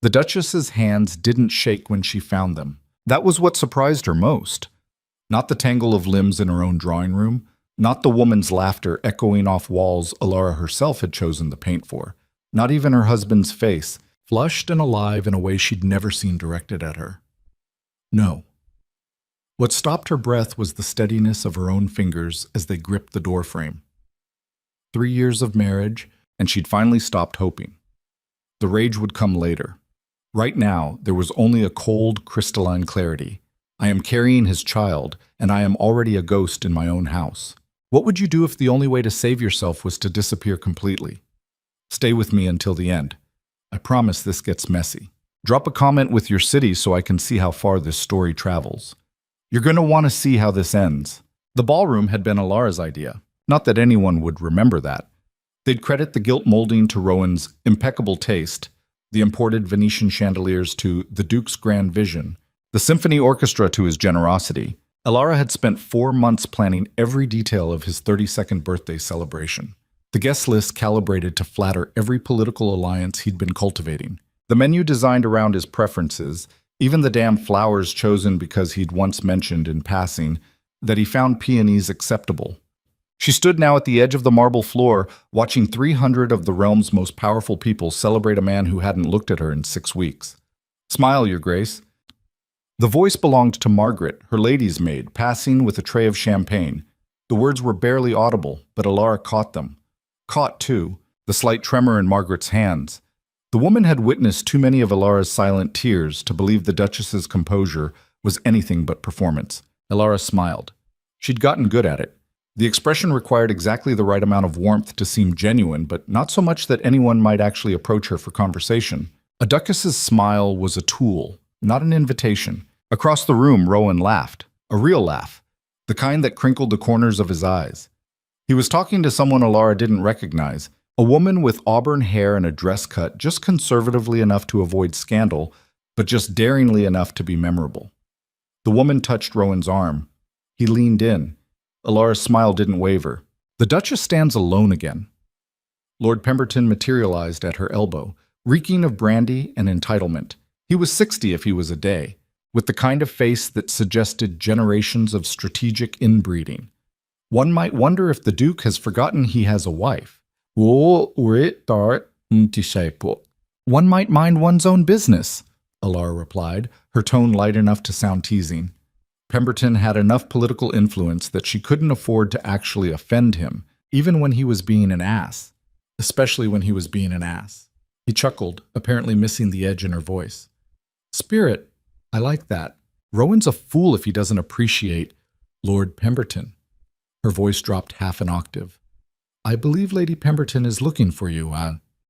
The Duchess's hands didn't shake when she found them. That was what surprised her most. Not the tangle of limbs in her own drawing room, not the woman's laughter echoing off walls Alara herself had chosen the paint for, not even her husband's face, flushed and alive in a way she'd never seen directed at her. No. What stopped her breath was the steadiness of her own fingers as they gripped the doorframe. 3 years of marriage, and she'd finally stopped hoping. The rage would come later. Right now, there was only a cold, crystalline clarity. I am carrying his child, and I am already a ghost in my own house. What would you do if the only way to save yourself was to disappear completely? Stay with me until the end. I promise this gets messy. Drop a comment with your city so I can see how far this story travels. You're going to want to see how this ends. The ballroom had been Alara's idea. Not that anyone would remember that. They'd credit the gilt molding to Rowan's impeccable taste, the imported Venetian chandeliers to the Duke's grand vision, the symphony orchestra to his generosity. Alara had spent 4 months planning every detail of his 32nd birthday celebration. The guest list calibrated to flatter every political alliance he'd been cultivating. The menu designed around his preferences, even the damn flowers chosen because he'd once mentioned in passing that he found peonies acceptable. She stood now at the edge of the marble floor, watching 300 of the realm's most powerful people celebrate a man who hadn't looked at her in 6 weeks. "Smile, Your Grace." The voice belonged to Margaret, her lady's maid, passing with a tray of champagne. The words were barely audible, but Alara caught them. Caught, too, the slight tremor in Margaret's hands. The woman had witnessed too many of Alara's silent tears to believe the Duchess's composure was anything but performance. Alara smiled. She'd gotten good at it. The expression required exactly the right amount of warmth to seem genuine, but not so much that anyone might actually approach her for conversation. A duchess's smile was a tool, not an invitation. Across the room, Rowan laughed. A real laugh. The kind that crinkled the corners of his eyes. He was talking to someone Alara didn't recognize, a woman with auburn hair and a dress cut just conservatively enough to avoid scandal, but just daringly enough to be memorable. The woman touched Rowan's arm. He leaned in. Alara's smile didn't waver. The Duchess stands alone again. Lord Pemberton materialized at her elbow, reeking of brandy and entitlement. He was 60 if he was a day, with the kind of face that suggested generations of strategic inbreeding. One might wonder if the Duke has forgotten he has a wife. One might mind one's own business, Alara replied, her tone light enough to sound teasing. Pemberton had enough political influence that she couldn't afford to actually offend him, even when he was being an ass. Especially when he was being an ass. He chuckled, apparently missing the edge in her voice. "Spirit, I like that. Rowan's a fool if he doesn't appreciate Lord Pemberton." Her voice dropped half an octave. "I believe Lady Pemberton is looking for you,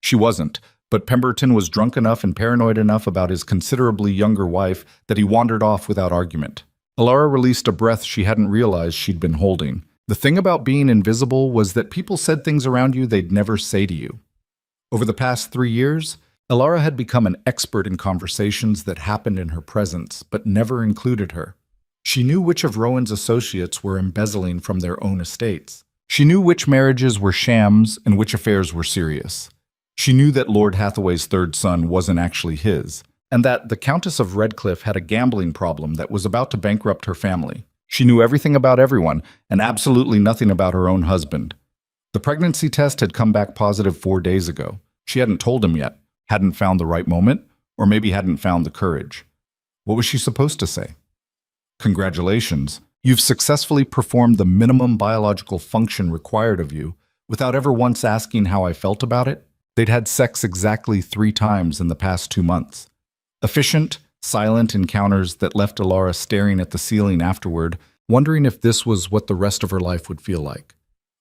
She wasn't, but Pemberton was drunk enough and paranoid enough about his considerably younger wife that he wandered off without argument. Alara released a breath she hadn't realized she'd been holding. The thing about being invisible was that people said things around you they'd never say to you. Over the past 3 years, Alara had become an expert in conversations that happened in her presence, but never included her. She knew which of Rowan's associates were embezzling from their own estates. She knew which marriages were shams and which affairs were serious. She knew that Lord Hathaway's third son wasn't actually his, and that the Countess of Redcliffe had a gambling problem that was about to bankrupt her family. She knew everything about everyone, and absolutely nothing about her own husband. The pregnancy test had come back positive 4 days ago. She hadn't told him yet, hadn't found the right moment, or maybe hadn't found the courage. What was she supposed to say? "Congratulations, you've successfully performed the minimum biological function required of you without ever once asking how I felt about it." They'd had sex exactly 3 times in the past 2 months. Efficient, silent encounters that left Alara staring at the ceiling afterward, wondering if this was what the rest of her life would feel like.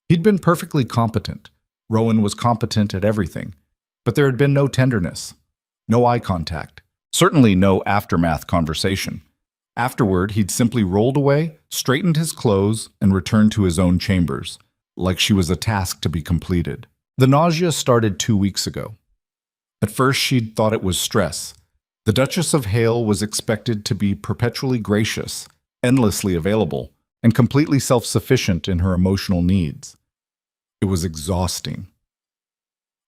He'd been perfectly competent. Rowan was competent at everything. But there had been no tenderness, no eye contact, certainly no aftermath conversation. Afterward, he'd simply rolled away, straightened his clothes, and returned to his own chambers, like she was a task to be completed. The nausea started 2 weeks ago. At first, she'd thought it was stress. The Duchess of Heir was expected to be perpetually gracious, endlessly available, and completely self-sufficient in her emotional needs. It was exhausting.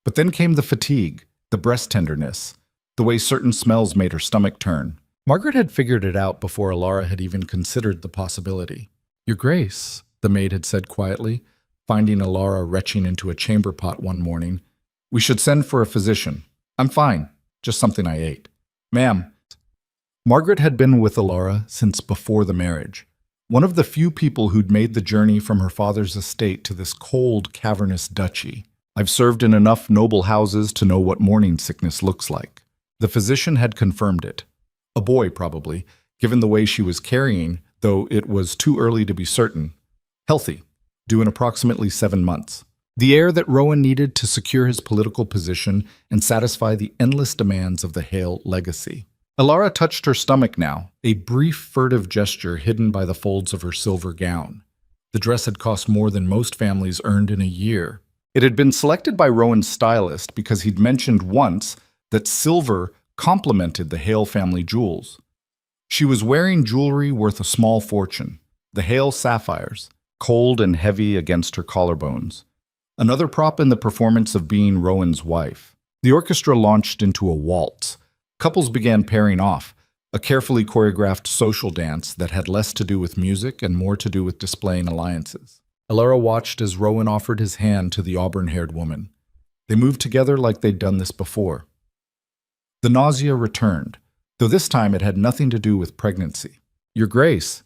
But then came the fatigue, the breast tenderness, the way certain smells made her stomach turn. Margaret had figured it out before Alara had even considered the possibility. "Your Grace," the maid had said quietly, finding Alara retching into a chamber pot one morning, "we should send for a physician. I'm fine, just something I ate." "Ma'am." Margaret had been with Alara since before the marriage, one of the few people who'd made the journey from her father's estate to this cold, cavernous duchy. "I've served in enough noble houses to know what morning sickness looks like." The physician had confirmed it. A boy, probably, given the way she was carrying, though it was too early to be certain. Healthy, due in approximately 7 months. The heir that Rowan needed to secure his political position and satisfy the endless demands of the Hale legacy. Alara touched her stomach now, a brief, furtive gesture hidden by the folds of her silver gown. The dress had cost more than most families earned in a year. It had been selected by Rowan's stylist because he'd mentioned once that silver complemented the Hale family jewels. She was wearing jewelry worth a small fortune, the Hale sapphires, cold and heavy against her collarbones. Another prop in the performance of being Rowan's wife. The orchestra launched into a waltz. Couples began pairing off, a carefully choreographed social dance that had less to do with music and more to do with displaying alliances. Alara watched as Rowan offered his hand to the auburn-haired woman. They moved together like they'd done this before. The nausea returned, though this time it had nothing to do with pregnancy. "Your Grace."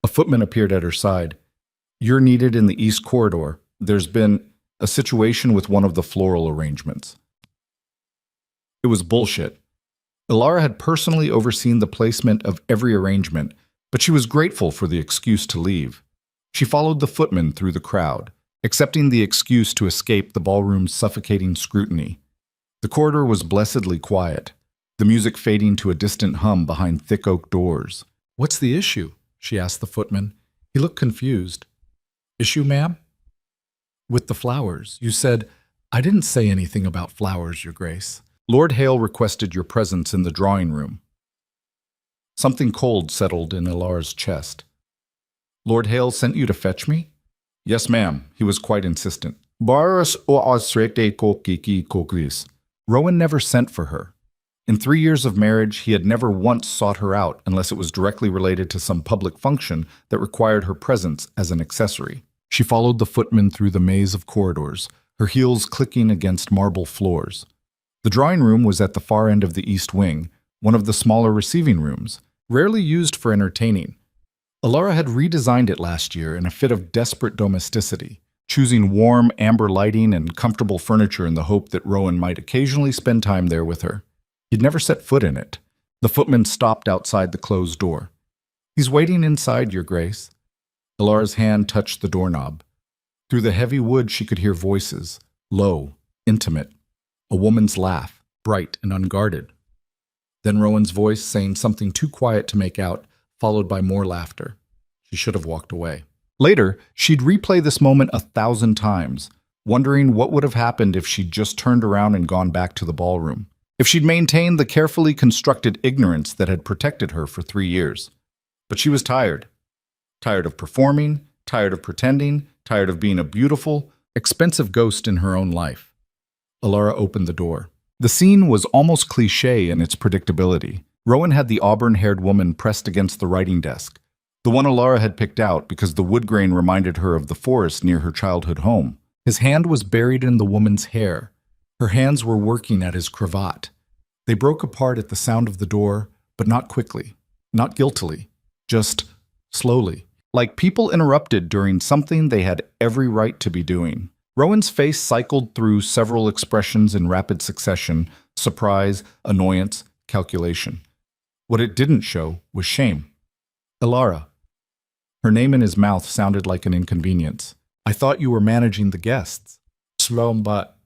A footman appeared at her side. "You're needed in the East Corridor. There's been a situation with one of the floral arrangements." It was bullshit. Alara had personally overseen the placement of every arrangement, but she was grateful for the excuse to leave. She followed the footman through the crowd, accepting the excuse to escape the ballroom's suffocating scrutiny. The corridor was blessedly quiet, the music fading to a distant hum behind thick oak doors. "What's the issue?" she asked the footman. He looked confused. "Issue, ma'am?" "With the flowers. You said—" "I didn't say anything about flowers, Your Grace. Lord Hale requested your presence in the drawing room." Something cold settled in Alara's chest. "Lord Hale sent you to fetch me?" "Yes, ma'am." He was quite insistent. Rowan never sent for her. In 3 years of marriage, he had never once sought her out unless it was directly related to some public function that required her presence as an accessory. She followed the footman through the maze of corridors, her heels clicking against marble floors. The drawing room was at the far end of the east wing, one of the smaller receiving rooms, rarely used for entertaining. Alara had redesigned it last year in a fit of desperate domesticity, choosing warm, amber lighting and comfortable furniture in the hope that Rowan might occasionally spend time there with her. He'd never set foot in it. The footman stopped outside the closed door. "He's waiting inside, Your Grace." Alara's hand touched the doorknob. Through the heavy wood she could hear voices, low, intimate. A woman's laugh, bright and unguarded. Then Rowan's voice saying something too quiet to make out, followed by more laughter. She should have walked away. Later, she'd replay this moment 1,000 times, wondering what would have happened if she'd just turned around and gone back to the ballroom. If she'd maintained the carefully constructed ignorance that had protected her for 3 years. But she was tired. Tired of performing, tired of pretending, tired of being a beautiful, expensive ghost in her own life. Alara opened the door. The scene was almost cliché in its predictability. Rowan had the auburn-haired woman pressed against the writing desk, the one Alara had picked out because the wood grain reminded her of the forest near her childhood home. His hand was buried in the woman's hair. Her hands were working at his cravat. They broke apart at the sound of the door, but not quickly, not guiltily, just slowly, like people interrupted during something they had every right to be doing. Rowan's face cycled through several expressions in rapid succession: surprise, annoyance, calculation. What it didn't show was shame. Alara. Her name in his mouth sounded like an inconvenience. "I thought you were managing the guests." "Slow but...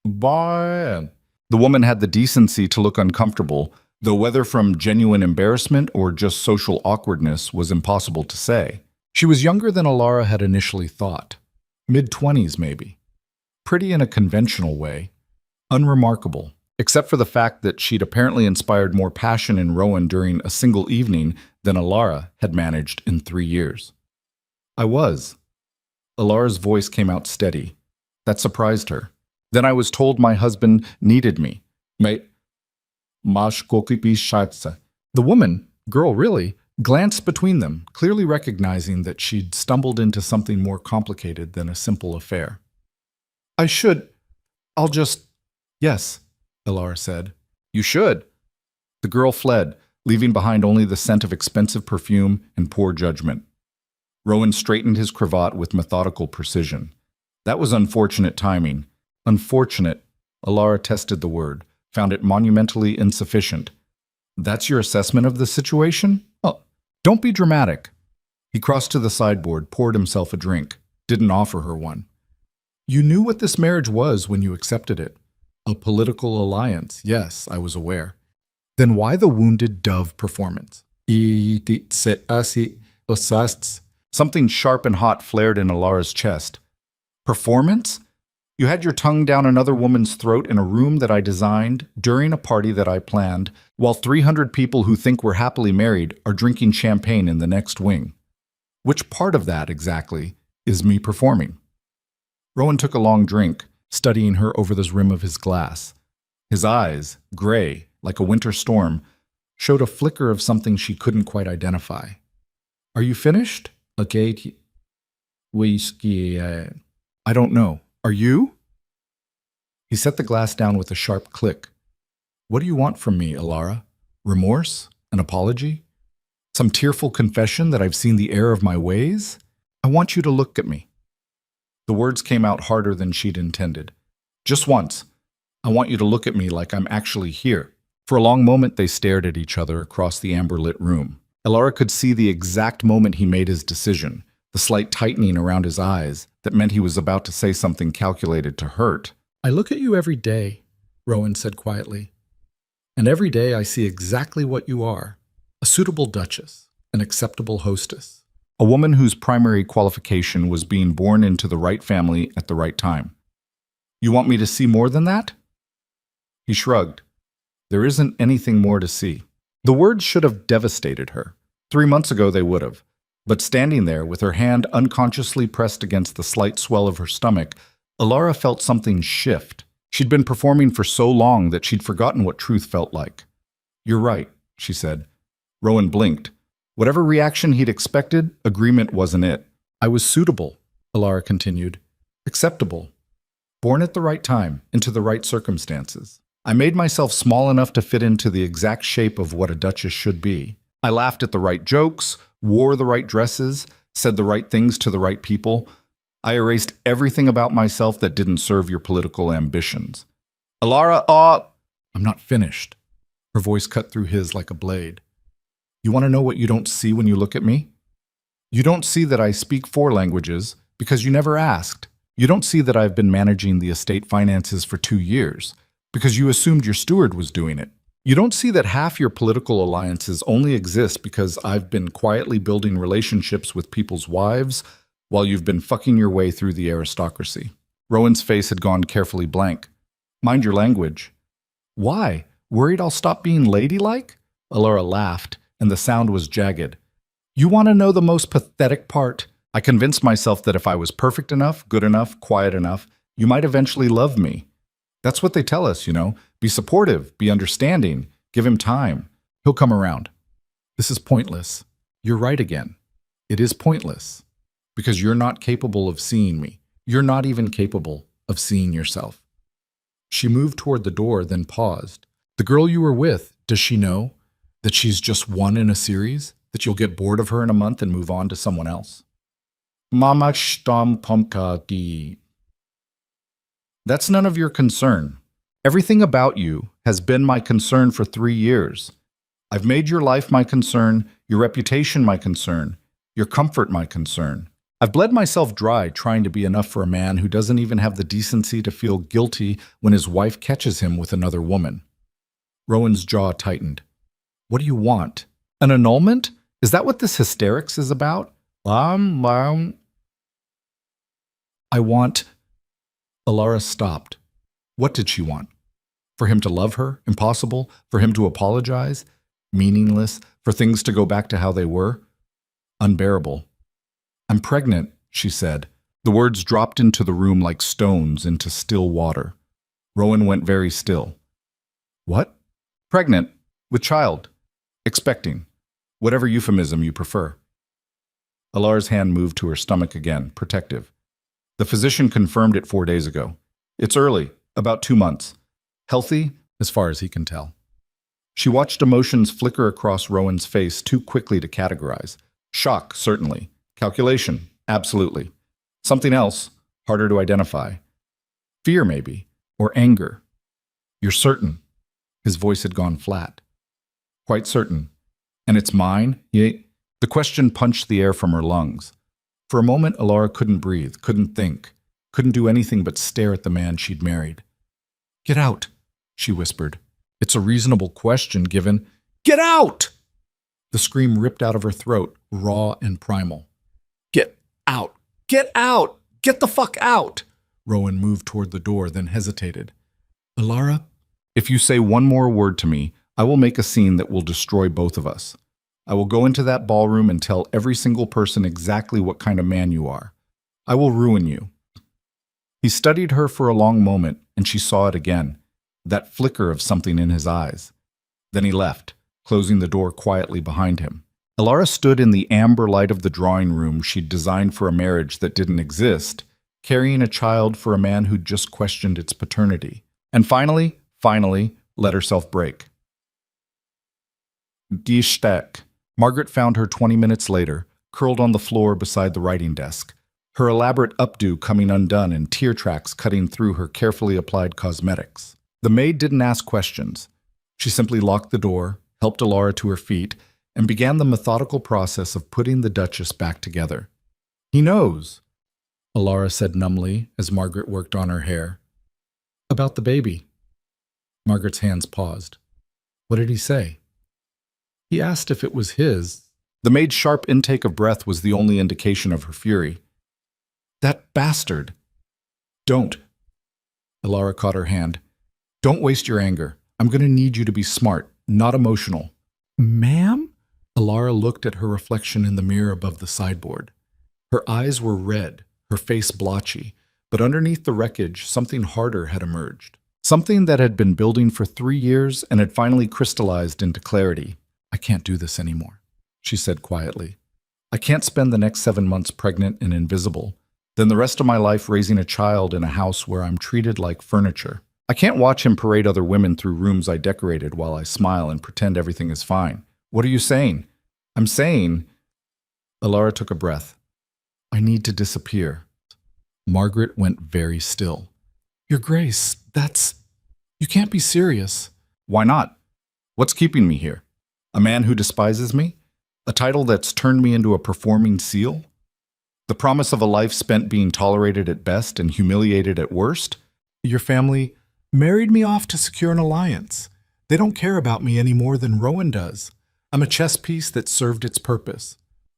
Brian." The woman had the decency to look uncomfortable, though whether from genuine embarrassment or just social awkwardness was impossible to say. She was younger than Alara had initially thought. Mid-20s, maybe. Pretty in a conventional way. Unremarkable, except for the fact that she'd apparently inspired more passion in Rowan during a single evening than Alara had managed in 3 years. "I was." Alara's voice came out steady. That surprised her. "Then I was told my husband needed me. Mate." Masz kokipi shatsa. The woman, girl really, glanced between them, clearly recognizing that she'd stumbled into something more complicated than a simple affair. I'll just. Yes, Ilara said. You should. The girl fled, leaving behind only the scent of expensive perfume and poor judgment. Rowan straightened his cravat with methodical precision. That was unfortunate timing. Unfortunate, Ilara tested the word, found it monumentally insufficient. That's your assessment of the situation? Oh, don't be dramatic. He crossed to the sideboard, poured himself a drink, didn't offer her one. You knew what this marriage was when you accepted it. A political alliance, yes, I was aware. Then why the wounded dove performance? Something sharp and hot flared in Ilara's chest. Performance? You had your tongue down another woman's throat in a room that I designed, during a party that I planned, while 300 people who think we're happily married are drinking champagne in the next wing. Which part of that, exactly, is me performing? Rowan took a long drink, studying her over the rim of his glass. His eyes, gray, like a winter storm, showed a flicker of something she couldn't quite identify. Are you finished? Okay. Whiskey. I don't know. Are you? He set the glass down with a sharp click. What do you want from me, Ilara? Remorse? An apology? Some tearful confession that I've seen the error of my ways? I want you to look at me. The words came out harder than she'd intended. Just once. I want you to look at me like I'm actually here. For a long moment they stared at each other across the amber-lit room. Ilara could see the exact moment he made his decision, the slight tightening around his eyes that meant he was about to say something calculated to hurt. I look at you every day, Rowan said quietly. And every day I see exactly what you are. A suitable duchess, an acceptable hostess. A woman whose primary qualification was being born into the right family at the right time. You want me to see more than that? He shrugged. There isn't anything more to see. The words should have devastated her. 3 months ago they would have. But standing there, with her hand unconsciously pressed against the slight swell of her stomach, Ilara felt something shift. She'd been performing for so long that she'd forgotten what truth felt like. You're right, she said. Rowan blinked. Whatever reaction he'd expected, agreement wasn't it. I was suitable, Ilara continued. Acceptable. Born at the right time, into the right circumstances. I made myself small enough to fit into the exact shape of what a duchess should be. I laughed at the right jokes, wore the right dresses, said the right things to the right people. I erased everything about myself that didn't serve your political ambitions. Ilara, I'm not finished. Her voice cut through his like a blade. You want to know what you don't see when you look at me? You don't see that I speak 4 languages because you never asked. You don't see that I've been managing the estate finances for 2 years because you assumed your steward was doing it. You don't see that half your political alliances only exist because I've been quietly building relationships with people's wives while you've been fucking your way through the aristocracy. Rowan's face had gone carefully blank. Mind your language. Why? Worried I'll stop being ladylike? Ilara laughed, and the sound was jagged. You want to know the most pathetic part? I convinced myself that if I was perfect enough, good enough, quiet enough, you might eventually love me. That's what they tell us, you know. Be supportive, be understanding, give him time. He'll come around. This is pointless. You're right again. It is pointless. Because you're not capable of seeing me. You're not even capable of seeing yourself. She moved toward the door, then paused. The girl you were with, does she know that she's just one in a series? That you'll get bored of her in a month and move on to someone else? Mama shtam pumpka di. That's none of your concern. Everything about you has been my concern for 3 years. I've made your life my concern, your reputation my concern, your comfort my concern. I've bled myself dry trying to be enough for a man who doesn't even have the decency to feel guilty when his wife catches him with another woman. Rowan's jaw tightened. What do you want? An annulment? Is that what this hysterics is about? I want... Ilara stopped. What did she want? For him to love her? Impossible? For him to apologize? Meaningless? For things to go back to how they were? Unbearable. I'm pregnant, she said. The words dropped into the room like stones into still water. Rowan went very still. What? Pregnant, with child, expecting, whatever euphemism you prefer. Alara's hand moved to her stomach again, protective. The physician confirmed it 4 days ago. It's early, about 2 months. Healthy, as far as he can tell. She watched emotions flicker across Rowan's face too quickly to categorize. Shock, certainly. Calculation, absolutely. Something else, harder to identify. Fear, maybe, or anger. You're certain? His voice had gone flat. Quite certain. And it's mine? The question punched the air from her lungs. For a moment, Alara couldn't breathe, couldn't think, couldn't do anything but stare at the man she'd married. Get out, she whispered. It's a reasonable question given. Get out! The scream ripped out of her throat, raw and primal. Get out! Get out! Get the fuck out! Rowan moved toward the door, then hesitated. Alara, if you say one more word to me, I will make a scene that will destroy both of us. I will go into that ballroom and tell every single person exactly what kind of man you are. I will ruin you. He studied her for a long moment, and she saw it again, that flicker of something in his eyes. Then he left, closing the door quietly behind him. Alara stood in the amber light of the drawing room she'd designed for a marriage that didn't exist, carrying a child for a man who'd just questioned its paternity. And finally, let herself break. Die Steck. Margaret found her 20 minutes later, curled on the floor beside the writing desk, her elaborate updo coming undone and tear tracks cutting through her carefully applied cosmetics. The maid didn't ask questions. She simply locked the door, helped Alara to her feet, and began the methodical process of putting the Duchess back together. He knows, Alara said numbly as Margaret worked on her hair. About the baby. Margaret's hands paused. What did he say? He asked if it was his. The maid's sharp intake of breath was the only indication of her fury. That bastard. Don't. Alara caught her hand. Don't waste your anger. I'm going to need you to be smart, not emotional. Ma'am? Alara looked at her reflection in the mirror above the sideboard. Her eyes were red, her face blotchy, but underneath the wreckage, something harder had emerged. Something that had been building for 3 years and had finally crystallized into clarity. I can't do this anymore, she said quietly. I can't spend the next 7 months pregnant and invisible, then the rest of my life raising a child in a house where I'm treated like furniture. I can't watch him parade other women through rooms I decorated while I smile and pretend everything is fine. What are you saying? I'm saying... Alara took a breath. I need to disappear. Margaret went very still. Your Grace, you can't be serious. Why not? What's keeping me here? A man who despises me? A title that's turned me into a performing seal? The promise of a life spent being tolerated at best and humiliated at worst? Your family married me off to secure an alliance. They don't care about me any more than Rowan does. I'm a chess piece that served its purpose.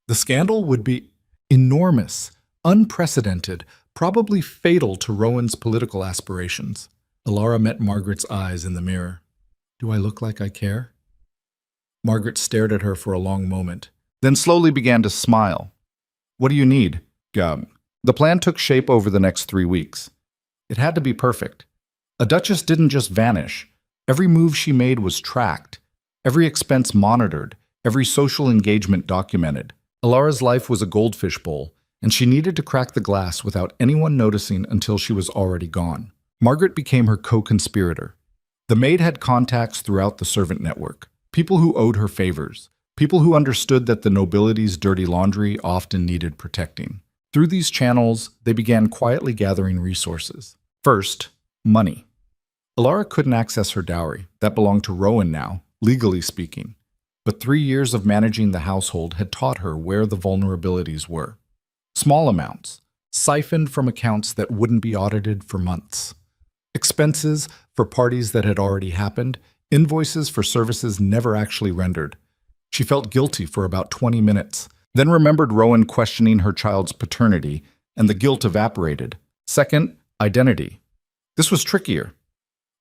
The scandal would be enormous, unprecedented, probably fatal to Rowan's political aspirations. Alara met Margaret's eyes in the mirror. Do I look like I care? Margaret stared at her for a long moment, then slowly began to smile. What do you need? The plan took shape over the next 3 weeks. It had to be perfect. A duchess didn't just vanish. Every move she made was tracked, every expense monitored, every social engagement documented. Alara's life was a goldfish bowl, and she needed to crack the glass without anyone noticing until she was already gone. Margaret became her co-conspirator. The maid had contacts throughout the servant network. People who owed her favors, people who understood that the nobility's dirty laundry often needed protecting. Through these channels, they began quietly gathering resources. First, money. Alara couldn't access her dowry. That belonged to Rowan now, legally speaking. But 3 years of managing the household had taught her where the vulnerabilities were. Small amounts, siphoned from accounts that wouldn't be audited for months. Expenses for parties that had already happened, invoices for services never actually rendered. She felt guilty for about 20 minutes, then remembered Rowan questioning her child's paternity, and the guilt evaporated. Second, identity. This was trickier.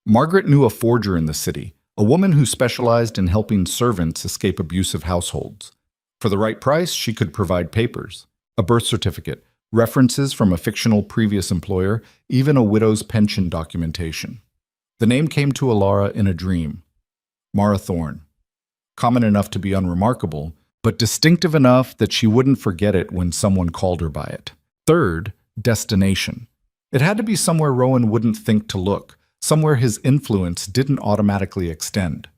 Margaret knew a forger in the city, a woman who specialized in helping servants escape abusive households. For the right price, she could provide papers, a birth certificate, references from a fictional previous employer, even a widow's pension documentation. The name came to Alara in a dream. Mara Thorne. Common enough to be unremarkable, but distinctive enough that she wouldn't forget it when someone called her by it. Third, destination. It had to be somewhere Rowan wouldn't think to look, somewhere his influence didn't automatically extend.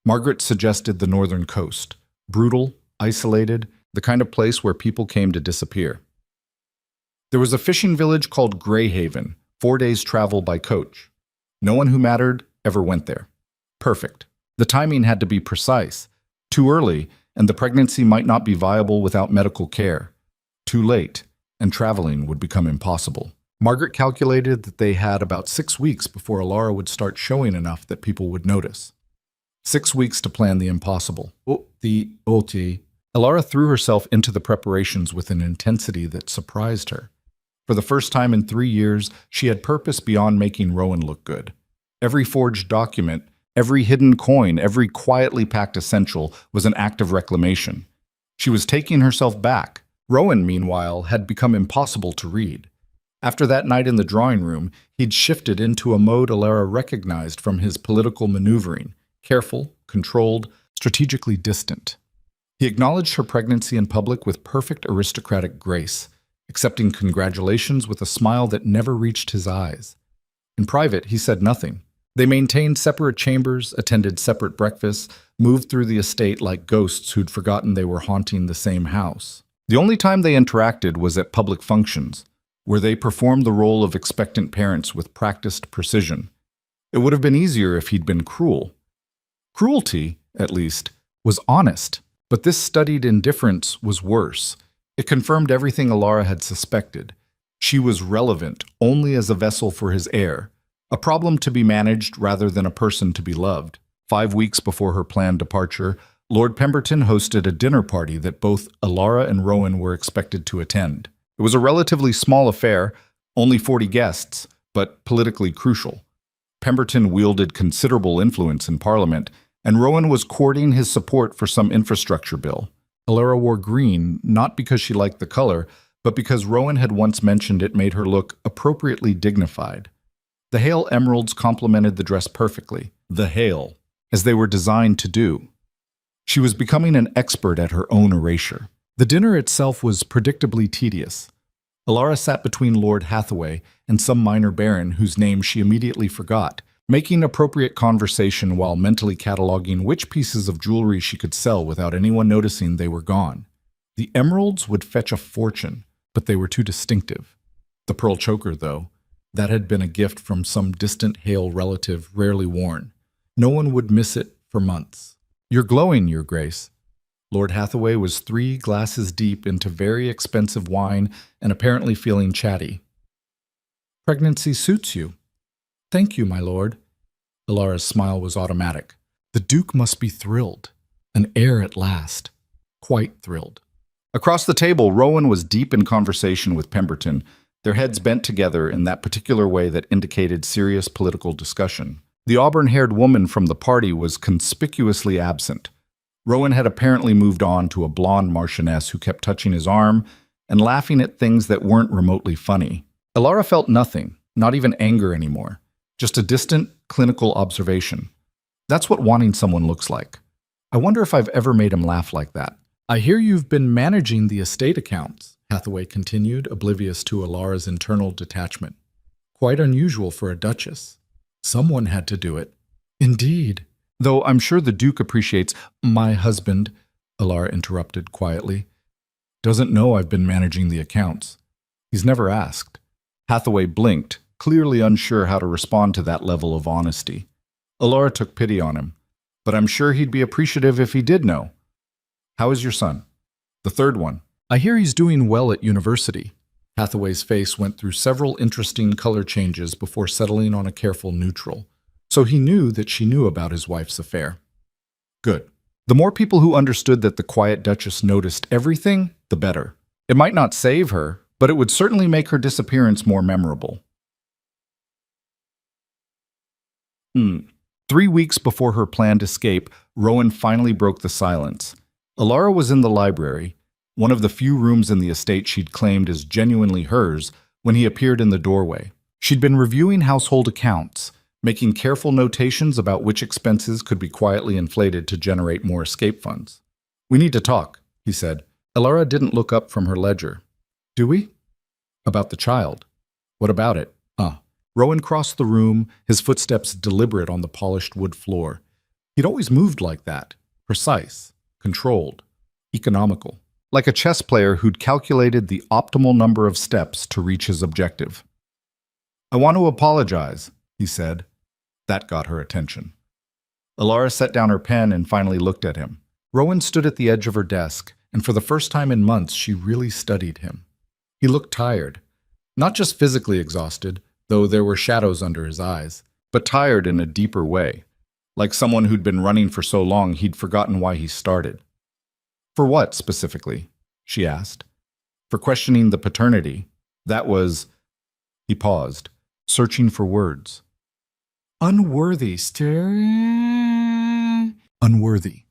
Margaret suggested the northern coast. Brutal, isolated, the kind of place where people came to disappear. There was a fishing village called Greyhaven, 4 days' travel by coach. No one who mattered ever went there. Perfect. The timing had to be precise. Too early, and the pregnancy might not be viable without medical care. Too late, and traveling would become impossible. Margaret calculated that they had about 6 weeks before Alara would start showing enough that people would notice. 6 weeks to plan the impossible. Alara threw herself into the preparations with an intensity that surprised her. For the first time in 3 years, she had purpose beyond making Rowan look good. Every forged document, every hidden coin, every quietly packed essential was an act of reclamation. She was taking herself back. Rowan, meanwhile, had become impossible to read. After that night in the drawing room, he'd shifted into a mode Alara recognized from his political maneuvering, careful, controlled, strategically distant. He acknowledged her pregnancy in public with perfect aristocratic grace, accepting congratulations with a smile that never reached his eyes. In private, he said nothing. They maintained separate chambers, attended separate breakfasts, moved through the estate like ghosts who'd forgotten they were haunting the same house. The only time they interacted was at public functions, where they performed the role of expectant parents with practiced precision. It would have been easier if he'd been cruel. Cruelty, at least, was honest, but this studied indifference was worse. It confirmed everything Alara had suspected. She was relevant only as a vessel for his heir, a problem to be managed rather than a person to be loved. 5 weeks before her planned departure, Lord Pemberton hosted a dinner party that both Alara and Rowan were expected to attend. It was a relatively small affair, only 40 guests, but politically crucial. Pemberton wielded considerable influence in Parliament, and Rowan was courting his support for some infrastructure bill. Alara wore green, not because she liked the color, but because Rowan had once mentioned it made her look appropriately dignified. The Heir emeralds complemented the dress perfectly. The Heir, as they were designed to do. She was becoming an expert at her own erasure. The dinner itself was predictably tedious. Alara sat between Lord Hathaway and some minor baron whose name she immediately forgot, making appropriate conversation while mentally cataloging which pieces of jewelry she could sell without anyone noticing they were gone. The emeralds would fetch a fortune, but they were too distinctive. The pearl choker, though, that had been a gift from some distant Heir relative rarely worn. No one would miss it for months. "You're glowing, Your Grace." Lord Hathaway was 3 glasses deep into very expensive wine and apparently feeling chatty. "Pregnancy suits you." "Thank you, my lord." Alara's smile was automatic. The Duke must be thrilled. An heir at last. Quite thrilled. Across the table, Rowan was deep in conversation with Pemberton, their heads bent together in that particular way that indicated serious political discussion. The auburn-haired woman from the party was conspicuously absent. Rowan had apparently moved on to a blonde marchioness who kept touching his arm and laughing at things that weren't remotely funny. Alara felt nothing, not even anger anymore. Just a distant, clinical observation. That's what wanting someone looks like. I wonder if I've ever made him laugh like that. "I hear you've been managing the estate accounts," Hathaway continued, oblivious to Alara's internal detachment. "Quite unusual for a duchess. Someone had to do it." "Indeed. Though I'm sure the Duke appreciates—" "My husband," Alara interrupted quietly, "doesn't know I've been managing the accounts. He's never asked." Hathaway blinked, clearly unsure how to respond to that level of honesty. Alara took pity on him, but I'm sure he'd be appreciative if he did know. "How is your son?" "The third one." "I hear he's doing well at university." Hathaway's face went through several interesting color changes before settling on a careful neutral. So he knew that she knew about his wife's affair. Good. The more people who understood that the quiet Duchess noticed everything, the better. It might not save her, but it would certainly make her disappearance more memorable. 3 weeks before her planned escape, Rowan finally broke the silence. Alara was in the library, one of the few rooms in the estate she'd claimed as genuinely hers, when he appeared in the doorway. She'd been reviewing household accounts, making careful notations about which expenses could be quietly inflated to generate more escape funds. "We need to talk," he said. Elara didn't look up from her ledger. "Do we?" "About the child." "What about it?" Rowan crossed the room, his footsteps deliberate on the polished wood floor. He'd always moved like that, precise, controlled, economical, like a chess player who'd calculated the optimal number of steps to reach his objective. "I want to apologize," he said. That got her attention. Elara set down her pen and finally looked at him. Rowan stood at the edge of her desk, and for the first time in months, she really studied him. He looked tired, not just physically exhausted, though there were shadows under his eyes, but tired in a deeper way, like someone who'd been running for so long he'd forgotten why he started. "For what, specifically?" she asked. "For questioning the paternity. That was—" He paused, searching for words. "Unworthy, Unworthy."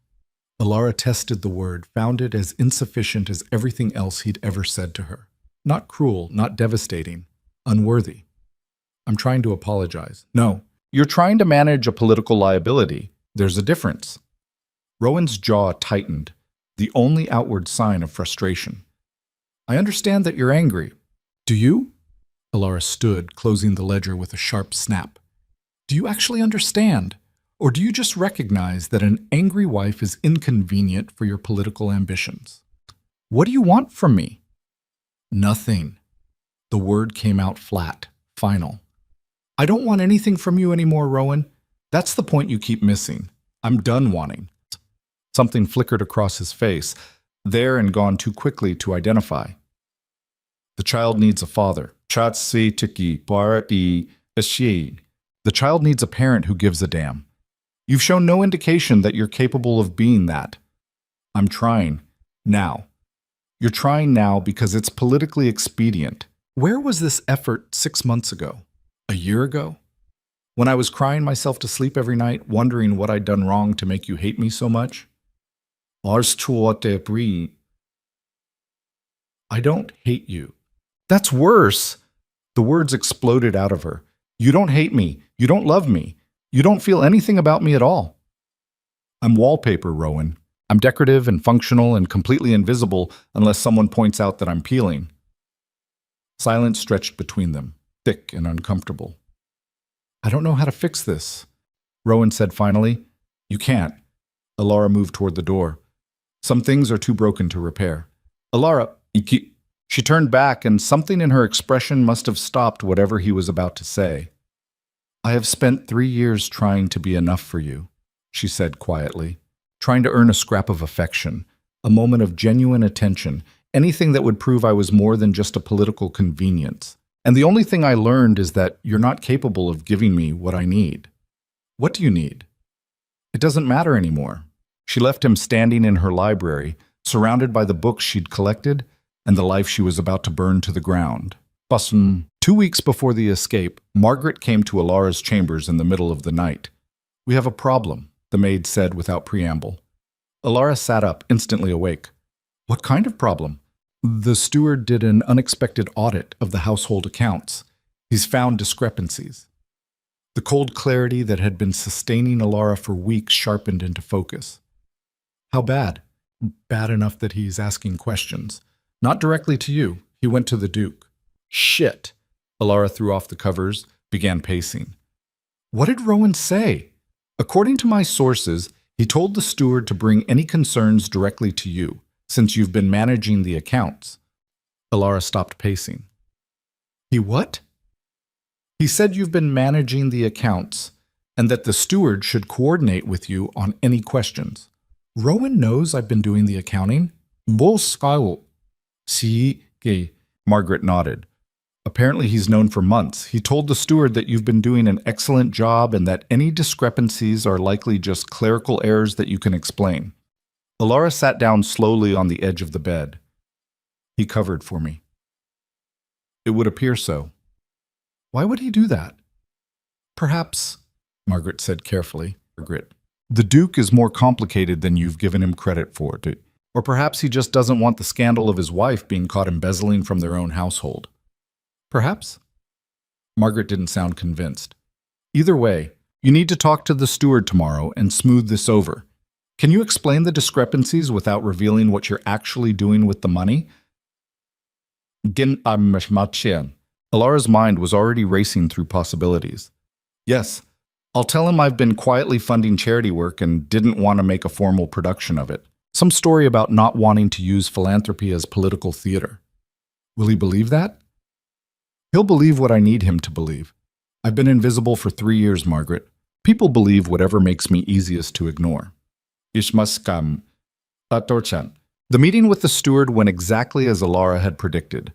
Elara tested the word, found it as insufficient as everything else he'd ever said to her. Not cruel, not devastating. Unworthy. "I'm trying to apologize." "No, you're trying to manage a political liability. There's a difference." Rowan's jaw tightened, the only outward sign of frustration. "I understand that you're angry." "Do you?" Elara stood, closing the ledger with a sharp snap. "Do you actually understand? Or do you just recognize that an angry wife is inconvenient for your political ambitions?" "What do you want from me?" "Nothing." The word came out flat, final. "I don't want anything from you anymore, Rowan. That's the point you keep missing. I'm done wanting." Something flickered across his face, there and gone too quickly to identify. "The child needs a father." The child needs a parent who gives a damn. You've shown no indication that you're capable of being that. I'm trying. Now. You're trying now because it's politically expedient. Where was this effort 6 months ago? A year ago? When I was crying myself to sleep every night, wondering what I'd done wrong to make you hate me so much? I don't hate you. That's worse. The words exploded out of her. You don't hate me. You don't love me. You don't feel anything about me at all. I'm wallpaper, Rowan. I'm decorative and functional and completely invisible unless someone points out that I'm peeling. Silence stretched between them, thick and uncomfortable. I don't know how to fix this, Rowan said finally. You can't. Elara moved toward the door. Some things are too broken to repair. Elara, she turned back, and something in her expression must have stopped whatever he was about to say. I have spent 3 years trying to be enough for you, she said quietly, trying to earn a scrap of affection, a moment of genuine attention, anything that would prove I was more than just a political convenience. And the only thing I learned is that you're not capable of giving me what I need. What do you need? It doesn't matter anymore. She left him standing in her library, surrounded by the books she'd collected and the life she was about to burn to the ground. 2 weeks before the escape, Margaret came to Elara's chambers in the middle of the night. We have a problem, the maid said without preamble. Elara sat up, instantly awake. What kind of problem? The steward did an unexpected audit of the household accounts. He's found discrepancies. The cold clarity that had been sustaining Elara for weeks sharpened into focus. How bad? Bad enough that he's asking questions. Not directly to you. He went to the Duke. Shit! Elara threw off the covers, began pacing. What did Rowan say? According to my sources, he told the steward to bring any concerns directly to you, since you've been managing the accounts. Elara stopped pacing. He what? He said you've been managing the accounts, and that the steward should coordinate with you on any questions. Rowan knows I've been doing the accounting? Margaret nodded. Apparently he's known for months. He told the steward that you've been doing an excellent job and that any discrepancies are likely just clerical errors that you can explain. Elara sat down slowly on the edge of the bed. He covered for me. It would appear so. Why would he do that? Perhaps, Margaret said carefully. Margaret, the Duke is more complicated than you've given him credit for. Or perhaps he just doesn't want the scandal of his wife being caught embezzling from their own household. Perhaps? Margaret didn't sound convinced. Either way, you need to talk to the steward tomorrow and smooth this over. Can you explain the discrepancies without revealing what you're actually doing with the money? Alara's mind was already racing through possibilities. Yes, I'll tell him I've been quietly funding charity work and didn't want to make a formal production of it. Some story about not wanting to use philanthropy as political theater. Will he believe that? He'll believe what I need him to believe. I've been invisible for 3 years, Margaret. People believe whatever makes me easiest to ignore. The meeting with the steward went exactly as Alara had predicted.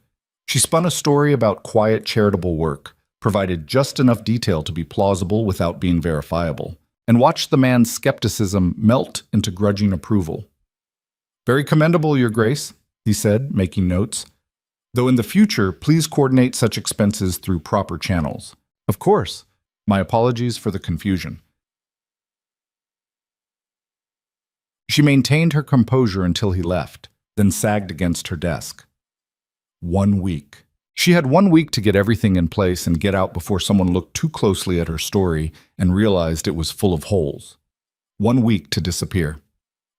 She spun a story about quiet charitable work, provided just enough detail to be plausible without being verifiable, and watched the man's skepticism melt into grudging approval. Very commendable, Your Grace, he said, making notes. Though in the future, please coordinate such expenses through proper channels. Of course. My apologies for the confusion. She maintained her composure until he left, then sagged against her desk. 1 week. She had 1 week to get everything in place and get out before someone looked too closely at her story and realized it was full of holes. 1 week to disappear.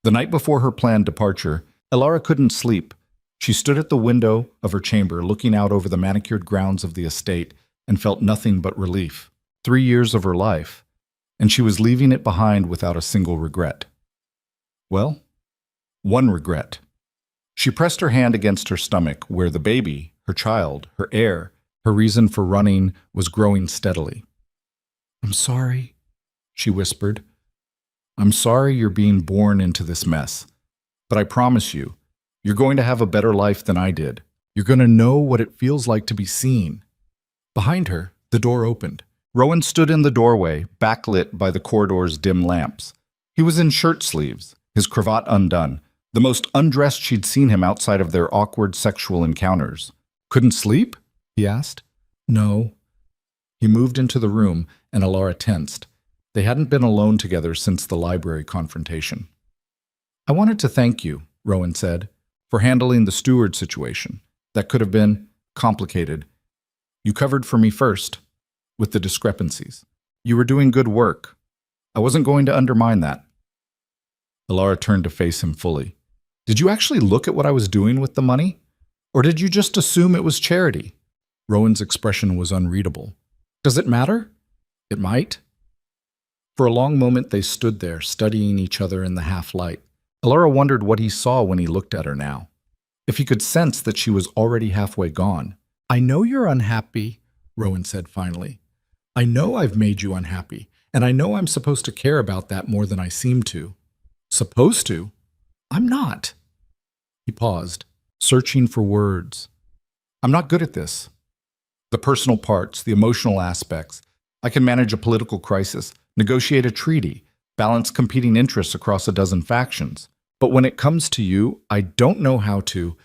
The night before her planned departure, Alara couldn't sleep. She stood at the window of her chamber looking out over the manicured grounds of the estate and felt nothing but relief. 3 years of her life, and she was leaving it behind without a single regret. Well, one regret. She pressed her hand against her stomach where the baby, her child, her heir, her reason for running was growing steadily. I'm sorry, she whispered. I'm sorry you're being born into this mess, but I promise you, you're going to have a better life than I did. You're going to know what it feels like to be seen. Behind her, the door opened. Rowan stood in the doorway, backlit by the corridor's dim lamps. He was in shirt sleeves, his cravat undone, the most undressed she'd seen him outside of their awkward sexual encounters. Couldn't sleep? He asked. No. He moved into the room, and Alara tensed. They hadn't been alone together since the library confrontation. I wanted to thank you, Rowan said, for handling the steward situation. That could have been complicated. You covered for me first, with the discrepancies. You were doing good work. I wasn't going to undermine that. Alara turned to face him fully. Did you actually look at what I was doing with the money? Or did you just assume it was charity? Rowan's expression was unreadable. Does it matter? It might. For a long moment they stood there, studying each other in the half-light. Alara wondered what he saw when he looked at her now. If he could sense that she was already halfway gone. I know you're unhappy, Rowan said finally. I know I've made you unhappy, and I know I'm supposed to care about that more than I seem to. Supposed to? I'm not. He paused, searching for words. I'm not good at this. The personal parts, the emotional aspects. I can manage a political crisis, negotiate a treaty, balance competing interests across a dozen factions. But when it comes to you, I don't know how to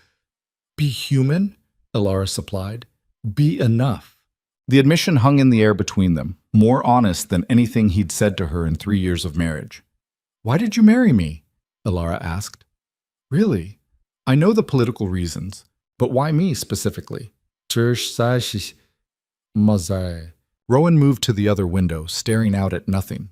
be human, Alara supplied. Be enough. The admission hung in the air between them, more honest than anything he'd said to her in 3 years of marriage. Why did you marry me? Alara asked. Really? I know the political reasons, but why me specifically? Rowan moved to the other window, staring out at nothing.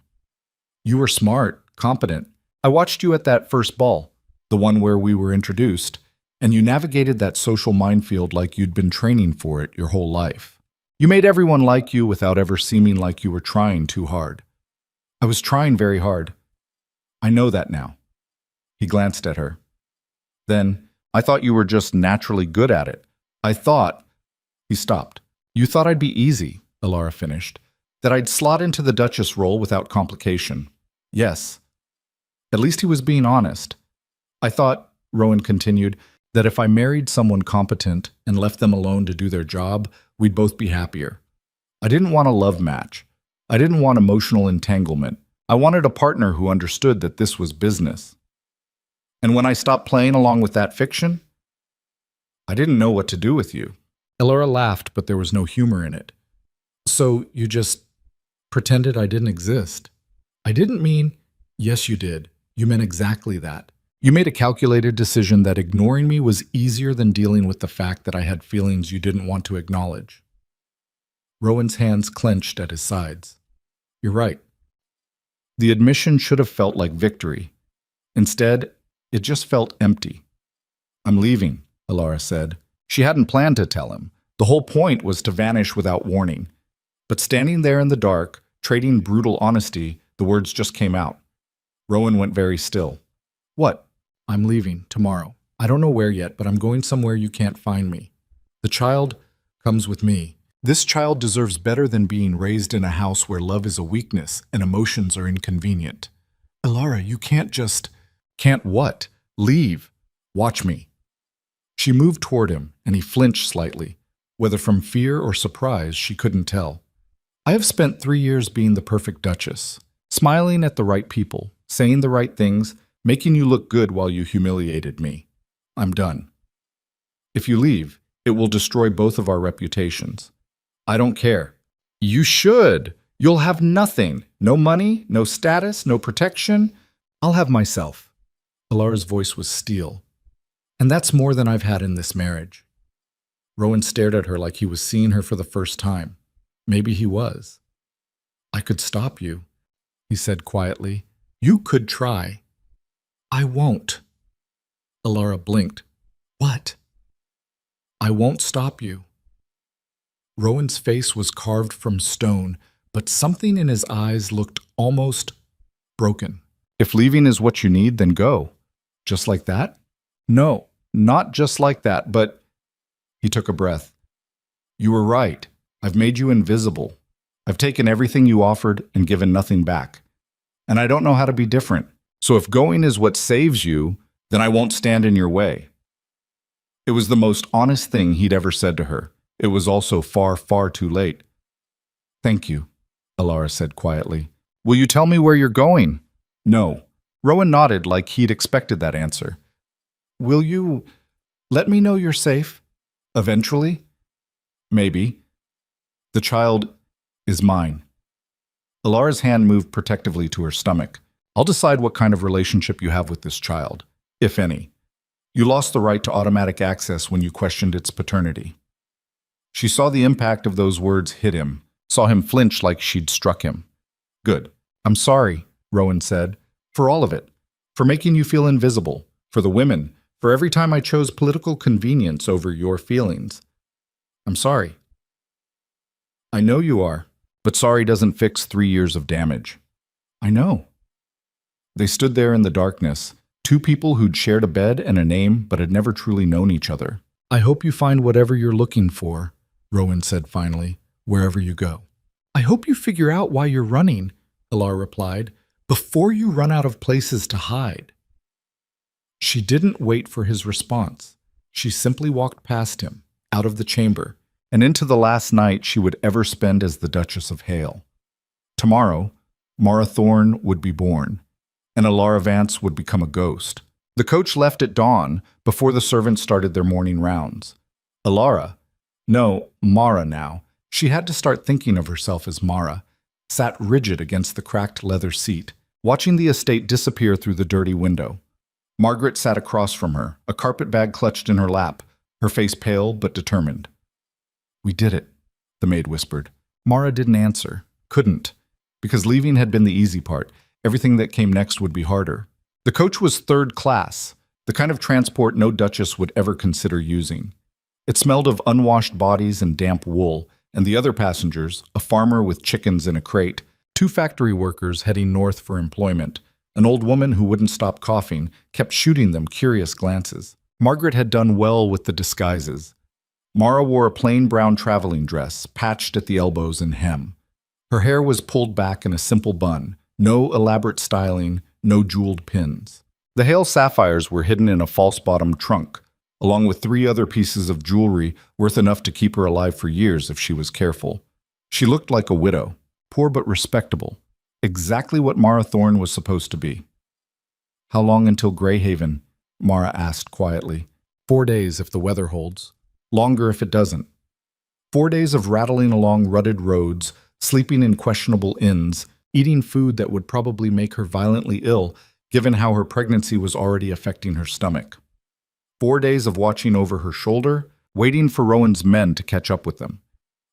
You were smart, competent. I watched you at that first ball, the one where we were introduced, and you navigated that social minefield like you'd been training for it your whole life. You made everyone like you without ever seeming like you were trying too hard. I was trying very hard. I know that now. He glanced at her. Then, I thought you were just naturally good at it. I thought... He stopped. You thought I'd be easy, Alara finished. That I'd slot into the Duchess role without complication. Yes. At least he was being honest. I thought, Rowan continued, that if I married someone competent and left them alone to do their job, we'd both be happier. I didn't want a love match. I didn't want emotional entanglement. I wanted a partner who understood that this was business. And when I stopped playing along with that fiction, I didn't know what to do with you. Alara laughed, but there was no humor in it. So you just pretended I didn't exist. I didn't mean, yes you did. You meant exactly that. You made a calculated decision that ignoring me was easier than dealing with the fact that I had feelings you didn't want to acknowledge. Rowan's hands clenched at his sides. You're right. The admission should have felt like victory. Instead, it just felt empty. I'm leaving, Alara said. She hadn't planned to tell him. The whole point was to vanish without warning. But standing there in the dark, trading brutal honesty, the words just came out. Rowan went very still. What? I'm leaving tomorrow. I don't know where yet, but I'm going somewhere you can't find me. The child comes with me. This child deserves better than being raised in a house where love is a weakness and emotions are inconvenient. Alara, you can't just... Can't what? Leave. Watch me. She moved toward him, and he flinched slightly. Whether from fear or surprise, she couldn't tell. I have spent 3 years being the perfect duchess, smiling at the right people, saying the right things, making you look good while you humiliated me. I'm done. If you leave, it will destroy both of our reputations. I don't care. You should. You'll have nothing. No money, no status, no protection. I'll have myself. Alara's voice was steel. And that's more than I've had in this marriage. Rowan stared at her like he was seeing her for the first time. Maybe he was. I could stop you, he said quietly. You could try. I won't. Alara blinked. What? I won't stop you. Rowan's face was carved from stone, but something in his eyes looked almost broken. If leaving is what you need, then go. Just like that? No, not just like that, but... He took a breath. You were right. I've made you invisible. I've taken everything you offered and given nothing back. And I don't know how to be different. So if going is what saves you, then I won't stand in your way. It was the most honest thing he'd ever said to her. It was also far, far too late. Thank you, Alara said quietly. Will you tell me where you're going? No. Rowan nodded like he'd expected that answer. Will you let me know you're safe? Eventually? Maybe. The child is mine. Alara's hand moved protectively to her stomach. I'll decide what kind of relationship you have with this child, if any. You lost the right to automatic access when you questioned its paternity. She saw the impact of those words hit him, saw him flinch like she'd struck him. Good. I'm sorry, Rowan said, for all of it, for making you feel invisible, for the women, for every time I chose political convenience over your feelings. I'm sorry. I know you are, but sorry doesn't fix 3 years of damage. I know. They stood there in the darkness, two people who'd shared a bed and a name but had never truly known each other. I hope you find whatever you're looking for, Rowan said finally, wherever you go. I hope you figure out why you're running, Alara replied, before you run out of places to hide. She didn't wait for his response. She simply walked past him, out of the chamber, and into the last night she would ever spend as the Duchess of Heir. Tomorrow, Mara Thorne would be born, and Alara Vance would become a ghost. The coach left at dawn, before the servants started their morning rounds. Mara now, she had to start thinking of herself as Mara, sat rigid against the cracked leather seat, watching the estate disappear through the dirty window. Margaret sat across from her, a carpet bag clutched in her lap, her face pale but determined. We did it, the maid whispered. Mara didn't answer, couldn't, because leaving had been the easy part. Everything that came next would be harder. The coach was third class, the kind of transport no duchess would ever consider using. It smelled of unwashed bodies and damp wool, and the other passengers, a farmer with chickens in a crate, 2 factory workers heading north for employment, an old woman who wouldn't stop coughing, kept shooting them curious glances. Margaret had done well with the disguises. Mara wore a plain brown traveling dress, patched at the elbows and hem. Her hair was pulled back in a simple bun, no elaborate styling, no jeweled pins. The Hale sapphires were hidden in a false-bottomed trunk, along with 3 other pieces of jewelry worth enough to keep her alive for years if she was careful. She looked like a widow, poor but respectable, exactly what Mara Thorne was supposed to be. How long until Greyhaven? Mara asked quietly. 4 days if the weather holds. Longer if it doesn't. 4 days of rattling along rutted roads, sleeping in questionable inns, eating food that would probably make her violently ill, given how her pregnancy was already affecting her stomach. 4 days of watching over her shoulder, waiting for Rowan's men to catch up with them.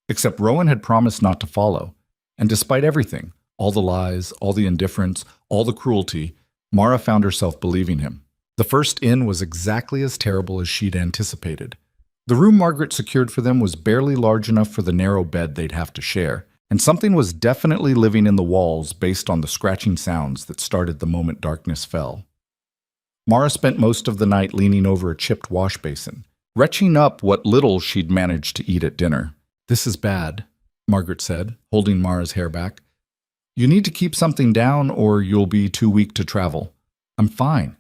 Except Rowan had promised not to follow, and despite everything, all the lies, all the indifference, all the cruelty, Mara found herself believing him. The first inn was exactly as terrible as she'd anticipated. The room Margaret secured for them was barely large enough for the narrow bed they'd have to share, and something was definitely living in the walls based on the scratching sounds that started the moment darkness fell. Mara spent most of the night leaning over a chipped wash basin, retching up what little she'd managed to eat at dinner. "This is bad," Margaret said, holding Mara's hair back. "You need to keep something down or you'll be too weak to travel." "I'm fine."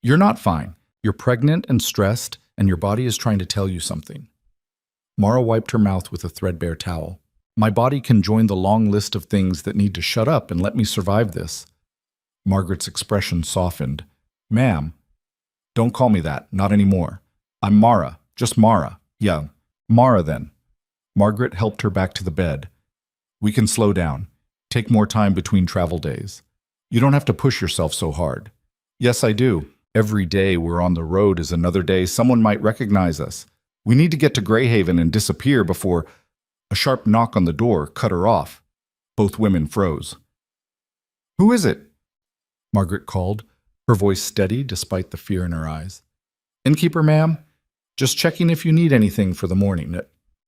"You're not fine. You're pregnant and stressed, and your body is trying to tell you something." Mara wiped her mouth with a threadbare towel. "My body can join the long list of things that need to shut up and let me survive this." Margaret's expression softened. "Ma'am." "Don't call me that. Not anymore. I'm Mara. Just Mara. Yeah. Mara then." Margaret helped her back to the bed. "We can slow down. Take more time between travel days. You don't have to push yourself so hard." "Yes, I do. Every day we're on the road is another day someone might recognize us. We need to get to Greyhaven and disappear before—" A sharp knock on the door cut her off. Both women froze. "Who is it?" Margaret called, her voice steady despite the fear in her eyes. "Innkeeper, ma'am? Just checking if you need anything for the morning."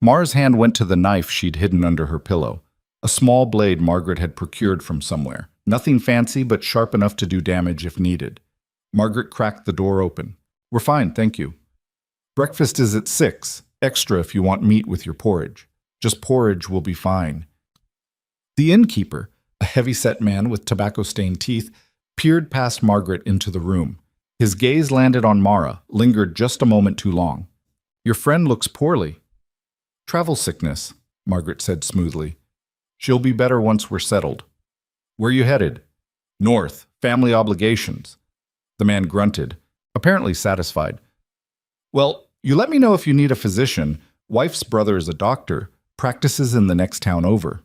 Mara's hand went to the knife she'd hidden under her pillow, a small blade Margaret had procured from somewhere. Nothing fancy, but sharp enough to do damage if needed. Margaret cracked the door open. "We're fine, thank you. Breakfast is at 6, extra if you want meat with your porridge. Just porridge will be fine." The innkeeper, a heavy-set man with tobacco-stained teeth, peered past Margaret into the room. His gaze landed on Mara, lingered just a moment too long. "Your friend looks poorly." "Travel sickness," Margaret said smoothly. "She'll be better once we're settled." "Where you headed?" "North. Family obligations." The man grunted, apparently satisfied. "Well, you let me know if you need a physician. Wife's brother is a doctor, practices in the next town over.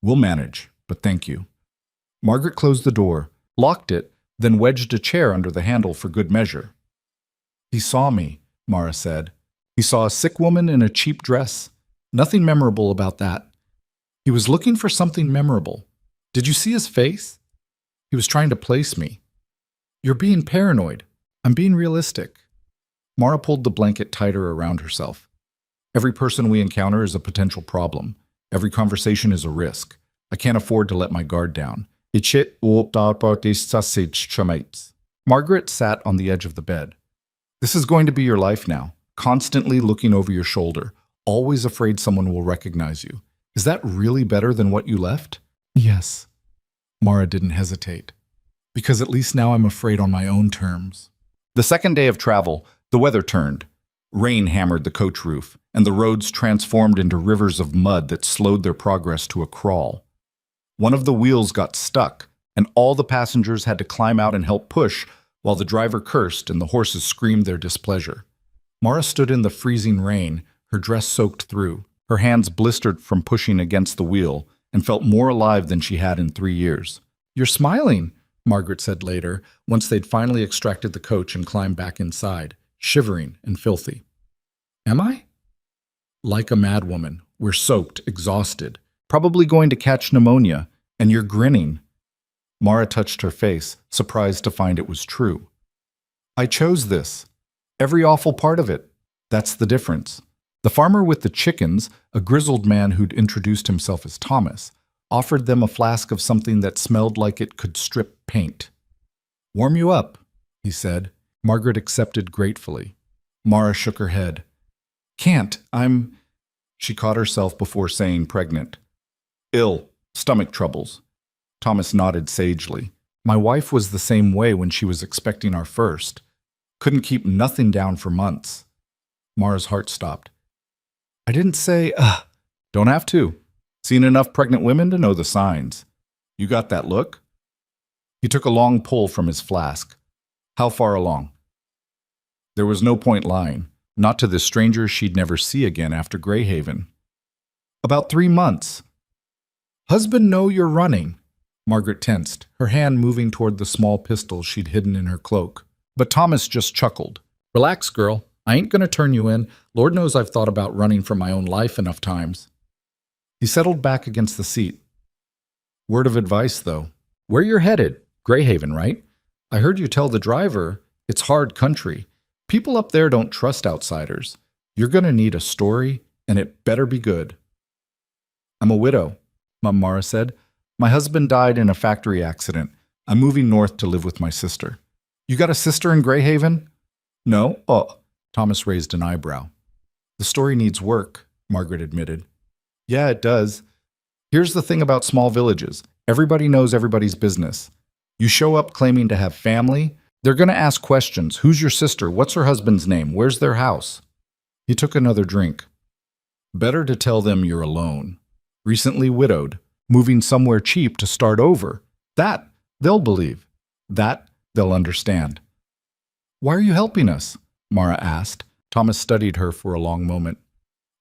We'll manage, but thank you." Margaret closed the door, locked it, then wedged a chair under the handle for good measure. "He saw me," Mara said. "He saw a sick woman in a cheap dress. Nothing memorable about that. He was looking for something memorable. Did you see his face? He was trying to place me." "You're being paranoid. I'm being realistic." Mara pulled the blanket tighter around herself. "Every person we encounter is a potential problem. Every conversation is a risk. I can't afford to let my guard down." Margaret sat on the edge of the bed. "This is going to be your life now, constantly looking over your shoulder, always afraid someone will recognize you. Is that really better than what you left?" "Yes." Mara didn't hesitate. "Because at least now I'm afraid on my own terms." The second day of travel, the weather turned. Rain hammered the coach roof, and the roads transformed into rivers of mud that slowed their progress to a crawl. One of the wheels got stuck, and all the passengers had to climb out and help push, while the driver cursed and the horses screamed their displeasure. Mara stood in the freezing rain, her dress soaked through, her hands blistered from pushing against the wheel, and felt more alive than she had in 3 years. "You're smiling," Margaret said later, once they'd finally extracted the coach and climbed back inside, shivering and filthy. "Am I?" "Like a madwoman. We're soaked, exhausted, probably going to catch pneumonia, and you're grinning." Mara touched her face, surprised to find it was true. "I chose this. Every awful part of it. That's the difference." The farmer with the chickens, a grizzled man who'd introduced himself as Thomas, offered them a flask of something that smelled like it could strip paint. "Warm you up," he said. Margaret accepted gratefully. Mara shook her head. "Can't. I'm—" She caught herself before saying pregnant. "Ill. Stomach troubles." Thomas nodded sagely. "My wife was the same way when she was expecting our first. Couldn't keep nothing down for months." Mara's heart stopped. "I didn't say, Don't have to. Seen enough pregnant women to know the signs. You got that look?" He took a long pull from his flask. "How far along?" There was no point lying, not to this stranger she'd never see again after Greyhaven. "About 3 months." "Husband know you're running." Margaret tensed, her hand moving toward the small pistol she'd hidden in her cloak. But Thomas just chuckled. "Relax, girl. I ain't gonna turn you in. Lord knows I've thought about running for my own life enough times." He settled back against the seat. Word of advice, though. Where you're headed? Greyhaven, right? I heard you tell the driver it's hard country. People up there don't trust outsiders. You're going to need a story, and it better be good. I'm a widow, Mara said. My husband died in a factory accident. I'm moving north to live with my sister. You got a sister in Greyhaven? No? Oh, Thomas raised an eyebrow. The story needs work, Margaret admitted. Yeah, it does. Here's the thing about small villages. Everybody knows everybody's business. You show up claiming to have family, they're going to ask questions. Who's your sister? What's her husband's name? Where's their house? He took another drink. Better to tell them you're alone. Recently widowed, moving somewhere cheap to start over. That they'll believe. That they'll understand. Why are you helping us? Mara asked. Thomas studied her for a long moment.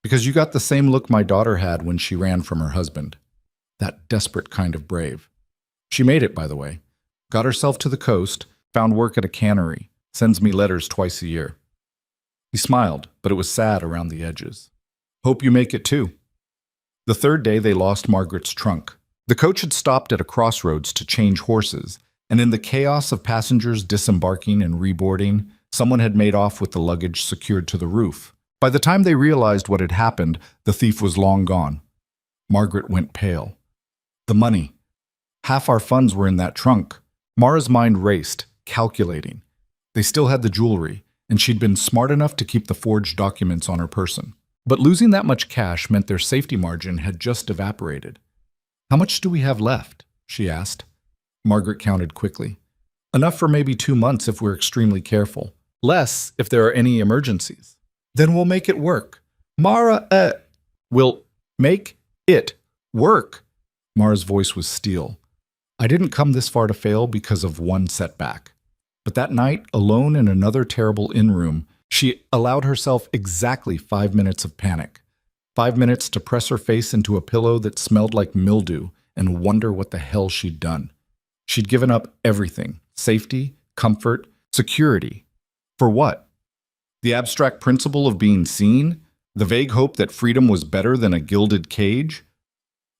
Because you got the same look my daughter had when she ran from her husband. That desperate kind of brave. She made it, by the way. Got herself to the coast, found work at a cannery, sends me letters twice a year. He smiled, but it was sad around the edges. Hope you make it too. The third day they lost Margaret's trunk. The coach had stopped at a crossroads to change horses, and in the chaos of passengers disembarking and reboarding, someone had made off with the luggage secured to the roof. By the time they realized what had happened, the thief was long gone. Margaret went pale. The money. Half our funds were in that trunk. Mara's mind raced, calculating. They still had the jewelry, and she'd been smart enough to keep the forged documents on her person. But losing that much cash meant their safety margin had just evaporated. How much do we have left? She asked. Margaret counted quickly. Enough for maybe 2 months if we're extremely careful. Less if there are any emergencies. Then we'll make it work. Mara, we'll make it work. Mara's voice was steel. I didn't come this far to fail because of one setback. But that night, alone in another terrible inn-room, she allowed herself exactly 5 minutes of panic. 5 minutes to press her face into a pillow that smelled like mildew and wonder what the hell she'd done. She'd given up everything. Safety, comfort, security. For what? The abstract principle of being seen? The vague hope that freedom was better than a gilded cage?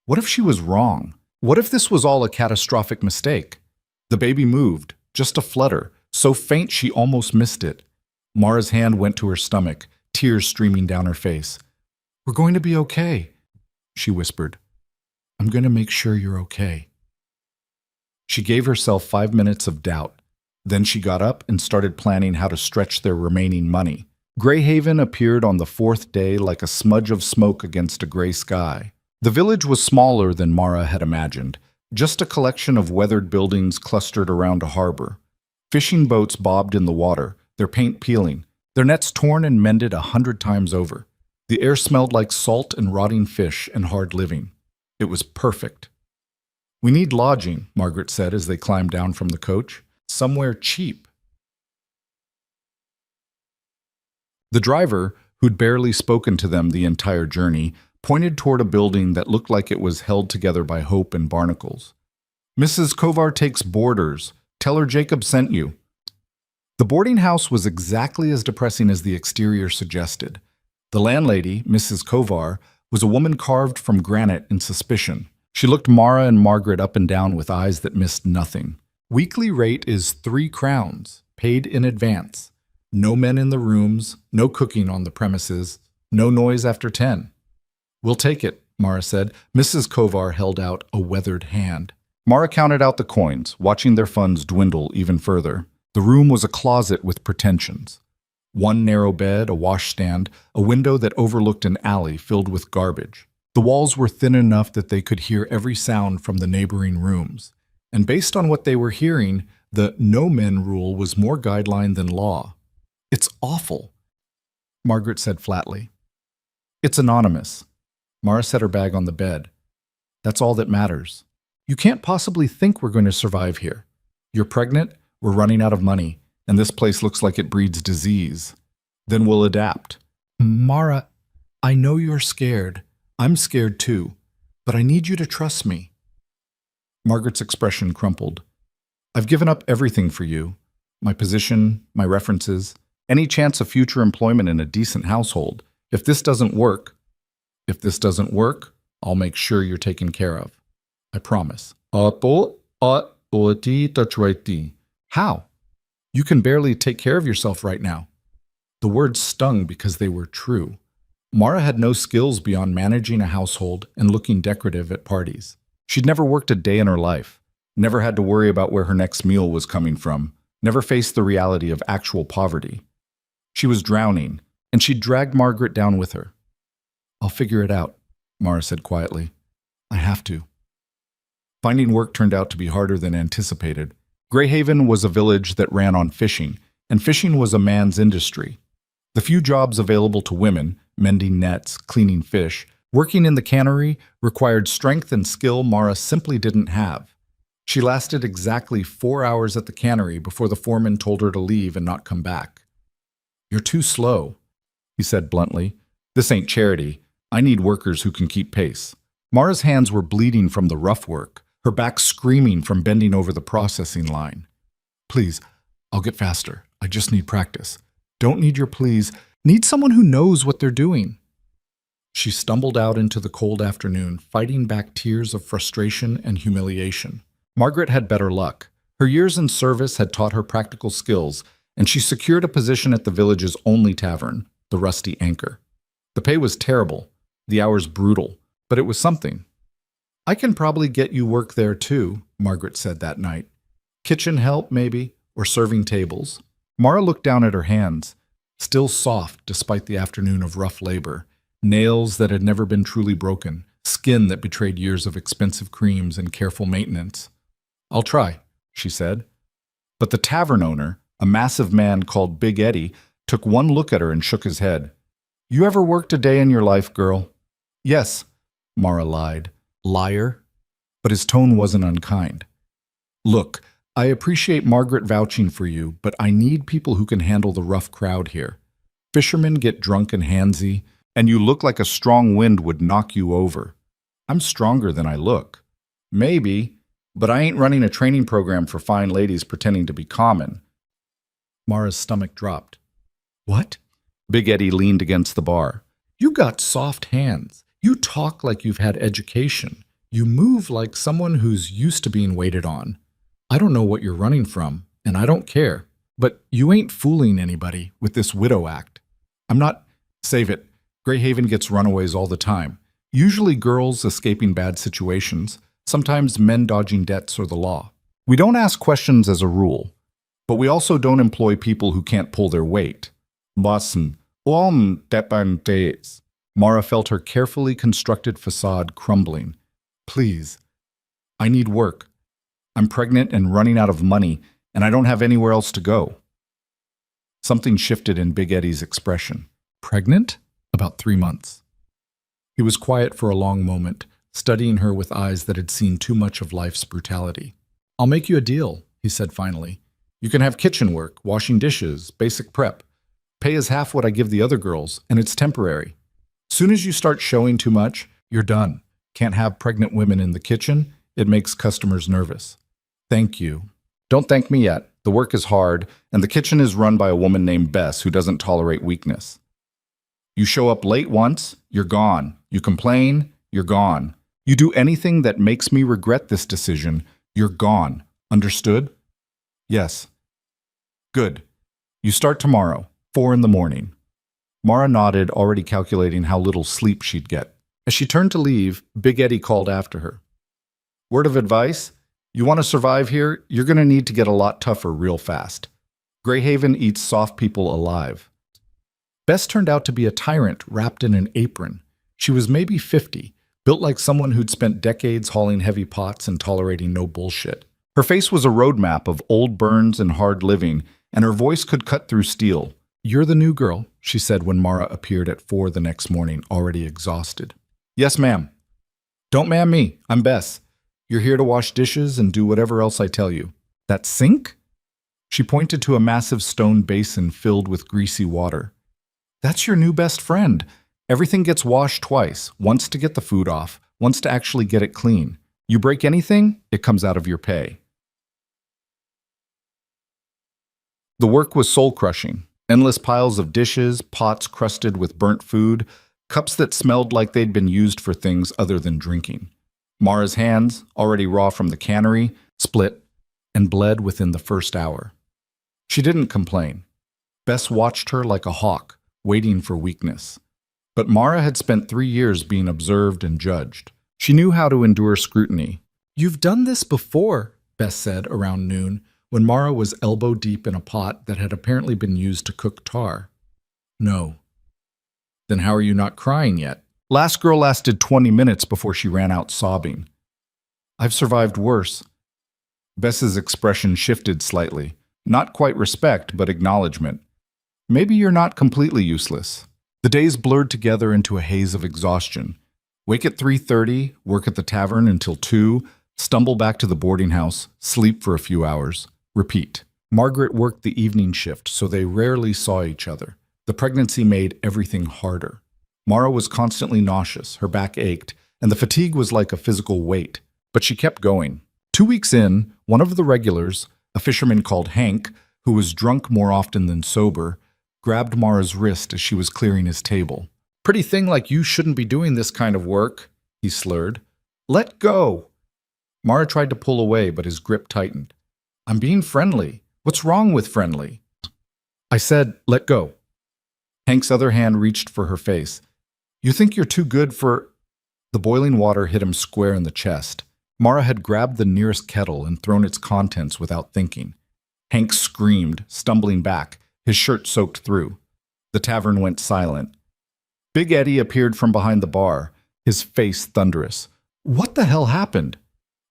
What if she was wrong? What if this was all a catastrophic mistake? The baby moved, just a flutter, so faint she almost missed it. Mara's hand went to her stomach, tears streaming down her face. We're going to be okay, she whispered. I'm going to make sure you're okay. She gave herself 5 minutes of doubt. Then she got up and started planning how to stretch their remaining money. Greyhaven appeared on the 4th day like a smudge of smoke against a gray sky. The village was smaller than Mara had imagined, just a collection of weathered buildings clustered around a harbor. Fishing boats bobbed in the water, their paint peeling, their nets torn and mended 100 times over. The air smelled like salt and rotting fish and hard living. It was perfect. We need lodging, Margaret said as they climbed down from the coach. Somewhere cheap. The driver, who'd barely spoken to them the entire journey, pointed toward a building that looked like it was held together by hope and barnacles. Mrs. Kovar takes boarders. Tell her Jacob sent you. The boarding house was exactly as depressing as the exterior suggested. The landlady, Mrs. Kovar, was a woman carved from granite in suspicion. She looked Mara and Margaret up and down with eyes that missed nothing. Weekly rate is 3 crowns, paid in advance. No men in the rooms, no cooking on the premises, no noise after 10. We'll take it, Mara said. Mrs. Kovar held out a weathered hand. Mara counted out the coins, watching their funds dwindle even further. The room was a closet with pretensions. One narrow bed, a washstand, a window that overlooked an alley filled with garbage. The walls were thin enough that they could hear every sound from the neighboring rooms. And based on what they were hearing, the no-men rule was more guideline than law. It's awful, Margaret said flatly. It's anonymous. Mara set her bag on the bed. That's all that matters. You can't possibly think we're going to survive here. You're pregnant, we're running out of money, and this place looks like it breeds disease. Then we'll adapt. Mara, I know you're scared. I'm scared too, but I need you to trust me. Margaret's expression crumpled. I've given up everything for you. My position, my references, any chance of future employment in a decent household. If this doesn't work, I'll make sure you're taken care of. I promise. How? You can barely take care of yourself right now. The words stung because they were true. Mara had no skills beyond managing a household and looking decorative at parties. She'd never worked a day in her life, never had to worry about where her next meal was coming from, never faced the reality of actual poverty. She was drowning, and she'd dragged Margaret down with her. I'll figure it out, Mara said quietly. I have to. Finding work turned out to be harder than anticipated. Greyhaven was a village that ran on fishing, and fishing was a man's industry. The few jobs available to women, mending nets, cleaning fish, working in the cannery, required strength and skill Mara simply didn't have. She lasted exactly 4 hours at the cannery before the foreman told her to leave and not come back. You're too slow, he said bluntly. This ain't charity. I need workers who can keep pace. Mara's hands were bleeding from the rough work, her back screaming from bending over the processing line. Please, I'll get faster. I just need practice. Don't need your pleas. Need someone who knows what they're doing. She stumbled out into the cold afternoon, fighting back tears of frustration and humiliation. Margaret had better luck. Her years in service had taught her practical skills, and she secured a position at the village's only tavern, the Rusty Anchor. The pay was terrible, the hours brutal, but it was something. I can probably get you work there too, Margaret said that night. Kitchen help, maybe, or serving tables. Mara looked down at her hands, still soft despite the afternoon of rough labor, nails that had never been truly broken, skin that betrayed years of expensive creams and careful maintenance. I'll try, she said. But the tavern owner, a massive man called Big Eddie, took one look at her and shook his head. You ever worked a day in your life, girl? Yes, Mara lied. Liar. But his tone wasn't unkind. Look, I appreciate Margaret vouching for you, but I need people who can handle the rough crowd here. Fishermen get drunk and handsy, and you look like a strong wind would knock you over. I'm stronger than I look. Maybe, but I ain't running a training program for fine ladies pretending to be common. Mara's stomach dropped. What? Big Eddie leaned against the bar. You got soft hands. You talk like you've had education. You move like someone who's used to being waited on. I don't know what you're running from, and I don't care. But you ain't fooling anybody with this widow act. I'm not... Save it. Greyhaven gets runaways all the time. Usually girls escaping bad situations, sometimes men dodging debts or the law. We don't ask questions as a rule, but we also don't employ people who can't pull their weight. Mara felt her carefully constructed facade crumbling. Please, I need work. I'm pregnant and running out of money, and I don't have anywhere else to go. Something shifted in Big Eddie's expression. Pregnant? About 3 months. He was quiet for a long moment, studying her with eyes that had seen too much of life's brutality. I'll make you a deal, he said finally. You can have kitchen work, washing dishes, basic prep. Pay is half what I give the other girls, and it's temporary. Soon as you start showing too much, you're done. Can't have pregnant women in the kitchen. It makes customers nervous. Thank you. Don't thank me yet. The work is hard, and the kitchen is run by a woman named Bess who doesn't tolerate weakness. You show up late once, you're gone. You complain, you're gone. You do anything that makes me regret this decision, you're gone. Understood? Yes. Good. You start tomorrow, 4 in the morning. Mara nodded, already calculating how little sleep she'd get. As she turned to leave, Big Eddie called after her. Word of advice? You want to survive here, you're going to need to get a lot tougher real fast. Greyhaven eats soft people alive. Bess turned out to be a tyrant wrapped in an apron. She was maybe 50, built like someone who'd spent decades hauling heavy pots and tolerating no bullshit. Her face was a roadmap of old burns and hard living, and her voice could cut through steel. You're the new girl, she said when Mara appeared at 4 the next morning, already exhausted. Yes, ma'am. Don't ma'am me, I'm Bess. You're here to wash dishes and do whatever else I tell you. That sink? She pointed to a massive stone basin filled with greasy water. That's your new best friend. Everything gets washed twice, once to get the food off, once to actually get it clean. You break anything, it comes out of your pay. The work was soul-crushing. Endless piles of dishes, pots crusted with burnt food, cups that smelled like they'd been used for things other than drinking. Mara's hands, already raw from the cannery, split and bled within the first hour. She didn't complain. Bess watched her like a hawk, waiting for weakness. But Mara had spent 3 years being observed and judged. She knew how to endure scrutiny. "You've done this before," Bess said around noon, when Mara was elbow deep in a pot that had apparently been used to cook tar. "No." "Then how are you not crying yet?" Last girl lasted 20 minutes before she ran out sobbing. "I've survived worse." Bess's expression shifted slightly. Not quite respect, but acknowledgement. "Maybe you're not completely useless." The days blurred together into a haze of exhaustion. Wake at 3:30, work at the tavern until 2, stumble back to the boarding house, sleep for a few hours, repeat. Margaret worked the evening shift, so they rarely saw each other. The pregnancy made everything harder. Mara was constantly nauseous, her back ached, and the fatigue was like a physical weight. But she kept going. 2 weeks in, one of the regulars, a fisherman called Hank, who was drunk more often than sober, grabbed Mara's wrist as she was clearing his table. "Pretty thing like you shouldn't be doing this kind of work," he slurred. "Let go!" Mara tried to pull away, but his grip tightened. "I'm being friendly. What's wrong with friendly?" "I said, let go." Hank's other hand reached for her face. "You think you're too good for—" The boiling water hit him square in the chest. Mara had grabbed the nearest kettle and thrown its contents without thinking. Hank screamed, stumbling back, his shirt soaked through. The tavern went silent. Big Eddie appeared from behind the bar, his face thunderous. "What the hell happened?"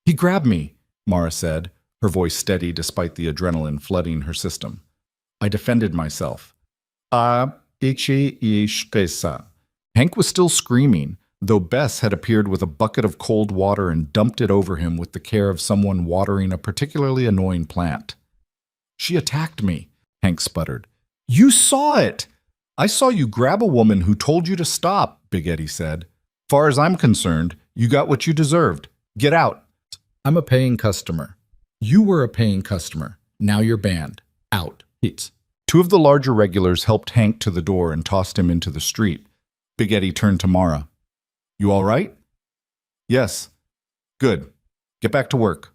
"He grabbed me," Mara said, her voice steady despite the adrenaline flooding her system. "I defended myself." Hank was still screaming, though Bess had appeared with a bucket of cold water and dumped it over him with the care of someone watering a particularly annoying plant. "She attacked me," Hank sputtered. "You saw it!" "I saw you grab a woman who told you to stop," Big Eddie said. "Far as I'm concerned, you got what you deserved. Get out." "I'm a paying customer." "You were a paying customer. Now you're banned. Out." Heats. 2 of the larger regulars helped Hank to the door and tossed him into the street. Big Eddie turned to Mara. "You all right?" "Yes." "Good. Get back to work."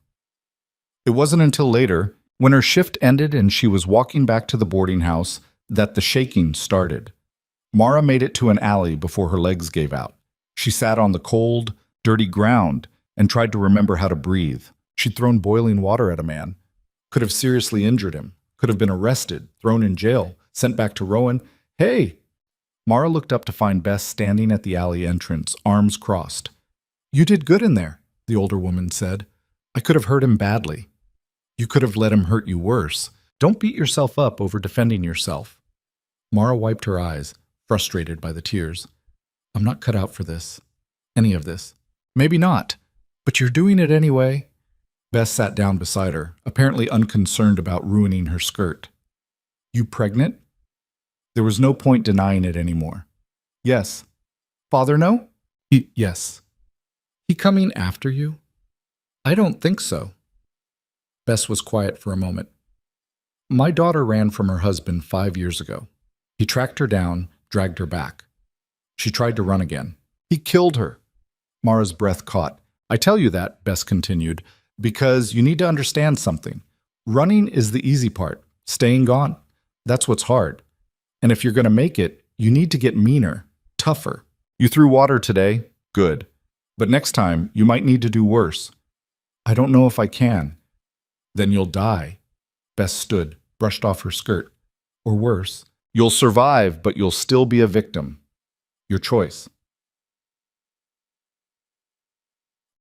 It wasn't until later, when her shift ended and she was walking back to the boarding house, that the shaking started. Mara made it to an alley before her legs gave out. She sat on the cold, dirty ground and tried to remember how to breathe. She'd thrown boiling water at a man. Could have seriously injured him. Could have been arrested, thrown in jail, sent back to Rowan. "Hey!" Mara looked up to find Bess standing at the alley entrance, arms crossed. "You did good in there," the older woman said. "I could have hurt him badly." "You could have let him hurt you worse. Don't beat yourself up over defending yourself." Mara wiped her eyes, frustrated by the tears. "I'm not cut out for this. Any of this. Maybe not. But you're doing it anyway." Bess sat down beside her, apparently unconcerned about ruining her skirt. "You pregnant?" There was no point denying it anymore. "Yes." "Father know?" Yes." "He coming after you?" "I don't think so." Bess was quiet for a moment. "My daughter ran from her husband 5 years ago. He tracked her down, dragged her back. She tried to run again. He killed her." Mara's breath caught. "I tell you that," Bess continued, "because you need to understand something. Running is the easy part. Staying gone, that's what's hard. And if you're going to make it, you need to get meaner, tougher. You threw water today, good. But next time, you might need to do worse." "I don't know if I can." "Then you'll die." Bess stood, brushed off her skirt. "Or worse. You'll survive, but you'll still be a victim. Your choice."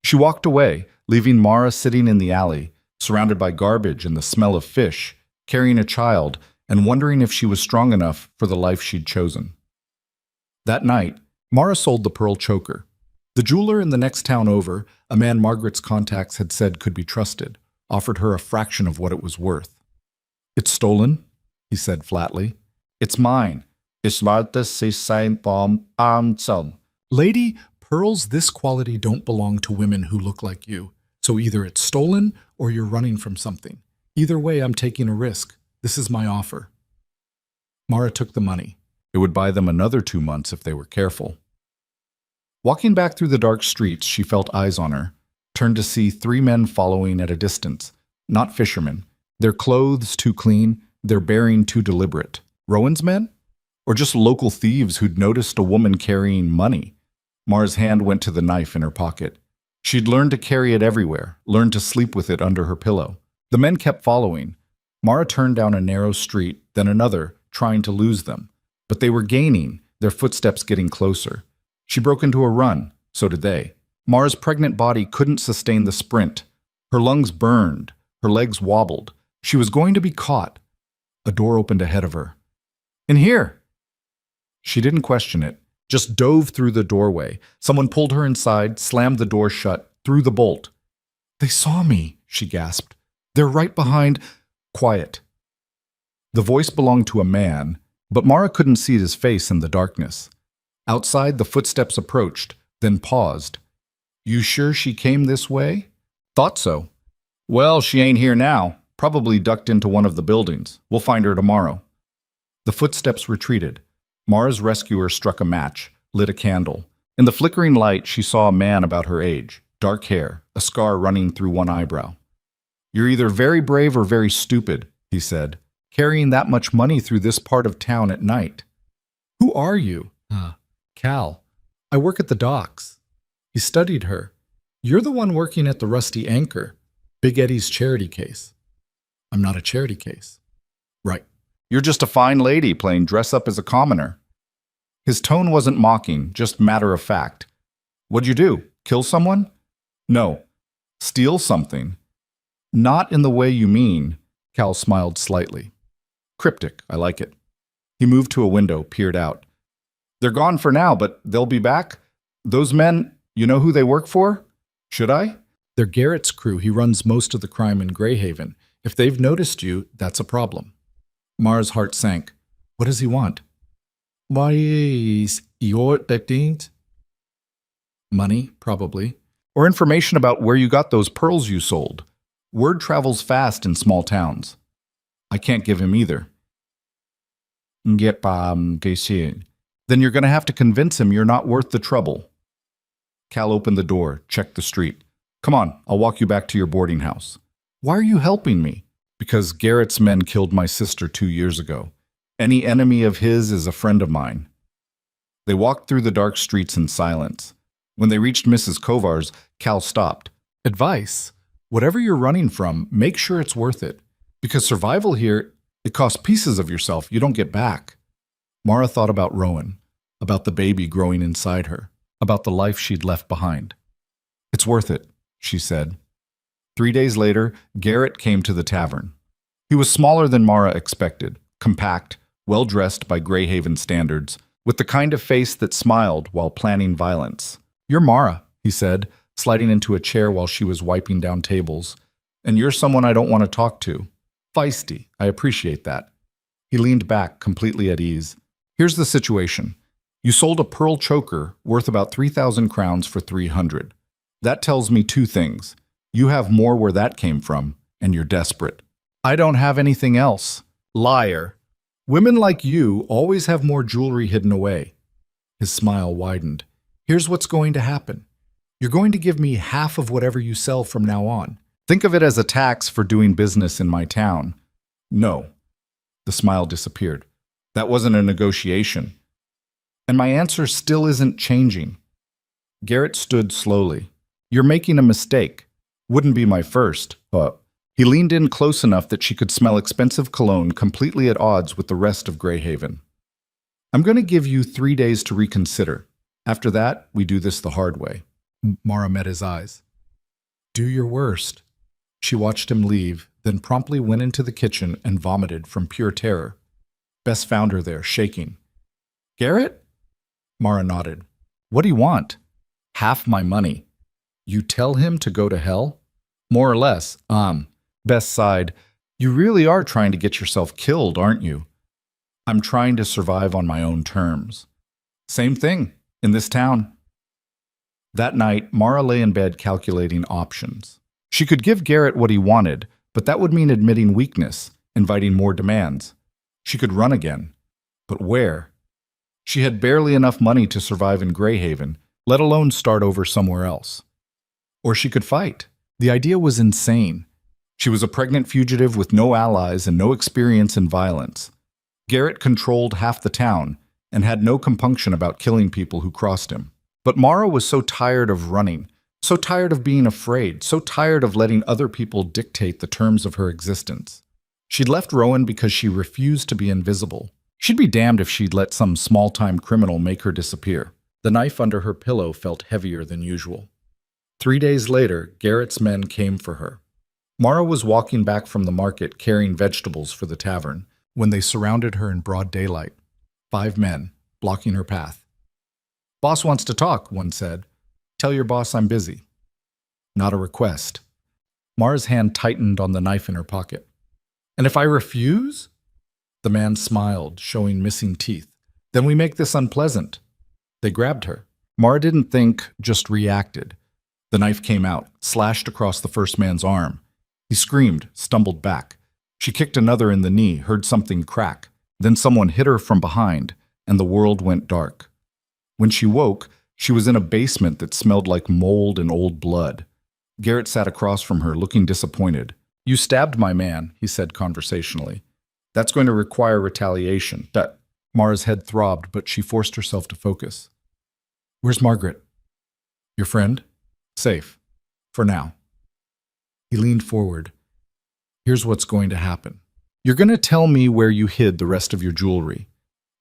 She walked away, leaving Mara sitting in the alley, surrounded by garbage and the smell of fish, carrying a child, and wondering if she was strong enough for the life she'd chosen. That night, Mara sold the pearl choker. The jeweler in the next town over, a man Margaret's contacts had said could be trusted, offered her a fraction of what it was worth. "It's stolen," he said flatly. "It's mine. Lady, pearls this quality don't belong to women who look like you. So either it's stolen or you're running from something. Either way, I'm taking a risk. This is my offer." Mara took the money. It would buy them another 2 months if they were careful. Walking back through the dark streets, she felt eyes on her. turned to see 3 men following at a distance. Not fishermen. Their clothes too clean, their bearing too deliberate. Rowan's men? Or just local thieves who'd noticed a woman carrying money? Mara's hand went to the knife in her pocket. She'd learned to carry it everywhere, learned to sleep with it under her pillow. The men kept following. Mara turned down a narrow street, then another, trying to lose them. But they were gaining, their footsteps getting closer. She broke into a run, so did they. Mara's pregnant body couldn't sustain the sprint. Her lungs burned, her legs wobbled. She was going to be caught. A door opened ahead of her. "In here!" She didn't question it, just dove through the doorway. Someone pulled her inside, slammed the door shut, threw the bolt. "They saw me," she gasped. "They're right behind—" Quiet. The voice belonged to a man, but Mara couldn't see his face in the darkness. Outside, the footsteps approached, then paused. "You sure she came this way?" "Thought so." "Well, she ain't here now. Probably ducked into one of the buildings. We'll find her tomorrow." The footsteps retreated. Mara's rescuer struck a match, lit a candle. In the flickering light, she saw a man about her age, dark hair, a scar running through one eyebrow. "You're either very brave or very stupid," he said, "carrying that much money through this part of town at night." "Who are you?" "Cal. I work at the docks." He studied her. "You're the one working at the Rusty Anchor, Big Eddie's charity case." "I'm not a charity case." "Right. You're just a fine lady playing dress up as a commoner." His tone wasn't mocking, just matter of fact. "What'd you do? Kill someone?" "No. Steal something." "Not in the way you mean." Cal smiled slightly. "Cryptic, I like it." He moved to a window, peered out. "They're gone for now, but they'll be back. Those men, you know who they work for? Should I?" "They're Garrett's crew. He runs most of the crime in Greyhaven. If they've noticed you, that's a problem." Mara's heart sank. What does he want? "Why is your things?" "Money, probably. Or information about where you got those pearls you sold. Word travels fast in small towns." "I can't give him either." "Then you're going to have to convince him you're not worth the trouble." Cal opened the door, checked the street. "Come on, I'll walk you back to your boarding house." "Why are you helping me?" "Because Garrett's men killed my sister 2 years ago. Any enemy of his is a friend of mine." They walked through the dark streets in silence. When they reached Mrs. Kovar's, Cal stopped. "Advice. Whatever you're running from, make sure it's worth it. Because survival here, it costs pieces of yourself you don't get back." Mara thought about Rowan, about the baby growing inside her, about the life she'd left behind. "It's worth it," she said. 3 days later, Garrett came to the tavern. He was smaller than Mara expected, compact, well-dressed by Greyhaven standards, with the kind of face that smiled while planning violence. "You're Mara," he said, sliding into a chair while she was wiping down tables. "And you're someone I don't want to talk to. Feisty, I appreciate that." He leaned back, completely at ease. "Here's the situation. You sold a pearl choker worth about 3,000 crowns for 300. That tells me 2 things. You have more where that came from, and you're desperate." "I don't have anything else." "Liar. Women like you always have more jewelry hidden away." His smile widened. "Here's what's going to happen. You're going to give me half of whatever you sell from now on. Think of it as a tax for doing business in my town." "No." The smile disappeared. "That wasn't a negotiation. And my answer still isn't changing." Garrett stood slowly. "You're making a mistake. Wouldn't be my first." He leaned in close enough that she could smell expensive cologne completely at odds with the rest of Greyhaven. "I'm going to give you 3 days to reconsider. After that, we do this the hard way." Mara met his eyes. "Do your worst." She watched him leave, then promptly went into the kitchen and vomited from pure terror. Bess found her there, shaking. "Garrett?" Mara nodded. "What do you want?" "Half my money." "You tell him to go to hell?" "More or less, Bess sighed. "You really are trying to get yourself killed, aren't you?" "I'm trying to survive on my own terms." "Same thing, in this town." That night, Mara lay in bed calculating options. She could give Garrett what he wanted, but that would mean admitting weakness, inviting more demands. She could run again. But where? She had barely enough money to survive in Greyhaven, let alone start over somewhere else. Or she could fight. The idea was insane. She was a pregnant fugitive with no allies and no experience in violence. Garrett controlled half the town and had no compunction about killing people who crossed him. But Mara was so tired of running, so tired of being afraid, so tired of letting other people dictate the terms of her existence. She'd left Rowan because she refused to be invisible. She'd be damned if she'd let some small-time criminal make her disappear. The knife under her pillow felt heavier than usual. 3 days later, Garrett's men came for her. Mara was walking back from the market carrying vegetables for the tavern when they surrounded her in broad daylight. 5 men, blocking her path. "Boss wants to talk," one said. "Tell your boss I'm busy." Not a request. Mara's hand tightened on the knife in her pocket. "And if I refuse?" The man smiled, showing missing teeth. "Then we make this unpleasant." They grabbed her. Mara didn't think, just reacted. The knife came out, slashed across the first man's arm. He screamed, stumbled back. She kicked another in the knee, heard something crack. Then someone hit her from behind, and the world went dark. When she woke, she was in a basement that smelled like mold and old blood. Garrett sat across from her, looking disappointed. "You stabbed my man," he said conversationally. "That's going to require retaliation." Mara's head throbbed, but she forced herself to focus. "Where's Margaret?" "Your friend?" "Safe. For now." He leaned forward. "Here's what's going to happen. You're going to tell me where you hid the rest of your jewelry.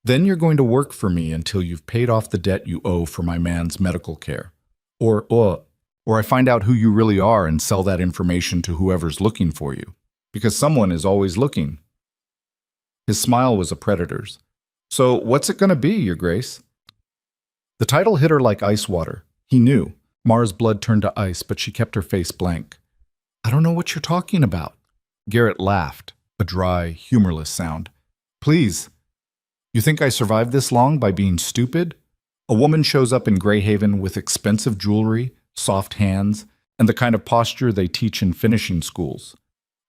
Then you're going to work for me until you've paid off the debt you owe for my man's medical care. Or I find out who you really are and sell that information to whoever's looking for you. Because someone is always looking." His smile was a predator's. "So what's it going to be, Your Grace?" The title hit her like ice water. He knew. Mara's blood turned to ice, but she kept her face blank. "I don't know what you're talking about." Garrett laughed, a dry, humorless sound. "Please. You think I survived this long by being stupid? A woman shows up in Greyhaven with expensive jewelry, soft hands, and the kind of posture they teach in finishing schools.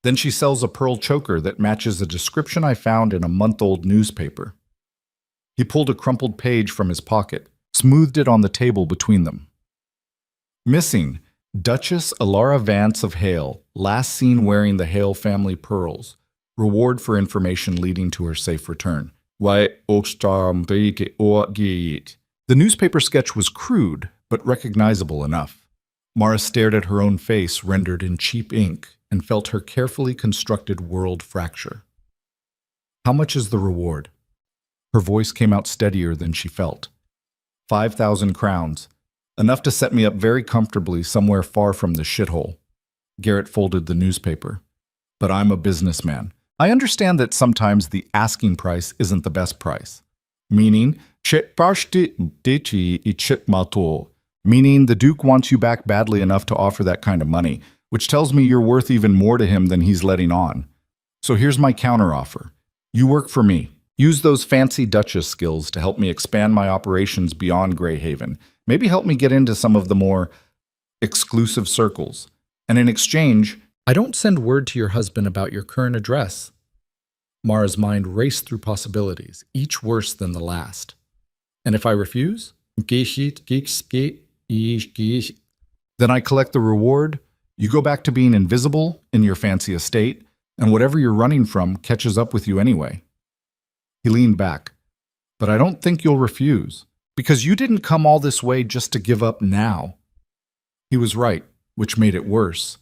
Then she sells a pearl choker that matches a description I found in a month-old newspaper." He pulled a crumpled page from his pocket, smoothed it on the table between them. "Missing, Duchess Alara Vance of Hale, last seen wearing the Hale family pearls. Reward for information leading to her safe return." The newspaper sketch was crude, but recognizable enough. Mara stared at her own face rendered in cheap ink and felt her carefully constructed world fracture. "How much is the reward?" Her voice came out steadier than she felt. 5,000 crowns. Enough to set me up very comfortably somewhere far from the shithole." Garrett folded the newspaper. "But I'm a businessman. I understand that sometimes the asking price isn't the best price. Meaning, meaning the Duke wants you back badly enough to offer that kind of money, which tells me you're worth even more to him than he's letting on. So here's my counteroffer. You work for me. Use those fancy Duchess skills to help me expand my operations beyond Greyhaven. Maybe help me get into some of the more exclusive circles. And in exchange, I don't send word to your husband about your current address." Mara's mind raced through possibilities, each worse than the last. "And if I refuse?" "Then I collect the reward, you go back to being invisible in your fancy estate, and whatever you're running from catches up with you anyway." He leaned back. "But I don't think you'll refuse. Because you didn't come all this way just to give up now." He was right, which made it worse.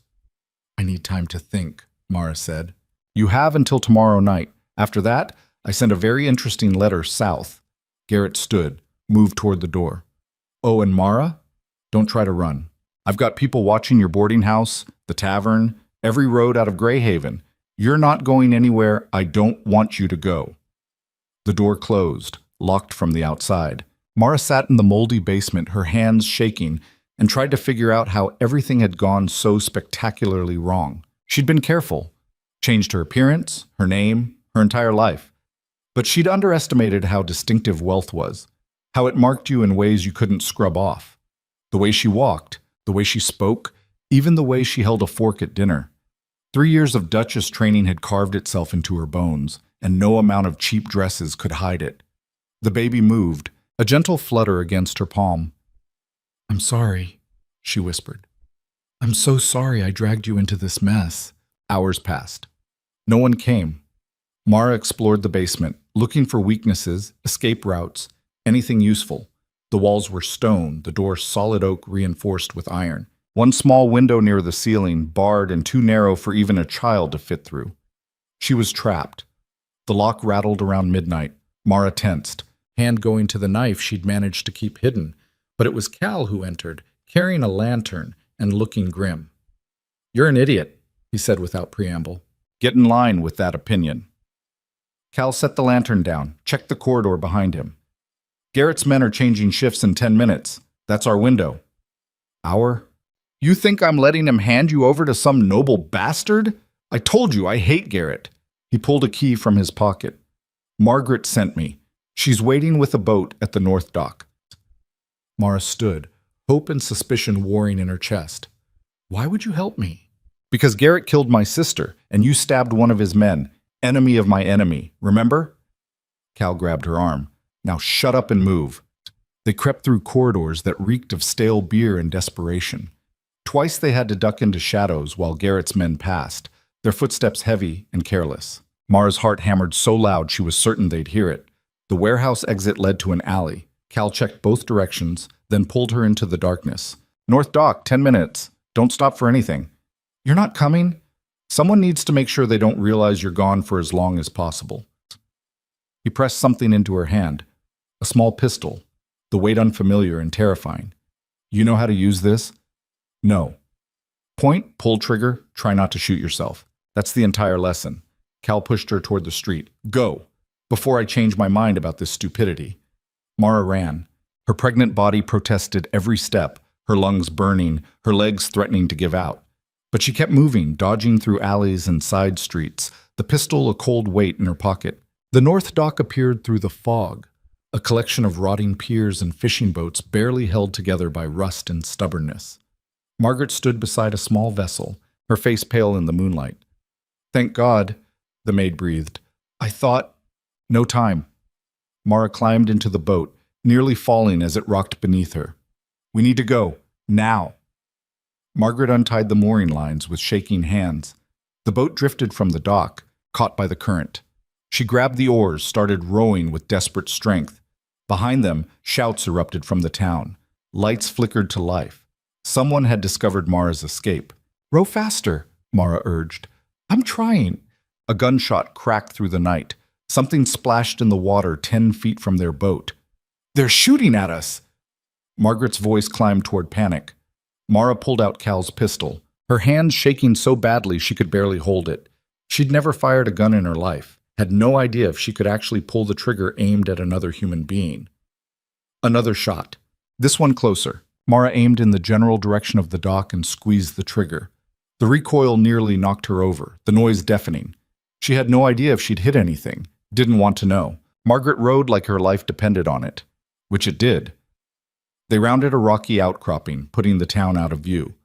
"I need time to think," Mara said. "You have until tomorrow night. After that, I send a very interesting letter south." Garrett stood, moved toward the door. "Oh, and Mara, don't try to run. I've got people watching your boarding house, the tavern, every road out of Greyhaven. You're not going anywhere I don't want you to go." The door closed, locked from the outside. Mara sat in the moldy basement, her hands shaking, and tried to figure out how everything had gone so spectacularly wrong. She'd been careful, changed her appearance, her name, her entire life. But she'd underestimated how distinctive wealth was, how it marked you in ways you couldn't scrub off. The way she walked, the way she spoke, even the way she held a fork at dinner. 3 years of Duchess training had carved itself into her bones, and no amount of cheap dresses could hide it. The baby moved, a gentle flutter against her palm. "I'm sorry," she whispered. I'm so sorry I dragged you into this mess. Hours passed. No one came. Mara explored the basement, looking for weaknesses, escape routes, anything useful. The walls were stone, the door solid oak reinforced with iron. One small window near the ceiling, barred and too narrow for even a child to fit through. She was trapped. The lock rattled around midnight. Mara tensed, hand going to the knife she'd managed to keep hidden. But it was Cal who entered, carrying a lantern and looking grim. "You're an idiot," he said without preamble. "Get in line with that opinion." Cal set the lantern down, checked the corridor behind him. "Garrett's men are changing shifts in 10 minutes. That's our window." "Hour? You think I'm letting him hand you over to some noble bastard? I told you I hate Garrett." He pulled a key from his pocket. "Margaret sent me. She's waiting with a boat at the north dock." Mara stood, hope and suspicion warring in her chest. "Why would you help me?" "Because Garrett killed my sister, and you stabbed one of his men. Enemy of my enemy, remember?" Cal grabbed her arm. "Now shut up and move." They crept through corridors that reeked of stale beer and desperation. Twice they had to duck into shadows while Garrett's men passed, their footsteps heavy and careless. Mara's heart hammered so loud she was certain they'd hear it. The warehouse exit led to an alley. Cal checked both directions, then pulled her into the darkness. "North dock, 10 minutes. Don't stop for anything." "You're not coming?" "Someone needs to make sure they don't realize you're gone for as long as possible." He pressed something into her hand. A small pistol, the weight unfamiliar and terrifying. "You know how to use this?" "No." "Point, pull trigger, try not to shoot yourself. That's the entire lesson." Cal pushed her toward the street. "Go, before I change my mind about this stupidity." Mara ran. Her pregnant body protested every step, her lungs burning, her legs threatening to give out. But she kept moving, dodging through alleys and side streets, the pistol a cold weight in her pocket. The north dock appeared through the fog, a collection of rotting piers and fishing boats barely held together by rust and stubbornness. Margaret stood beside a small vessel, her face pale in the moonlight. "Thank God," the maid breathed. "I thought—" "No time." Mara climbed into the boat, nearly falling as it rocked beneath her. "We need to go. Now." Margaret untied the mooring lines with shaking hands. The boat drifted from the dock, caught by the current. She grabbed the oars, started rowing with desperate strength. Behind them, shouts erupted from the town. Lights flickered to life. Someone had discovered Mara's escape. "Row faster," Mara urged. "I'm trying." A gunshot cracked through the night. Something splashed in the water 10 feet from their boat. "They're shooting at us!" Margaret's voice climbed toward panic. Mara pulled out Cal's pistol, her hands shaking so badly she could barely hold it. She'd never fired a gun in her life, had no idea if she could actually pull the trigger aimed at another human being. Another shot. This one closer. Mara aimed in the general direction of the dock and squeezed the trigger. The recoil nearly knocked her over, the noise deafening. She had no idea if she'd hit anything, didn't want to know. Margaret rode like her life depended on it, which it did. They rounded a rocky outcropping, putting the town out of view.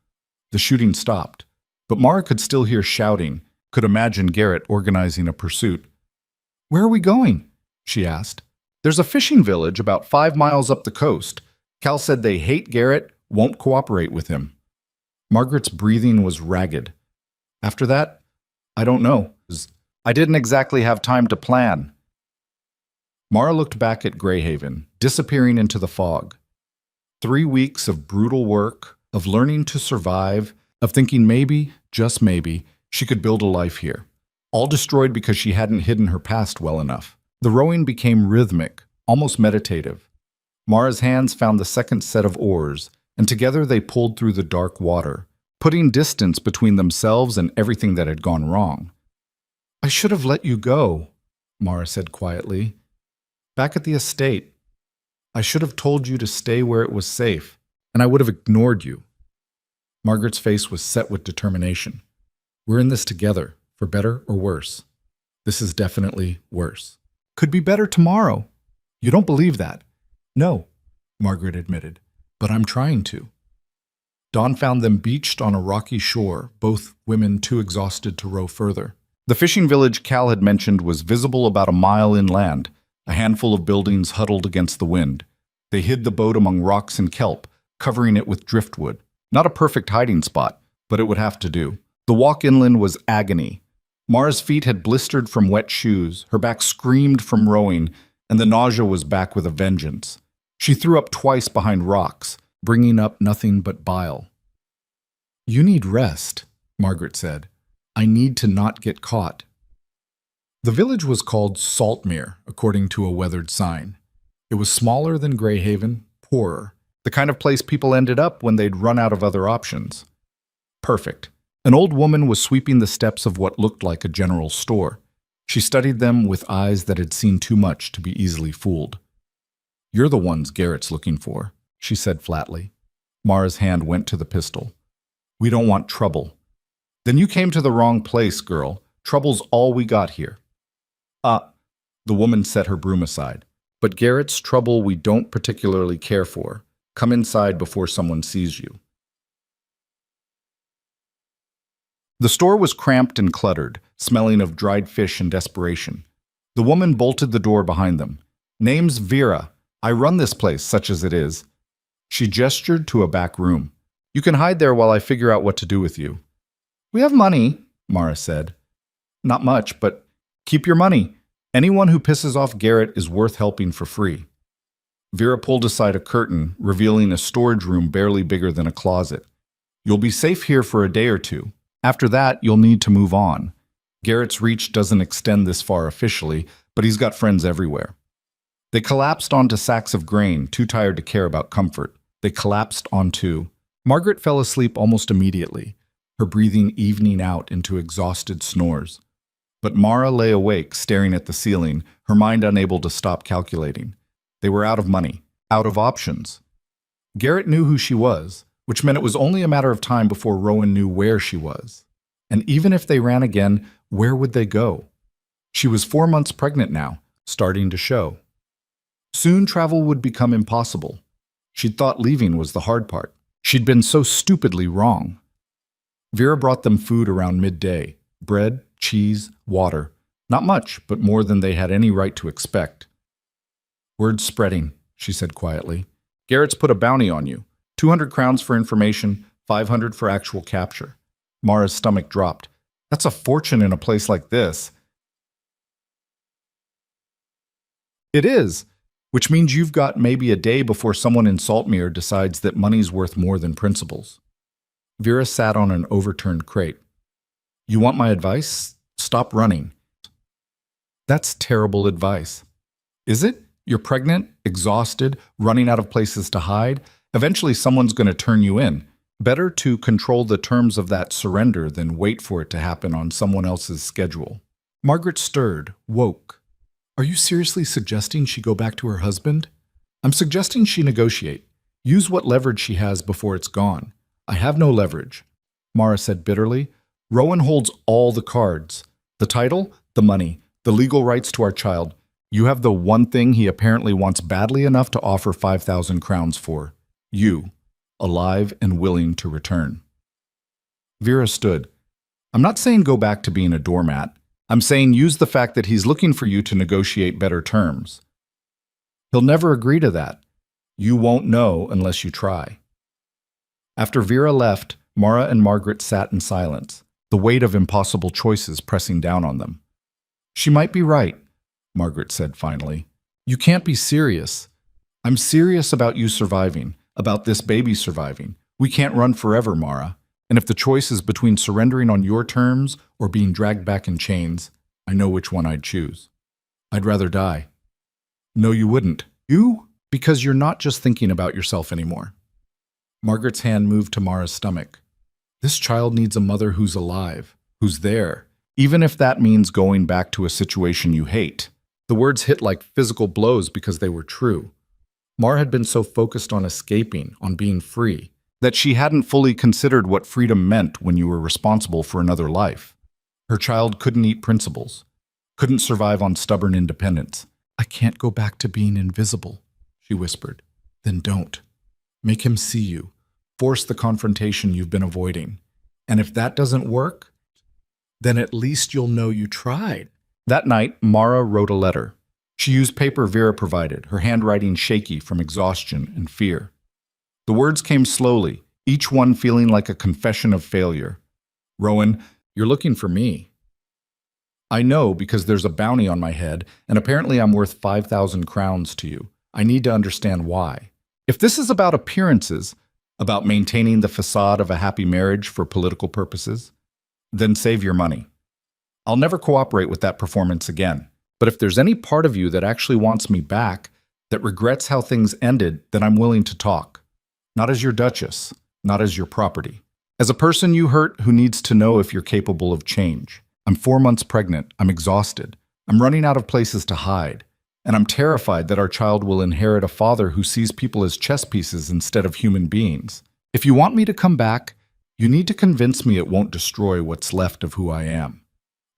The shooting stopped, but Mara could still hear shouting, could imagine Garrett organizing a pursuit. "Where are we going?" she asked. "There's a fishing village about 5 miles up the coast. Cal said they hate Garrett, won't cooperate with him." Margaret's breathing was ragged. "After that, I don't know. I didn't exactly have time to plan." Mara looked back at Greyhaven, disappearing into the fog. 3 weeks of brutal work, of learning to survive, of thinking maybe, just maybe, she could build a life here. All destroyed because she hadn't hidden her past well enough. The rowing became rhythmic, almost meditative. Mara's hands found the second set of oars, and together they pulled through the dark water, putting distance between themselves and everything that had gone wrong. "I should have let you go," Mara said quietly. "Back at the estate. I should have told you to stay where it was safe, and I would have ignored you." Margaret's face was set with determination. "We're in this together, for better or worse. This is definitely worse. Could be better tomorrow." "You don't believe that?" "No," Margaret admitted, "but I'm trying to." Dawn found them beached on a rocky shore, both women too exhausted to row further. The fishing village Cal had mentioned was visible about a mile inland, a handful of buildings huddled against the wind. They hid the boat among rocks and kelp, covering it with driftwood. Not a perfect hiding spot, but it would have to do. The walk inland was agony. Mara's feet had blistered from wet shoes, her back screamed from rowing, and the nausea was back with a vengeance. She threw up twice behind rocks, bringing up nothing but bile. "You need rest," Margaret said. "I need to not get caught." The village was called Saltmere, according to a weathered sign. It was smaller than Greyhaven, poorer, the kind of place people ended up when they'd run out of other options. Perfect. An old woman was sweeping the steps of what looked like a general store. She studied them with eyes that had seen too much to be easily fooled. "You're the ones Garrett's looking for," she said flatly. Mara's hand went to the pistol. "We don't want trouble." "Then you came to the wrong place, girl. Trouble's all we got here." The woman set her broom aside. "But Garrett's trouble we don't particularly care for. Come inside before someone sees you." The store was cramped and cluttered, smelling of dried fish and desperation. The woman bolted the door behind them. "Name's Vera. I run this place, such as it is." She gestured to a back room. "You can hide there while I figure out what to do with you." "We have money," Mara said. "Not much, but keep your money. Anyone who pisses off Garrett is worth helping for free." Vera pulled aside a curtain, revealing a storage room barely bigger than a closet. "You'll be safe here for a day or two. After that, you'll need to move on. Garrett's reach doesn't extend this far officially, but he's got friends everywhere." They collapsed onto sacks of grain, too tired to care about comfort. They collapsed onto... Margaret fell asleep almost immediately, her breathing evening out into exhausted snores. But Mara lay awake, staring at the ceiling, her mind unable to stop calculating. They were out of money, out of options. Garrett knew who she was, which meant it was only a matter of time before Rowan knew where she was. And even if they ran again, where would they go? She was 4 months pregnant now, starting to show. Soon travel would become impossible. She'd thought leaving was the hard part. She'd been so stupidly wrong. Vera brought them food around midday. Bread, cheese, water. Not much, but more than they had any right to expect. "Word's spreading," she said quietly. "Garrett's put a bounty on you. 200 crowns for information, 500 for actual capture." Mara's stomach dropped. "That's a fortune in a place like this." "It is, which means you've got maybe a day before someone in Saltmere decides that money's worth more than principles." Vera sat on an overturned crate. "You want my advice? Stop running." "That's terrible advice." "Is it? You're pregnant, exhausted, running out of places to hide. Eventually someone's going to turn you in. Better to control the terms of that surrender than wait for it to happen on someone else's schedule." Margaret stirred, woke. "Are you seriously suggesting she go back to her husband?" "I'm suggesting she negotiate. Use what leverage she has before it's gone." "I have no leverage," Mara said bitterly. "Rowan holds all the cards. The title, the money, the legal rights to our child. You have the one thing he apparently wants badly enough to offer 5,000 crowns for. You, alive and willing to return." Vera stood. "I'm not saying go back to being a doormat. I'm saying use the fact that he's looking for you to negotiate better terms. He'll never agree to that. You won't know unless you try." After Vera left, Mara and Margaret sat in silence, the weight of impossible choices pressing down on them. "She might be right," Margaret said finally. "You can't be serious." "I'm serious about you surviving, about this baby surviving. We can't run forever, Mara. And if the choice is between surrendering on your terms or being dragged back in chains, I know which one I'd choose. I'd rather die." "No, you wouldn't." "You? Because you're not just thinking about yourself anymore." Margaret's hand moved to Mara's stomach. "This child needs a mother who's alive, who's there, even if that means going back to a situation you hate." The words hit like physical blows because they were true. Mara had been so focused on escaping, on being free, that she hadn't fully considered what freedom meant when you were responsible for another life. Her child couldn't eat principles, couldn't survive on stubborn independence. "I can't go back to being invisible," she whispered. "Then don't. Make him see you. Force the confrontation you've been avoiding. And if that doesn't work, then at least you'll know you tried." That night, Mara wrote a letter. She used paper Vera provided, her handwriting shaky from exhaustion and fear. The words came slowly, each one feeling like a confession of failure. Rowan, you're looking for me. I know because there's a bounty on my head, and apparently I'm worth 5,000 crowns to you. I need to understand why. If this is about appearances, about maintaining the facade of a happy marriage for political purposes, then save your money. I'll never cooperate with that performance again. But if there's any part of you that actually wants me back, that regrets how things ended, then I'm willing to talk. Not as your duchess, not as your property. As a person you hurt who needs to know if you're capable of change. I'm 4 months pregnant. I'm exhausted. I'm running out of places to hide. And I'm terrified that our child will inherit a father who sees people as chess pieces instead of human beings. If you want me to come back, you need to convince me it won't destroy what's left of who I am.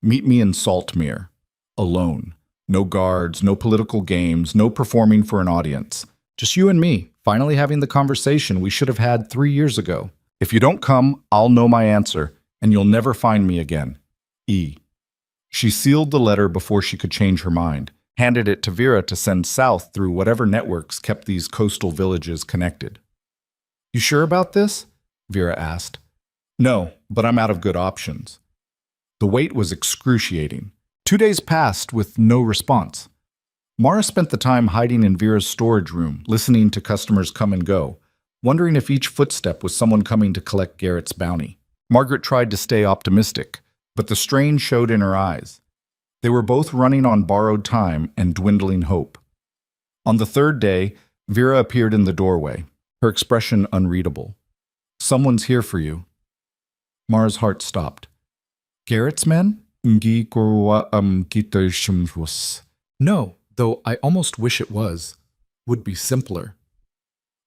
Meet me in Saltmere, alone. No guards, no political games, no performing for an audience. Just you and me, finally having the conversation we should have had 3 years ago. If you don't come, I'll know my answer, and you'll never find me again. E. She sealed the letter before she could change her mind, handed it to Vera to send south through whatever networks kept these coastal villages connected. You sure about this? Vera asked. No, but I'm out of good options. The wait was excruciating. 2 days passed with no response. Mara spent the time hiding in Vera's storage room, listening to customers come and go, wondering if each footstep was someone coming to collect Garrett's bounty. Margaret tried to stay optimistic, but the strain showed in her eyes. They were both running on borrowed time and dwindling hope. On the third day, Vera appeared in the doorway, her expression unreadable. Someone's here for you. Mara's heart stopped. Garrett's men? No, though I almost wish it was. Would be simpler.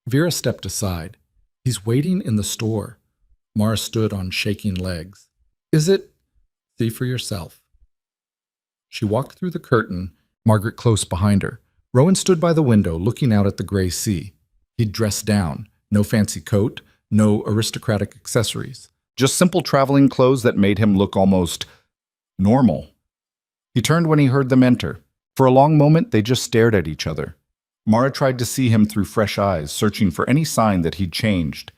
Vera stepped aside. He's waiting in the store. Mara stood on shaking legs. Is it? See for yourself. She walked through the curtain, Margaret close behind her. Rowan stood by the window, looking out at the gray sea. He'd dressed down. No fancy coat, no aristocratic accessories. Just simple traveling clothes that made him look almost normal. He turned when he heard them enter. For a long moment, they just stared at each other. Mara tried to see him through fresh eyes, searching for any sign that he'd changed.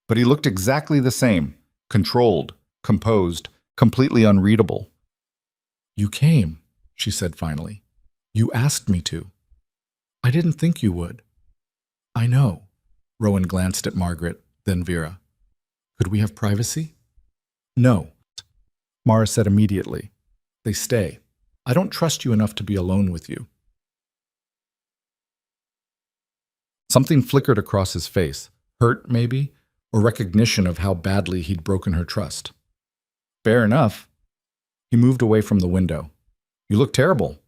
But he looked exactly the same, controlled, composed, completely unreadable. You came, she said finally. You asked me to. I didn't think you would. I know. Rowan glanced at Margaret, then Vera. Could we have privacy? No. Mara said immediately. They stay. I don't trust you enough to be alone with you. Something flickered across his face. Hurt, maybe, or recognition of how badly he'd broken her trust. Fair enough. He moved away from the window. You look terrible.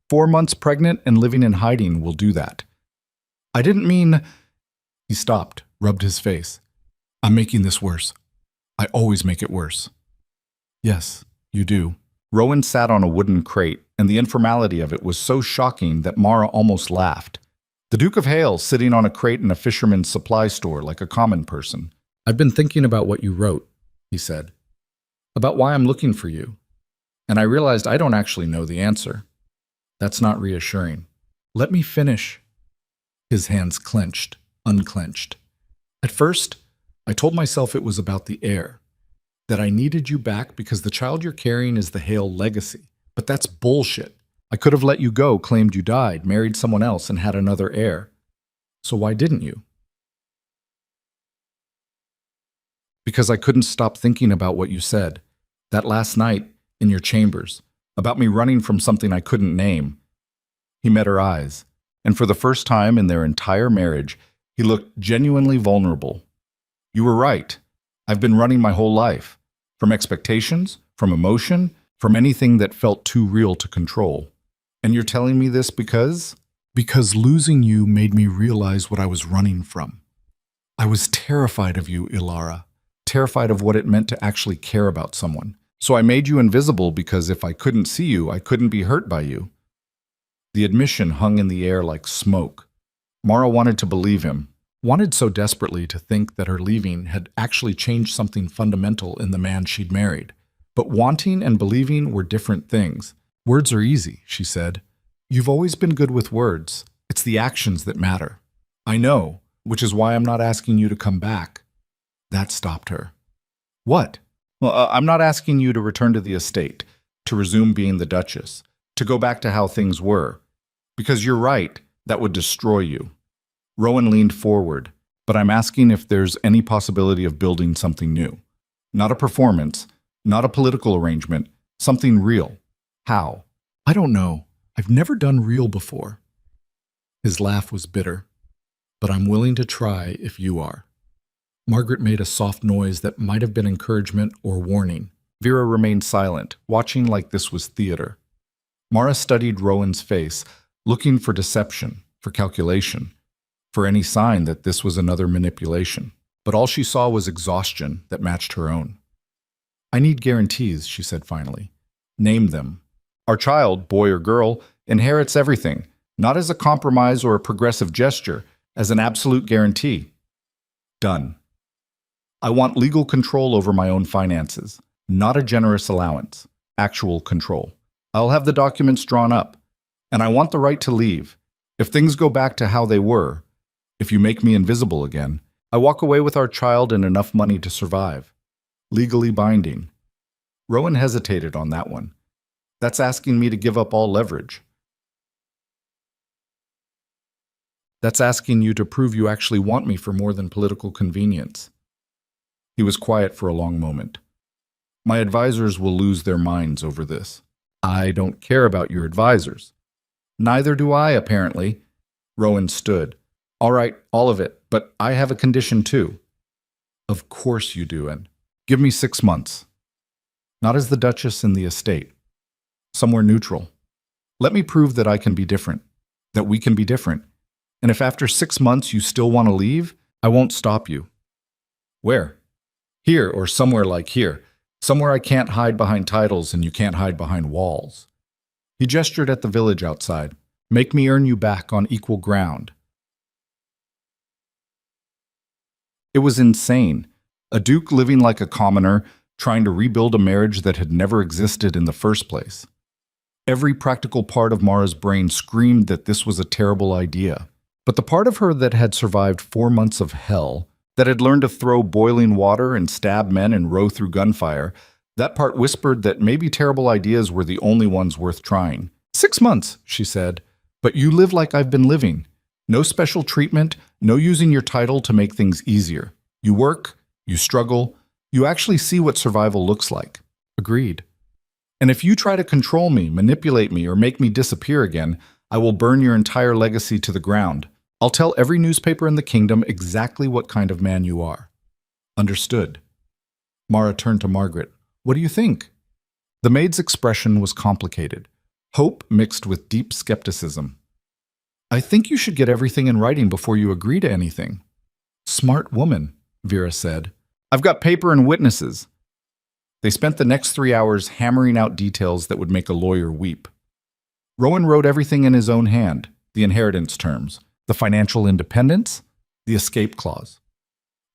4 months pregnant and living in hiding will do that. I didn't mean... He stopped, rubbed his face. I'm making this worse. I always make it worse. Yes, you do. Rowan sat on a wooden crate, and the informality of it was so shocking that Mara almost laughed. The Duke of Heir sitting on a crate in a fisherman's supply store like a common person. I've been thinking about what you wrote, he said. About why I'm looking for you. And I realized I don't actually know the answer. That's not reassuring. Let me finish. His hands clenched, unclenched. At first, I told myself it was about the heir. That I needed you back because the child you're carrying is the Heir legacy. But that's bullshit. I could have let you go, claimed you died, married someone else, and had another heir. So why didn't you? Because I couldn't stop thinking about what you said. That last night, in your chambers, about me running from something I couldn't name. He met her eyes, and for the first time in their entire marriage, he looked genuinely vulnerable. You were right. I've been running my whole life. From expectations, from emotion, from anything that felt too real to control. And you're telling me this because? Because losing you made me realize what I was running from. I was terrified of you, Ilara. Terrified of what it meant to actually care about someone. So I made you invisible because if I couldn't see you, I couldn't be hurt by you. The admission hung in the air like smoke. Mara wanted to believe him, wanted so desperately to think that her leaving had actually changed something fundamental in the man she'd married. But wanting and believing were different things. Words are easy, she said. You've always been good with words. It's the actions that matter. I know, which is why I'm not asking you to come back. That stopped her. What? Well, I'm not asking you to return to the estate, to resume being the Duchess, to go back to how things were. Because you're right, that would destroy you. Rowan leaned forward, but I'm asking if there's any possibility of building something new. Not a performance, not a political arrangement, something real. How? I don't know. I've never done real before. His laugh was bitter. But I'm willing to try if you are. Margaret made a soft noise that might have been encouragement or warning. Vera remained silent, watching like this was theater. Mara studied Rowan's face, looking for deception, for calculation, for any sign that this was another manipulation. But all she saw was exhaustion that matched her own. I need guarantees, she said finally. Name them. Our child, boy or girl, inherits everything, not as a compromise or a progressive gesture, as an absolute guarantee. Done. I want legal control over my own finances, not a generous allowance, actual control. I'll have the documents drawn up, and I want the right to leave. If things go back to how they were, if you make me invisible again, I walk away with our child and enough money to survive. Legally binding. Rowan hesitated on that one. That's asking me to give up all leverage. That's asking you to prove you actually want me for more than political convenience. He was quiet for a long moment. My advisors will lose their minds over this. I don't care about your advisors. Neither do I, apparently. Rowan stood. All right, all of it, but I have a condition too. Of course you do, and give me 6 months. Not as the Duchess in the estate. Somewhere neutral. Let me prove that I can be different, that we can be different. And if after 6 months you still want to leave, I won't stop you. Where? Here, or somewhere like here. Somewhere I can't hide behind titles and you can't hide behind walls. He gestured at the village outside. Make me earn you back on equal ground. It was insane. A duke living like a commoner, trying to rebuild a marriage that had never existed in the first place. Every practical part of Mara's brain screamed that this was a terrible idea. But the part of her that had survived 4 months of hell, that had learned to throw boiling water and stab men and row through gunfire, that part whispered that maybe terrible ideas were the only ones worth trying. 6 months, she said, but you live like I've been living. No special treatment, no using your title to make things easier. You work, you struggle, you actually see what survival looks like. Agreed. And if you try to control me, manipulate me, or make me disappear again, I will burn your entire legacy to the ground. I'll tell every newspaper in the kingdom exactly what kind of man you are. Understood. Mara turned to Margaret. What do you think? The maid's expression was complicated. Hope mixed with deep skepticism. I think you should get everything in writing before you agree to anything. Smart woman, Vera said. I've got paper and witnesses. They spent the next 3 hours hammering out details that would make a lawyer weep. Rowan wrote everything in his own hand, the inheritance terms, the financial independence, the escape clause.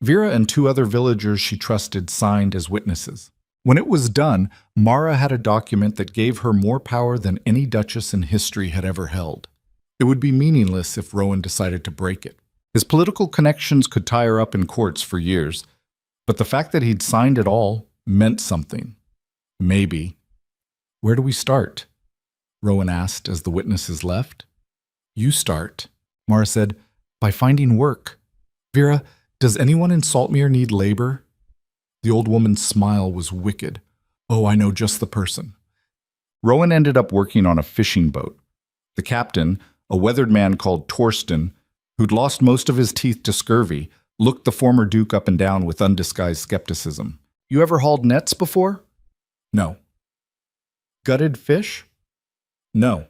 Vera and 2 other villagers she trusted signed as witnesses. When it was done, Mara had a document that gave her more power than any duchess in history had ever held. It would be meaningless if Rowan decided to break it. His political connections could tie her up in courts for years, but the fact that he'd signed it all meant something. Maybe. Where do we start? Rowan asked as the witnesses left. You start, Mara said, by finding work. Vera, does anyone insult me or need labor? The old woman's smile was wicked. Oh, I know just the person. Rowan ended up working on a fishing boat. The captain, a weathered man called Torsten, who'd lost most of his teeth to scurvy, looked the former duke up and down with undisguised skepticism. You ever hauled nets before? No. Gutted fish? No.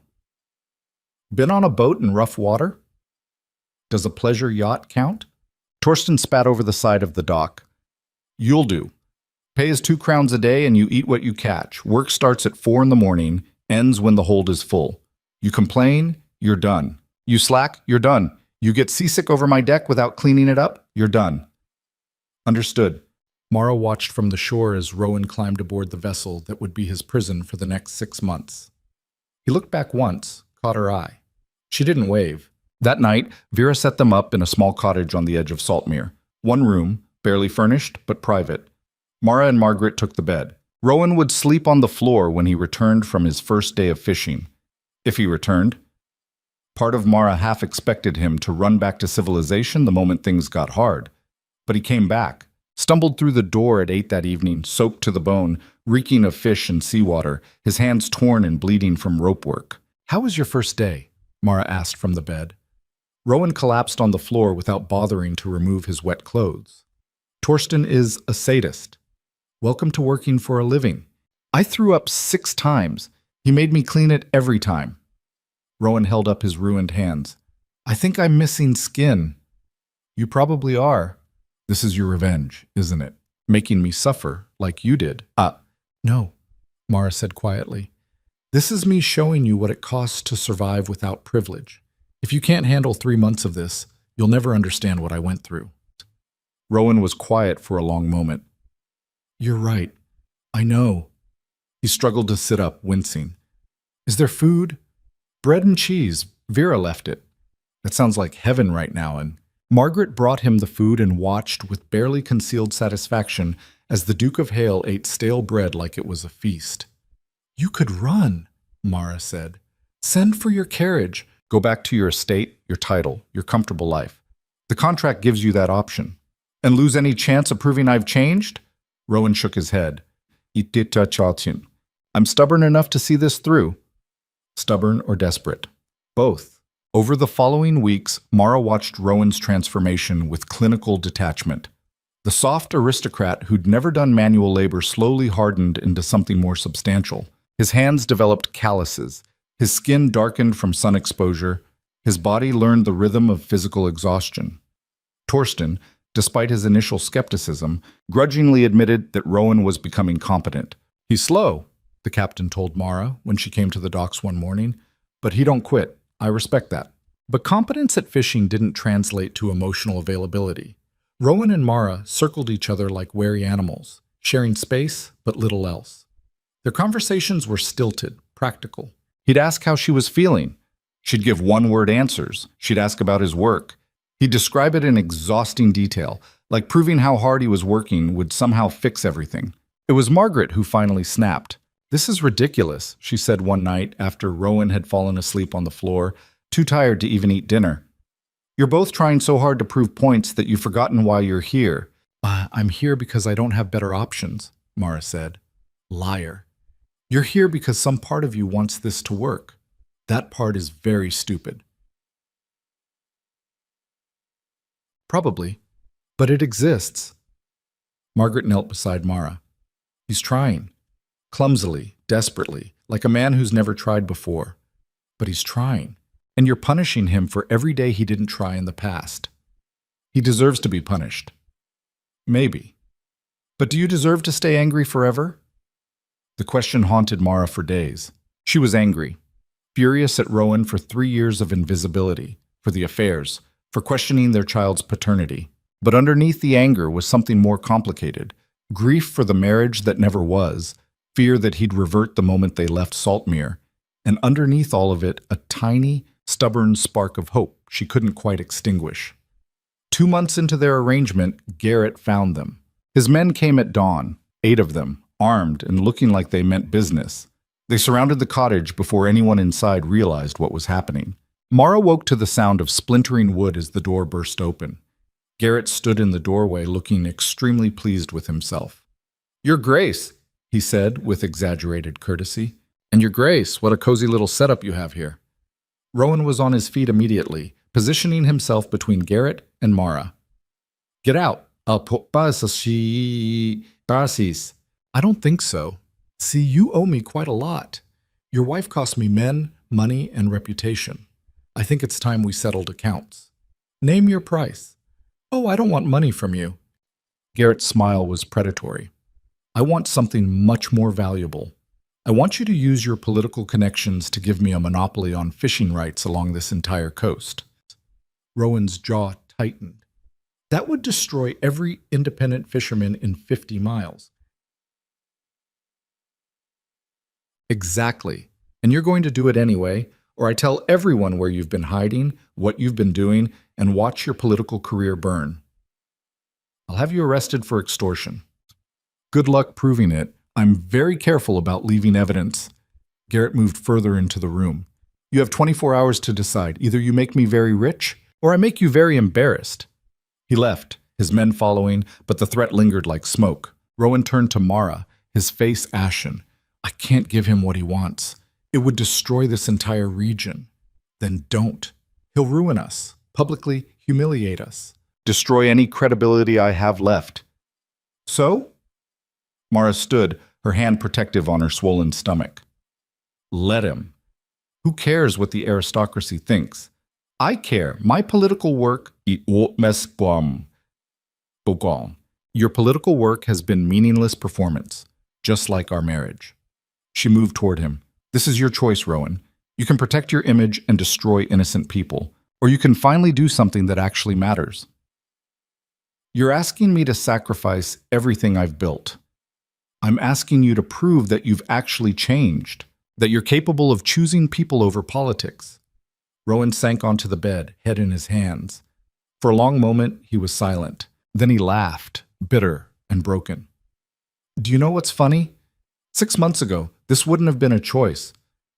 Been on a boat in rough water? Does a pleasure yacht count? Torsten spat over the side of the dock. You'll do. Pay is 2 crowns a day and you eat what you catch. Work starts at 4 in the morning, ends when the hold is full. You complain, you're done. You slack, you're done. You get seasick over my deck without cleaning it up, you're done. Understood. Mara watched from the shore as Rowan climbed aboard the vessel that would be his prison for the next 6 months. He looked back once, caught her eye. She didn't wave. That night, Vera set them up in a small cottage on the edge of Saltmere. 1 room, barely furnished, but private. Mara and Margaret took the bed. Rowan would sleep on the floor when he returned from his first day of fishing. If he returned. Part of Mara half expected him to run back to civilization the moment things got hard. But he came back, stumbled through the door at 8 that evening, soaked to the bone, reeking of fish and seawater, his hands torn and bleeding from rope work. "How was your first day?" Mara asked from the bed. Rowan collapsed on the floor without bothering to remove his wet clothes. "Torsten is a sadist. Welcome to working for a living. I threw up 6 times. He made me clean it every time." Rowan held up his ruined hands. "I think I'm missing skin." "You probably are. This is your revenge, isn't it? Making me suffer like you did." No," Mara said quietly. "This is me showing you what it costs to survive without privilege. If you can't handle 3 months of this, you'll never understand what I went through." Rowan was quiet for a long moment. "You're right. I know." He struggled to sit up, wincing. "Is there food?" "Bread and cheese. Vera left it." "That sounds like heaven right now." And Margaret brought him the food and watched with barely concealed satisfaction as the Duke of Heir ate stale bread like it was a feast. "You could run," Mara said. "Send for your carriage. Go back to your estate, your title, your comfortable life. The contract gives you that option. And lose any chance of proving I've changed?" Rowan shook his head. "I'm stubborn enough to see this through." Stubborn or desperate? Both. Over the following weeks, Mara watched Rowan's transformation with clinical detachment. The soft aristocrat who'd never done manual labor slowly hardened into something more substantial. His hands developed calluses. His skin darkened from sun exposure. His body learned the rhythm of physical exhaustion. Torsten, despite his initial skepticism, grudgingly admitted that Rowan was becoming competent. "He's slow," the captain told Mara when she came to the docks one morning, "but he don't quit. I respect that." But competence at fishing didn't translate to emotional availability. Rowan and Mara circled each other like wary animals, sharing space but little else. Their conversations were stilted, practical. He'd ask how she was feeling. She'd give one-word answers. She'd ask about his work. He'd describe it in exhausting detail, like proving how hard he was working would somehow fix everything. It was Margaret who finally snapped. "This is ridiculous," she said one night after Rowan had fallen asleep on the floor, too tired to even eat dinner. "You're both trying so hard to prove points that you've forgotten why you're here." "I'm here because I don't have better options," Mara said. "Liar. You're here because some part of you wants this to work. That part is very stupid." "Probably, but it exists." Margaret knelt beside Mara. "He's trying. Clumsily, desperately, like a man who's never tried before. But he's trying, and you're punishing him for every day he didn't try in the past. He deserves to be punished." "Maybe. But do you deserve to stay angry forever?" The question haunted Mara for days. She was angry, furious at Rowan for 3 years of invisibility, for the affairs, for questioning their child's paternity. But underneath the anger was something more complicated: grief for the marriage that never was, fear that he'd revert the moment they left Saltmere, and underneath all of it, a tiny, stubborn spark of hope she couldn't quite extinguish. 2 months into their arrangement, Garrett found them. His men came at dawn, 8 of them, armed and looking like they meant business. They surrounded the cottage before anyone inside realized what was happening. Mara woke to the sound of splintering wood as the door burst open. Garrett stood in the doorway looking extremely pleased with himself. "Your Grace," he said with exaggerated courtesy. "And your Grace, what a cozy little setup you have here." Rowan was on his feet immediately, positioning himself between Garrett and Mara. "Get out. I don't think so. See, you owe me quite a lot. Your wife cost me men, money, and reputation. I think it's time we settled accounts. Name your price." "Oh, I don't want money from you." Garrett's smile was predatory. "I want something much more valuable. I want you to use your political connections to give me a monopoly on fishing rights along this entire coast." Rowan's jaw tightened. "That would destroy every independent fisherman in 50 miles. "Exactly. And you're going to do it anyway, or I tell everyone where you've been hiding, what you've been doing, and watch your political career burn." I'll have you arrested for extortion. Good luck proving it. I'm very careful about leaving evidence. Garrett moved further into the room. You have 24 hours to decide. Either you make me very rich, or I make you very embarrassed. He left, his men following, but the threat lingered like smoke. Rowan turned to Mara, his face ashen. I can't give him what he wants. It would destroy this entire region. Then don't. He'll ruin us, publicly humiliate us, destroy any credibility I have left. So? Mara stood, her hand protective on her swollen stomach. Let him. Who cares what the aristocracy thinks? I care. My political work. Your political work has been meaningless performance, just like our marriage. She moved toward him. This is your choice, Rowan. You can protect your image and destroy innocent people, or you can finally do something that actually matters. You're asking me to sacrifice everything I've built. I'm asking you to prove that you've actually changed, that you're capable of choosing people over politics. Rowan sank onto the bed, head in his hands. For a long moment, he was silent. Then he laughed, bitter and broken. Do you know what's funny? 6 months ago, this wouldn't have been a choice.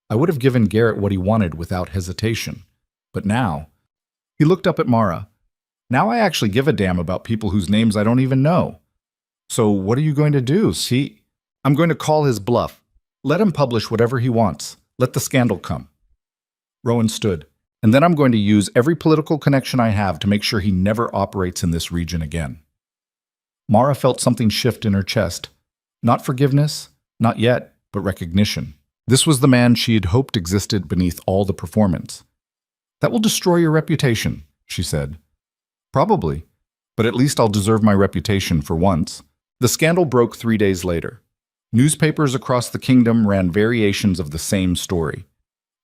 I would have given Garrett what he wanted without hesitation. But now, he looked up at Mara. Now I actually give a damn about people whose names I don't even know. So what are you going to do? See, I'm going to call his bluff. Let him publish whatever he wants. Let the scandal come. Rowan stood. And then I'm going to use every political connection I have to make sure he never operates in this region again. Mara felt something shift in her chest. Not forgiveness, not yet, but recognition. This was the man she had hoped existed beneath all the performance. That will destroy your reputation, she said. Probably, but at least I'll deserve my reputation for once. The scandal broke 3 days later. Newspapers across the kingdom ran variations of the same story.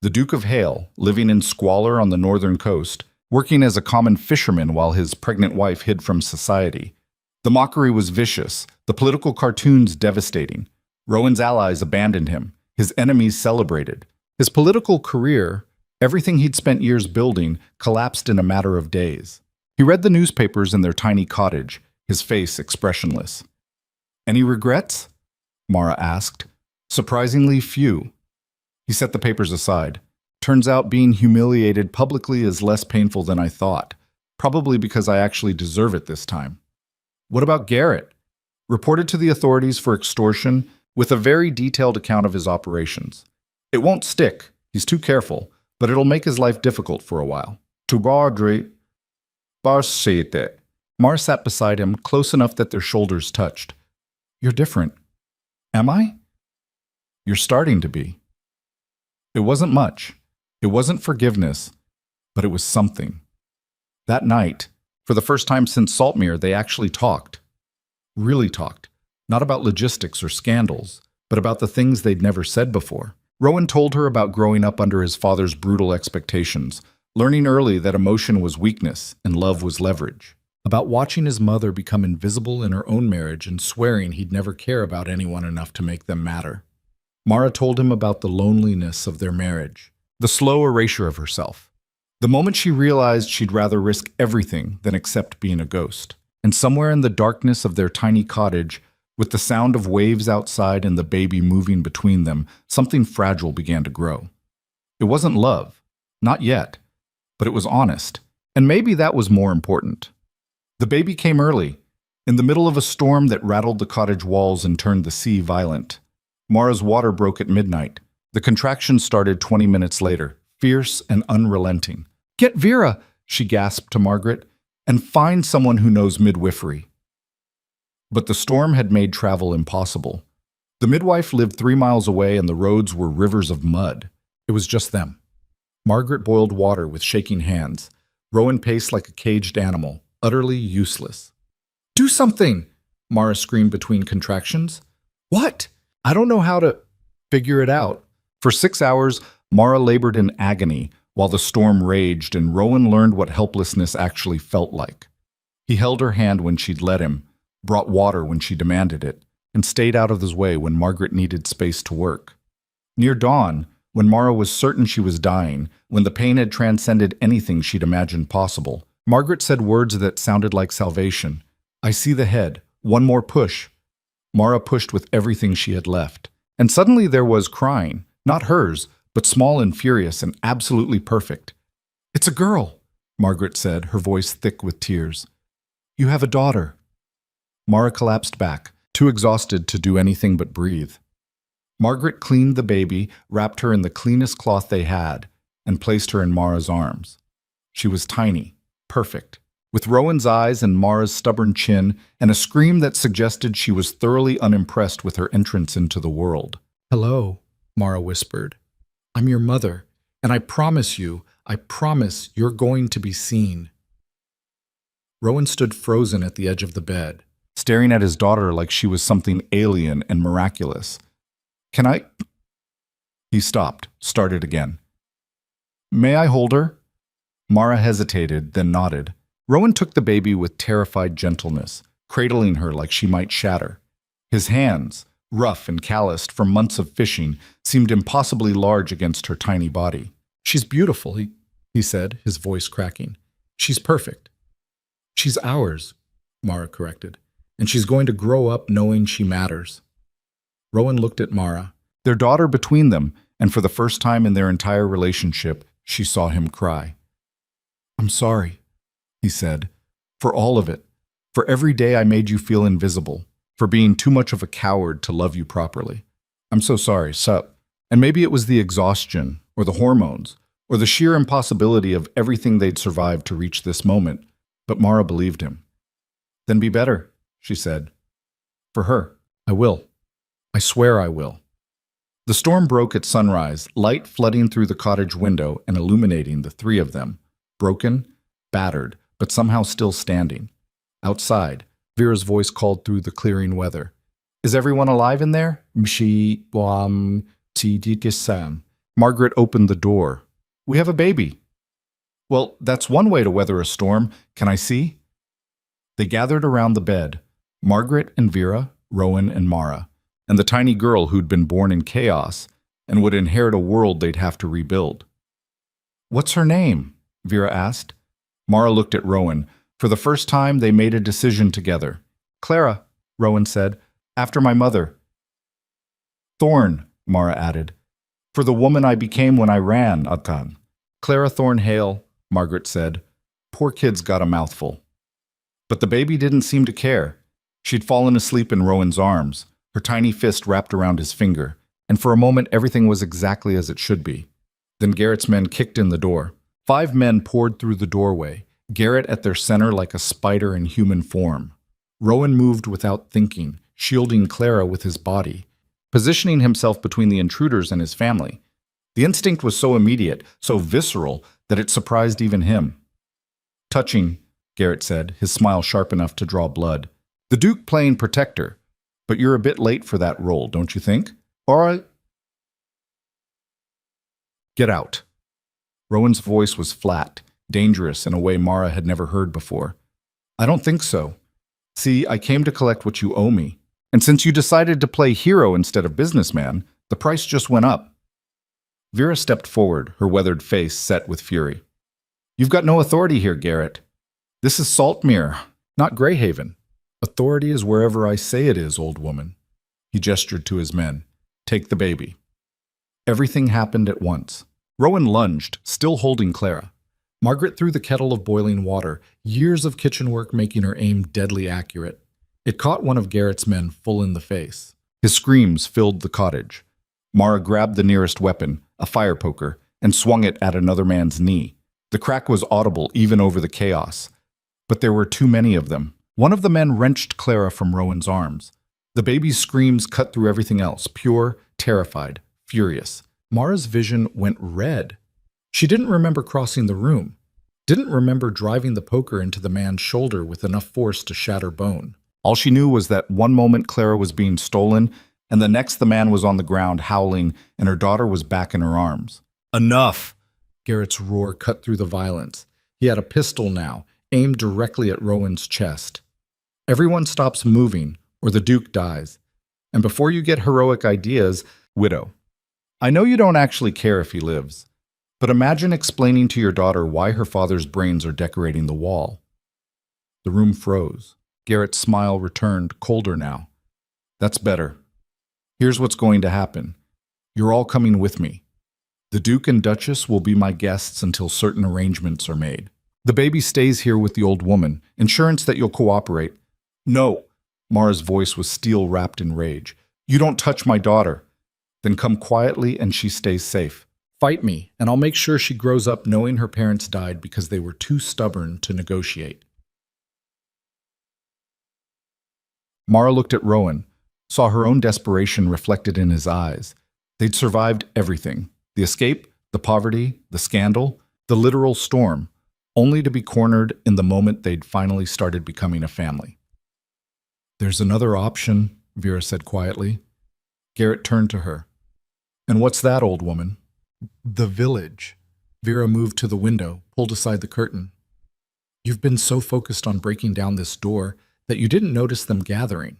The Duke of Heir, living in squalor on the northern coast, working as a common fisherman while his pregnant wife hid from society. The mockery was vicious, the political cartoons devastating. Rowan's allies abandoned him, his enemies celebrated. His political career, everything he'd spent years building, collapsed in a matter of days. He read the newspapers in their tiny cottage, his face expressionless. Any regrets? Mara asked. Surprisingly few. He set the papers aside. Turns out being humiliated publicly is less painful than I thought, probably because I actually deserve it this time. What about Garrett? Reported to the authorities for extortion with a very detailed account of his operations. It won't stick, he's too careful, but it'll make his life difficult for a while. Mara sat beside him, close enough that their shoulders touched. You're different. Am I? You're starting to be. It wasn't much. It wasn't forgiveness, but it was something. That night, for the first time since Saltmere, they actually talked. Really talked. Not about logistics or scandals, but about the things they'd never said before. Rowan told her about growing up under his father's brutal expectations, learning early that emotion was weakness and love was leverage. About watching his mother become invisible in her own marriage and swearing he'd never care about anyone enough to make them matter. Mara told him about the loneliness of their marriage, the slow erasure of herself. The moment she realized she'd rather risk everything than accept being a ghost. And somewhere in the darkness of their tiny cottage, with the sound of waves outside and the baby moving between them, something fragile began to grow. It wasn't love, not yet, but it was honest, and maybe that was more important. The baby came early, in the middle of a storm that rattled the cottage walls and turned the sea violent. Mara's water broke at midnight. The contraction started 20 minutes later, fierce and unrelenting. "Get Vera," she gasped to Margaret, "and find someone who knows midwifery." But the storm had made travel impossible. The midwife lived 3 miles away and the roads were rivers of mud. It was just them. Margaret boiled water with shaking hands. Rowan paced like a caged animal, utterly useless. "Do something!" Mara screamed between contractions. "What?" "I don't know how to figure it out." For 6 hours, Mara labored in agony while the storm raged, and Rowan learned what helplessness actually felt like. He held her hand when she'd let him, brought water when she demanded it, and stayed out of his way when Margaret needed space to work. Near dawn, when Mara was certain she was dying, when the pain had transcended anything she'd imagined possible, Margaret said words that sounded like salvation. I see the head. One more push. Mara pushed with everything she had left. And suddenly there was crying. Not hers, but small and furious and absolutely perfect. It's a girl, Margaret said, her voice thick with tears. You have a daughter. Mara collapsed back, too exhausted to do anything but breathe. Margaret cleaned the baby, wrapped her in the cleanest cloth they had, and placed her in Mara's arms. She was tiny, perfect, with Rowan's eyes and Mara's stubborn chin, and a scream that suggested she was thoroughly unimpressed with her entrance into the world. Hello, Mara whispered. I'm your mother, and I promise you're going to be seen. Rowan stood frozen at the edge of the bed, staring at his daughter like she was something alien and miraculous. Can I? He stopped, started again. May I hold her? Mara hesitated, then nodded. Rowan took the baby with terrified gentleness, cradling her like she might shatter. His hands, rough and calloused from months of fishing, seemed impossibly large against her tiny body. She's beautiful, he said, his voice cracking. She's perfect. She's ours, Mara corrected, and she's going to grow up knowing she matters. Rowan looked at Mara, their daughter between them, and for the first time in their entire relationship, she saw him cry. I'm sorry, he said, for all of it, for every day I made you feel invisible, for being too much of a coward to love you properly. I'm so sorry, sup. And maybe it was the exhaustion, or the hormones, or the sheer impossibility of everything they'd survived to reach this moment, but Mara believed him. Then be better, she said. For her, I will. I swear I will. The storm broke at sunrise, light flooding through the cottage window and illuminating the three of them, broken, battered, but somehow still standing. Outside, Vera's voice called through the clearing weather. Is everyone alive in there? Margaret opened the door. We have a baby. Well, that's one way to weather a storm. Can I see? They gathered around the bed, Margaret and Vera, Rowan and Mara, and the tiny girl who'd been born in chaos and would inherit a world they'd have to rebuild. What's her name? Vera asked. Mara looked at Rowan. For the first time, they made a decision together. Clara, Rowan said, after my mother. Thorn, Mara added, for the woman I became when I ran, Atkan. Clara Thornhale, Margaret said. Poor kid's got a mouthful. But the baby didn't seem to care. She'd fallen asleep in Rowan's arms, her tiny fist wrapped around his finger, and for a moment everything was exactly as it should be. Then Garrett's men kicked in the door. 5 men poured through the doorway, Garrett at their center like a spider in human form. Rowan moved without thinking, shielding Clara with his body, positioning himself between the intruders and his family. The instinct was so immediate, so visceral, that it surprised even him. Touching, Garrett said, his smile sharp enough to draw blood. The Duke playing protector, but you're a bit late for that role, don't you think? Or Get out. Rowan's voice was flat, dangerous in a way Mara had never heard before. I don't think so. See, I came to collect what you owe me. And since you decided to play hero instead of businessman, the price just went up. Vera stepped forward, her weathered face set with fury. You've got no authority here, Garrett. This is Saltmere, not Greyhaven. Authority is wherever I say it is, old woman. He gestured to his men. Take the baby. Everything happened at once. Rowan lunged, still holding Clara. Margaret threw the kettle of boiling water, years of kitchen work making her aim deadly accurate. It caught one of Garrett's men full in the face. His screams filled the cottage. Mara grabbed the nearest weapon, a fire poker, and swung it at another man's knee. The crack was audible even over the chaos. But there were too many of them. One of the men wrenched Clara from Rowan's arms. The baby's screams cut through everything else, pure, terrified, furious. Mara's vision went red. She didn't remember crossing the room, didn't remember driving the poker into the man's shoulder with enough force to shatter bone. All she knew was that one moment Clara was being stolen, and the next the man was on the ground howling, and her daughter was back in her arms. Enough! Garrett's roar cut through the violence. He had a pistol now, aimed directly at Rowan's chest. Everyone stops moving, or the Duke dies. And before you get heroic ideas, widow. I know you don't actually care if he lives, but imagine explaining to your daughter why her father's brains are decorating the wall. The room froze. Garrett's smile returned, colder now. That's better. Here's what's going to happen. You're all coming with me. The Duke and Duchess will be my guests until certain arrangements are made. The baby stays here with the old woman. Insurance that you'll cooperate. No. Mara's voice was steel wrapped in rage. You don't touch my daughter. Then come quietly and she stays safe. Fight me, and I'll make sure she grows up knowing her parents died because they were too stubborn to negotiate. Mara looked at Rowan, saw her own desperation reflected in his eyes. They'd survived everything. The escape, the poverty, the scandal, the literal storm, only to be cornered in the moment they'd finally started becoming a family. There's another option, Vera said quietly. Garrett turned to her. And what's that, old woman? The village. Vera moved to the window, pulled aside the curtain. You've been so focused on breaking down this door that you didn't notice them gathering.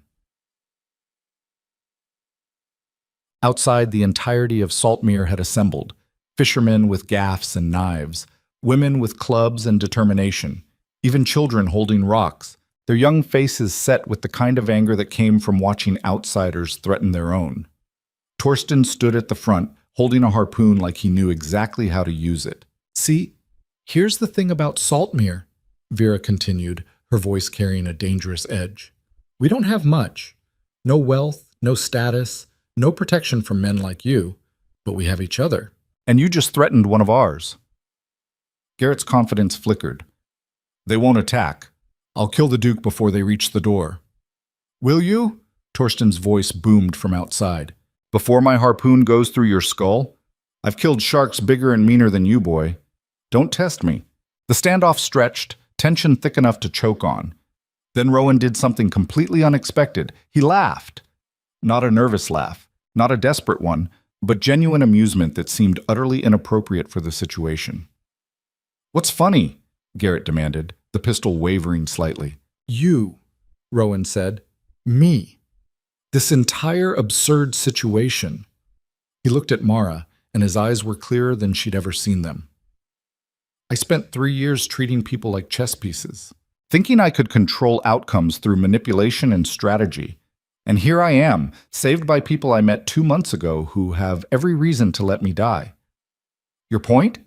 Outside, the entirety of Saltmere had assembled, fishermen with gaffs and knives, women with clubs and determination, even children holding rocks, their young faces set with the kind of anger that came from watching outsiders threaten their own. Torsten stood at the front, holding a harpoon like he knew exactly how to use it. See, here's the thing about Saltmere, Vera continued, her voice carrying a dangerous edge. We don't have much. No wealth, no status, no protection from men like you, but we have each other. And you just threatened one of ours. Garrett's confidence flickered. They won't attack. I'll kill the Duke before they reach the door. Will you? Torsten's voice boomed from outside. Before my harpoon goes through your skull? I've killed sharks bigger and meaner than you, boy. Don't test me. The standoff stretched, tension thick enough to choke on. Then Rowan did something completely unexpected. He laughed. Not a nervous laugh, not a desperate one, but genuine amusement that seemed utterly inappropriate for the situation. What's funny? Garrett demanded, the pistol wavering slightly. You, Rowan said. Me. This entire absurd situation. He looked at Mara, and his eyes were clearer than she'd ever seen them. I spent 3 years treating people like chess pieces, thinking I could control outcomes through manipulation and strategy. And here I am, saved by people I met 2 months ago who have every reason to let me die. Your point?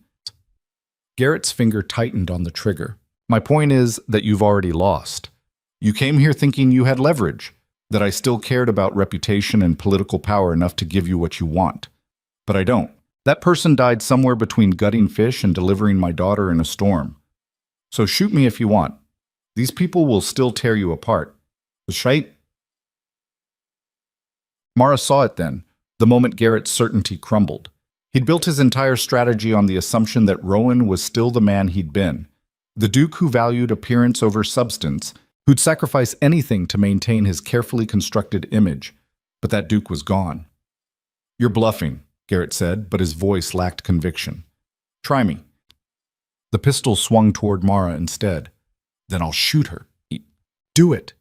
Garrett's finger tightened on the trigger. My point is that you've already lost. You came here thinking you had leverage, that I still cared about reputation and political power enough to give you what you want. But I don't. That person died somewhere between gutting fish and delivering my daughter in a storm. So shoot me if you want. These people will still tear you apart. Bescheid? Mara saw it then, the moment Garrett's certainty crumbled. He'd built his entire strategy on the assumption that Rowan was still the man he'd been, the Duke who valued appearance over substance, who'd sacrifice anything to maintain his carefully constructed image. But that Duke was gone. You're bluffing, Garrett said, but his voice lacked conviction. Try me. The pistol swung toward Mara instead. Then I'll shoot her. Do it.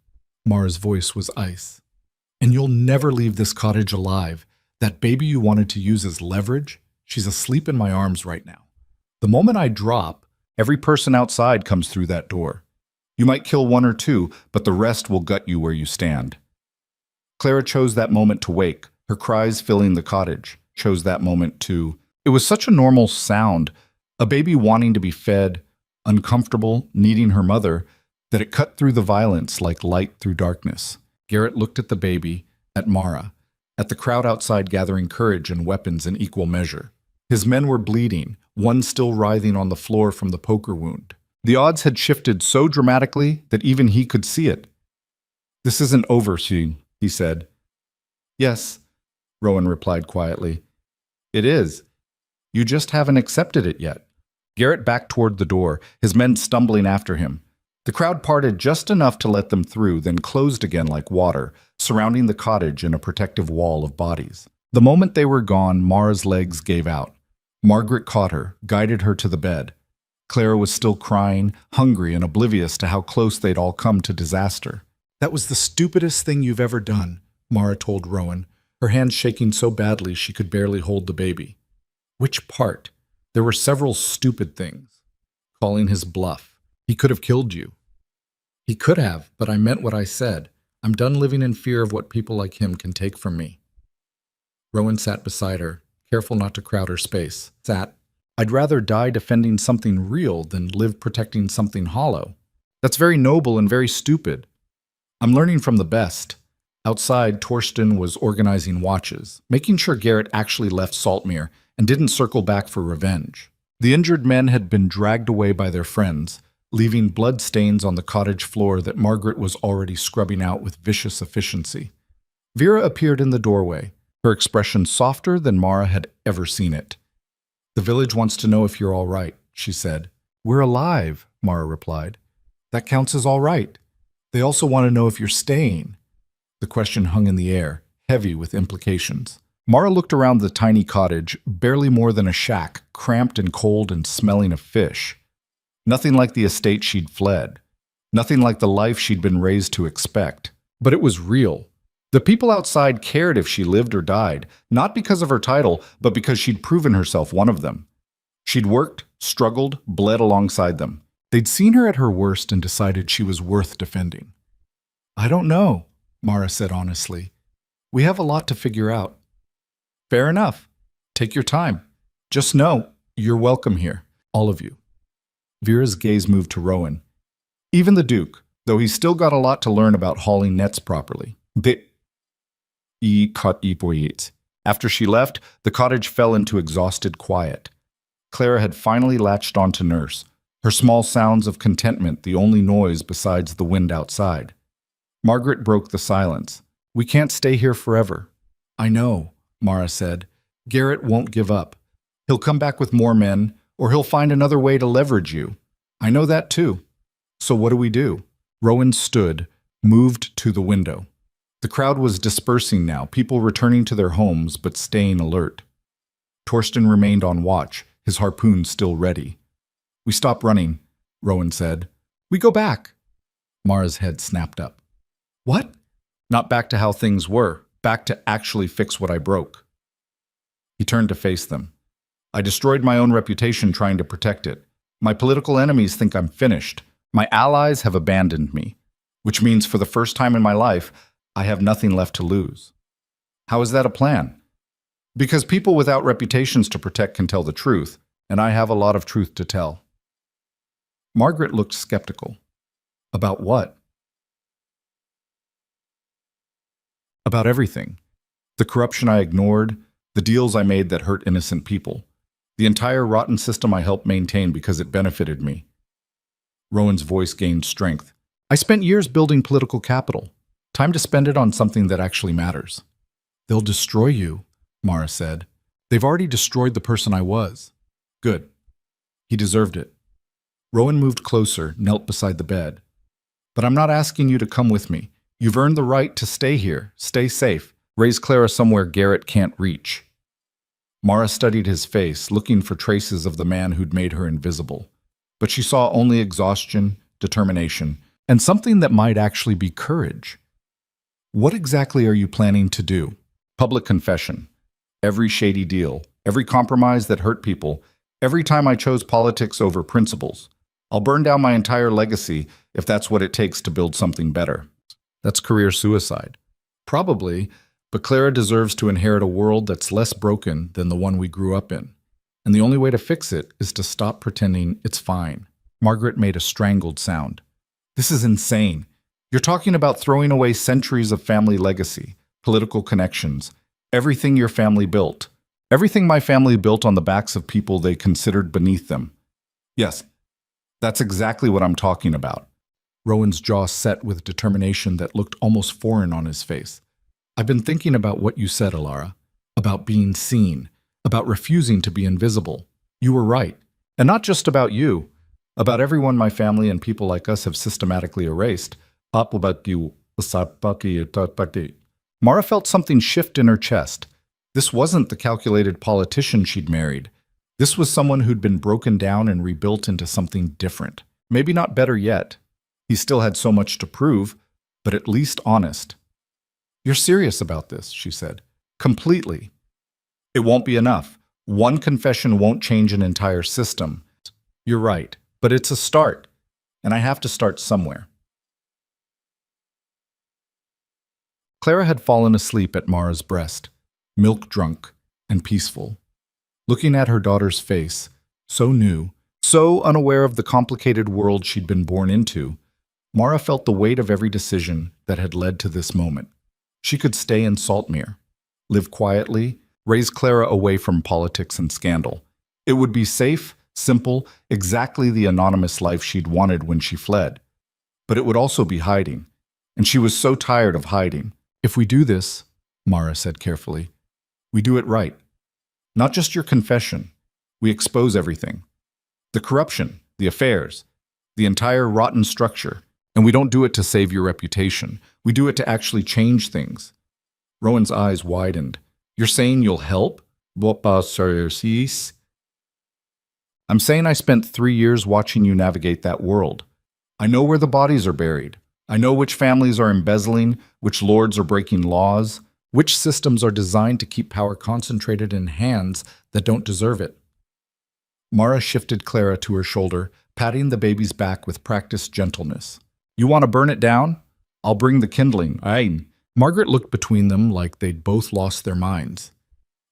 Mara's voice was ice. And you'll never leave this cottage alive. That baby you wanted to use as leverage, she's asleep in my arms right now. The moment I drop, every person outside comes through that door. You might kill 1 or 2, but the rest will gut you where you stand. Clara chose that moment to wake, her cries filling the cottage, chose that moment to... It was such a normal sound, a baby wanting to be fed, uncomfortable, needing her mother, that it cut through the violence like light through darkness. Garrett looked at the baby, at Mara, at the crowd outside gathering courage and weapons in equal measure. His men were bleeding, one still writhing on the floor from the poker wound. The odds had shifted so dramatically that even he could see it. This isn't over, he said. Yes, Rowan replied quietly. It is. You just haven't accepted it yet. Garrett backed toward the door, his men stumbling after him. The crowd parted just enough to let them through, then closed again like water, surrounding the cottage in a protective wall of bodies. The moment they were gone, Mara's legs gave out. Margaret caught her, guided her to the bed. Clara was still crying, hungry and oblivious to how close they'd all come to disaster. That was the stupidest thing you've ever done, Mara told Rowan, her hands shaking so badly she could barely hold the baby. Which part? There were several stupid things. Calling his bluff. He could have killed you. He could have, but I meant what I said. I'm done living in fear of what people like him can take from me. Rowan sat beside her, careful not to crowd her space. I'd rather die defending something real than live protecting something hollow. That's very noble and very stupid. I'm learning from the best. Outside, Torsten was organizing watches, making sure Garrett actually left Saltmere and didn't circle back for revenge. The injured men had been dragged away by their friends, leaving blood stains on the cottage floor that Margaret was already scrubbing out with vicious efficiency. Vera appeared in the doorway, her expression softer than Mara had ever seen it. "The village wants to know if you're all right," she said. "We're alive," Mara replied. "That counts as all right. They also want to know if you're staying." The question hung in the air, heavy with implications. Mara looked around the tiny cottage, barely more than a shack, cramped and cold and smelling of fish. Nothing like the estate she'd fled. Nothing like the life she'd been raised to expect. But it was real. The people outside cared if she lived or died, not because of her title, but because she'd proven herself one of them. She'd worked, struggled, bled alongside them. They'd seen her at her worst and decided she was worth defending. "I don't know," Mara said honestly. "We have a lot to figure out." "Fair enough. Take your time. Just know you're welcome here, all of you." Vera's gaze moved to Rowan. Even the Duke, though he's still got a lot to learn about hauling nets properly. After she left, the cottage fell into exhausted quiet. Clara had finally latched on to Nurse, her small sounds of contentment the only noise besides the wind outside. Margaret broke the silence. "We can't stay here forever." "I know," Mara said. "Garrett won't give up. He'll come back with more men, or he'll find another way to leverage you. I know that too. So what do we do?" Rowan stood, moved to the window. The crowd was dispersing now, people returning to their homes but staying alert. Torsten remained on watch, his harpoon still ready. "We stop running," Rowan said. "We go back." Mara's head snapped up. "What?" "Not back to how things were, back to actually fix what I broke." He turned to face them. "I destroyed my own reputation trying to protect it. My political enemies think I'm finished. My allies have abandoned me, which means for the first time in my life, I have nothing left to lose." "How is that a plan?" "Because people without reputations to protect can tell the truth, and I have a lot of truth to tell." Margaret looked skeptical. "About what?" "About everything. The corruption I ignored, the deals I made that hurt innocent people, the entire rotten system I helped maintain because it benefited me." Rowan's voice gained strength. "I spent years building political capital. Time to spend it on something that actually matters." "They'll destroy you," Mara said. "They've already destroyed the person I was." "Good. He deserved it." Rowan moved closer, knelt beside the bed. "But I'm not asking you to come with me. You've earned the right to stay here, stay safe, raise Clara somewhere Garrett can't reach." Mara studied his face, looking for traces of the man who'd made her invisible. But she saw only exhaustion, determination, and something that might actually be courage. "What exactly are you planning to do?" "Public confession. Every shady deal, every compromise that hurt people, every time I chose politics over principles. I'll burn down my entire legacy if that's what it takes to build something better." "That's career suicide." "Probably, but Clara deserves to inherit a world that's less broken than the one we grew up in. And the only way to fix it is to stop pretending it's fine." Margaret made a strangled sound. "This is insane. You're talking about throwing away centuries of family legacy, political connections, everything your family built. Everything my family built on the backs of people they considered beneath them. Yes, that's exactly what I'm talking about." Rowan's jaw set with determination that looked almost foreign on his face. "I've been thinking about what you said, Alara, about being seen, about refusing to be invisible. You were right. And not just about you, about everyone my family and people like us have systematically erased. Mara felt something shift in her chest. This wasn't the calculated politician she'd married. This was someone who'd been broken down and rebuilt into something different. Maybe not better yet. He still had so much to prove, but at least honest. "You're serious about this," she said. "Completely." "It won't be enough. One confession won't change an entire system." "You're right, but it's a start, and I have to start somewhere." Clara had fallen asleep at Mara's breast, milk-drunk and peaceful. Looking at her daughter's face, so new, so unaware of the complicated world she'd been born into, Mara felt the weight of every decision that had led to this moment. She could stay in Saltmere, live quietly, raise Clara away from politics and scandal. It would be safe, simple, exactly the anonymous life she'd wanted when she fled. But it would also be hiding, and she was so tired of hiding. If we do this, Mara said carefully, we do it right. Not just your confession. We expose everything. The corruption, the affairs, the entire rotten structure. And we don't do it to save your reputation. We do it to actually change things. Rowan's eyes widened. You're saying you'll help? I'm saying I spent 3 years watching you navigate that world. I know where the bodies are buried. I know which families are embezzling, which lords are breaking laws, which systems are designed to keep power concentrated in hands that don't deserve it. Mara shifted Clara to her shoulder, patting the baby's back with practiced gentleness. You want to burn it down? I'll bring the kindling. Aye. Margaret looked between them like they'd both lost their minds.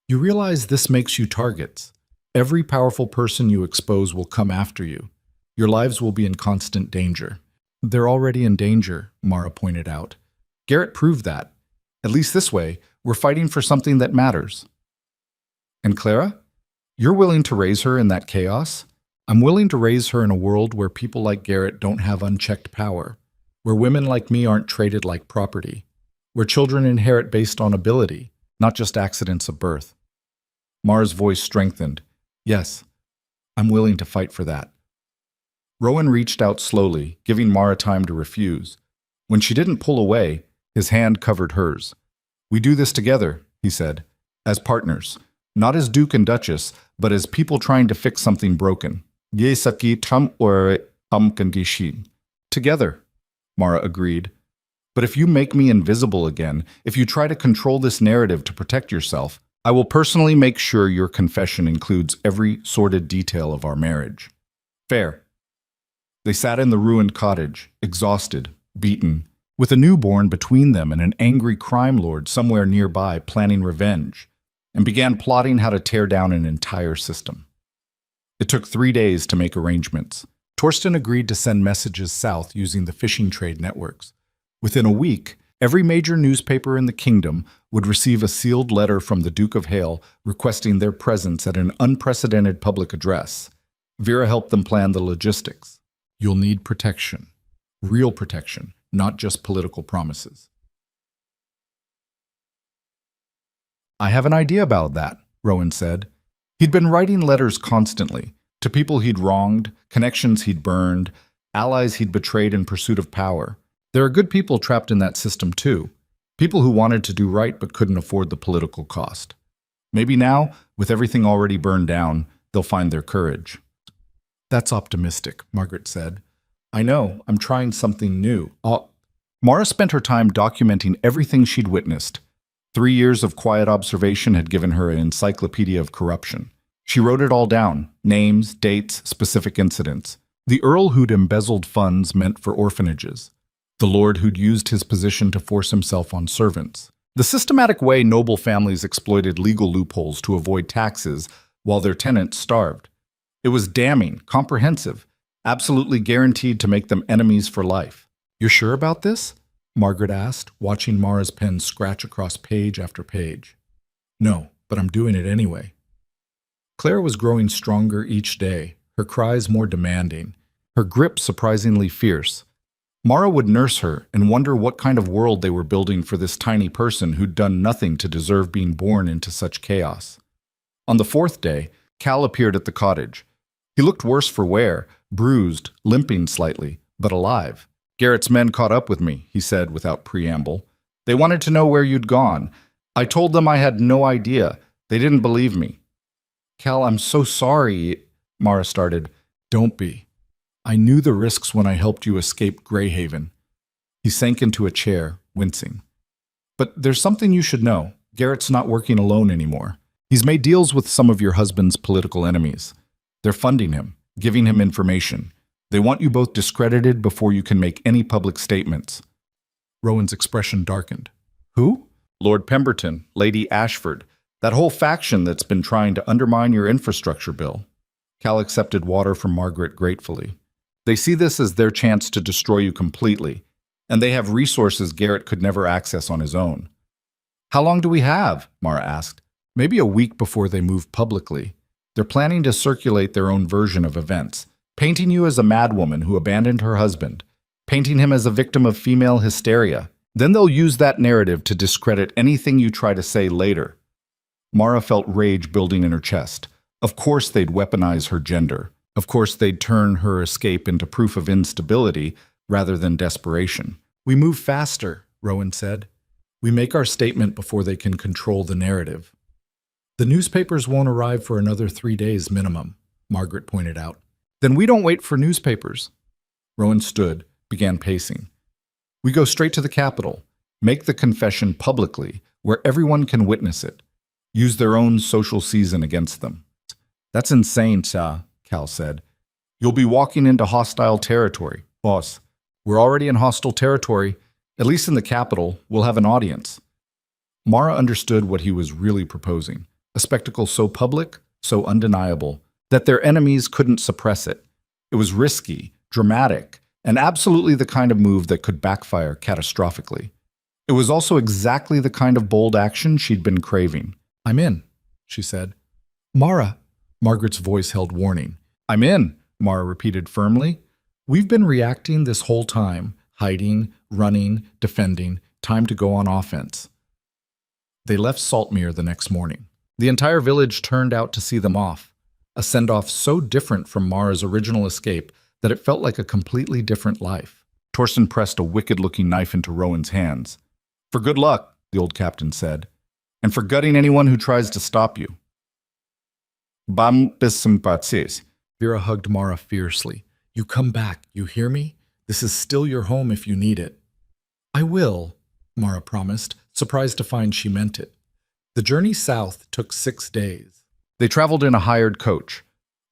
You realize this makes you targets. Every powerful person you expose will come after you. Your lives will be in constant danger. They're already in danger, Mara pointed out. Garrett proved that. At least this way, we're fighting for something that matters. And Clara? You're willing to raise her in that chaos? I'm willing to raise her in a world where people like Garrett don't have unchecked power, where women like me aren't traded like property, where children inherit based on ability, not just accidents of birth. Mara's voice strengthened. Yes, I'm willing to fight for that. Rowan reached out slowly, giving Mara time to refuse. When she didn't pull away, his hand covered hers. We do this together, he said, as partners, not as Duke and Duchess, but as people trying to fix something broken. Together, Mara agreed. But if you make me invisible again, if you try to control this narrative to protect yourself, I will personally make sure your confession includes every sordid detail of our marriage. Fair. They sat in the ruined cottage, exhausted, beaten, with a newborn between them and an angry crime lord somewhere nearby planning revenge, and began plotting how to tear down an entire system. It took 3 days to make arrangements. Torsten agreed to send messages south using the fishing trade networks. Within a week, every major newspaper in the kingdom would receive a sealed letter from the Duke of Heir requesting their presence at an unprecedented public address. Vera helped them plan the logistics. You'll need protection. Real protection, not just political promises. I have an idea about that, Rowan said. He'd been writing letters constantly, to people he'd wronged, connections he'd burned, allies he'd betrayed in pursuit of power. There are good people trapped in that system too, people who wanted to do right but couldn't afford the political cost. Maybe now, with everything already burned down, they'll find their courage. That's optimistic, Margaret said. I know, I'm trying something new. Mara spent her time documenting everything she'd witnessed. 3 years of quiet observation had given her an encyclopedia of corruption. She wrote it all down, names, dates, specific incidents. The earl who'd embezzled funds meant for orphanages. The lord who'd used his position to force himself on servants. The systematic way noble families exploited legal loopholes to avoid taxes while their tenants starved. It was damning, comprehensive, absolutely guaranteed to make them enemies for life. You're sure about this? Margaret asked, watching Mara's pen scratch across page after page. No, but I'm doing it anyway. Claire was growing stronger each day, her cries more demanding, her grip surprisingly fierce. Mara would nurse her and wonder what kind of world they were building for this tiny person who'd done nothing to deserve being born into such chaos. On the 4th day, Cal appeared at the cottage. He looked worse for wear, bruised, limping slightly, but alive. Garrett's men caught up with me, he said without preamble. They wanted to know where you'd gone. I told them I had no idea. They didn't believe me. Cal, I'm so sorry, Mara started. Don't be. I knew the risks when I helped you escape Greyhaven. He sank into a chair, wincing. But there's something you should know. Garrett's not working alone anymore. He's made deals with some of your husband's political enemies. They're funding him, giving him information. They want you both discredited before you can make any public statements. Rowan's expression darkened. Who? Lord Pemberton, Lady Ashford, that whole faction that's been trying to undermine your infrastructure bill. Cal accepted water from Margaret gratefully. They see this as their chance to destroy you completely, and they have resources Garrett could never access on his own. How long do we have? Mara asked. Maybe a week before they move publicly. They're planning to circulate their own version of events, painting you as a madwoman who abandoned her husband, painting him as a victim of female hysteria. Then they'll use that narrative to discredit anything you try to say later. Mara felt rage building in her chest. Of course they'd weaponize her gender. Of course they'd turn her escape into proof of instability rather than desperation. We move faster, Rowan said. We make our statement before they can control the narrative. The newspapers won't arrive for another 3 days minimum, Margaret pointed out. Then we don't wait for newspapers. Rowan stood, began pacing. We go straight to the Capitol, make the confession publicly, where everyone can witness it. Use their own social season against them. That's insane, Cal said. You'll be walking into hostile territory. Boss, we're already in hostile territory. At least in the Capitol, we'll have an audience. Mara understood what he was really proposing. A spectacle so public, so undeniable, that their enemies couldn't suppress it. It was risky, dramatic, and absolutely the kind of move that could backfire catastrophically. It was also exactly the kind of bold action she'd been craving. I'm in, she said. Mara, Margaret's voice held warning. I'm in, Mara repeated firmly. We've been reacting this whole time, hiding, running, defending, time to go on offense. They left Saltmere the next morning. The entire village turned out to see them off, a send-off so different from Mara's original escape that it felt like a completely different life. Torsten pressed a wicked-looking knife into Rowan's hands. For good luck, the old captain said, and for gutting anyone who tries to stop you. Bam bis sympathies. Vera hugged Mara fiercely. You come back, you hear me? This is still your home if you need it. I will, Mara promised, surprised to find she meant it. The journey south took 6 days. They traveled in a hired coach.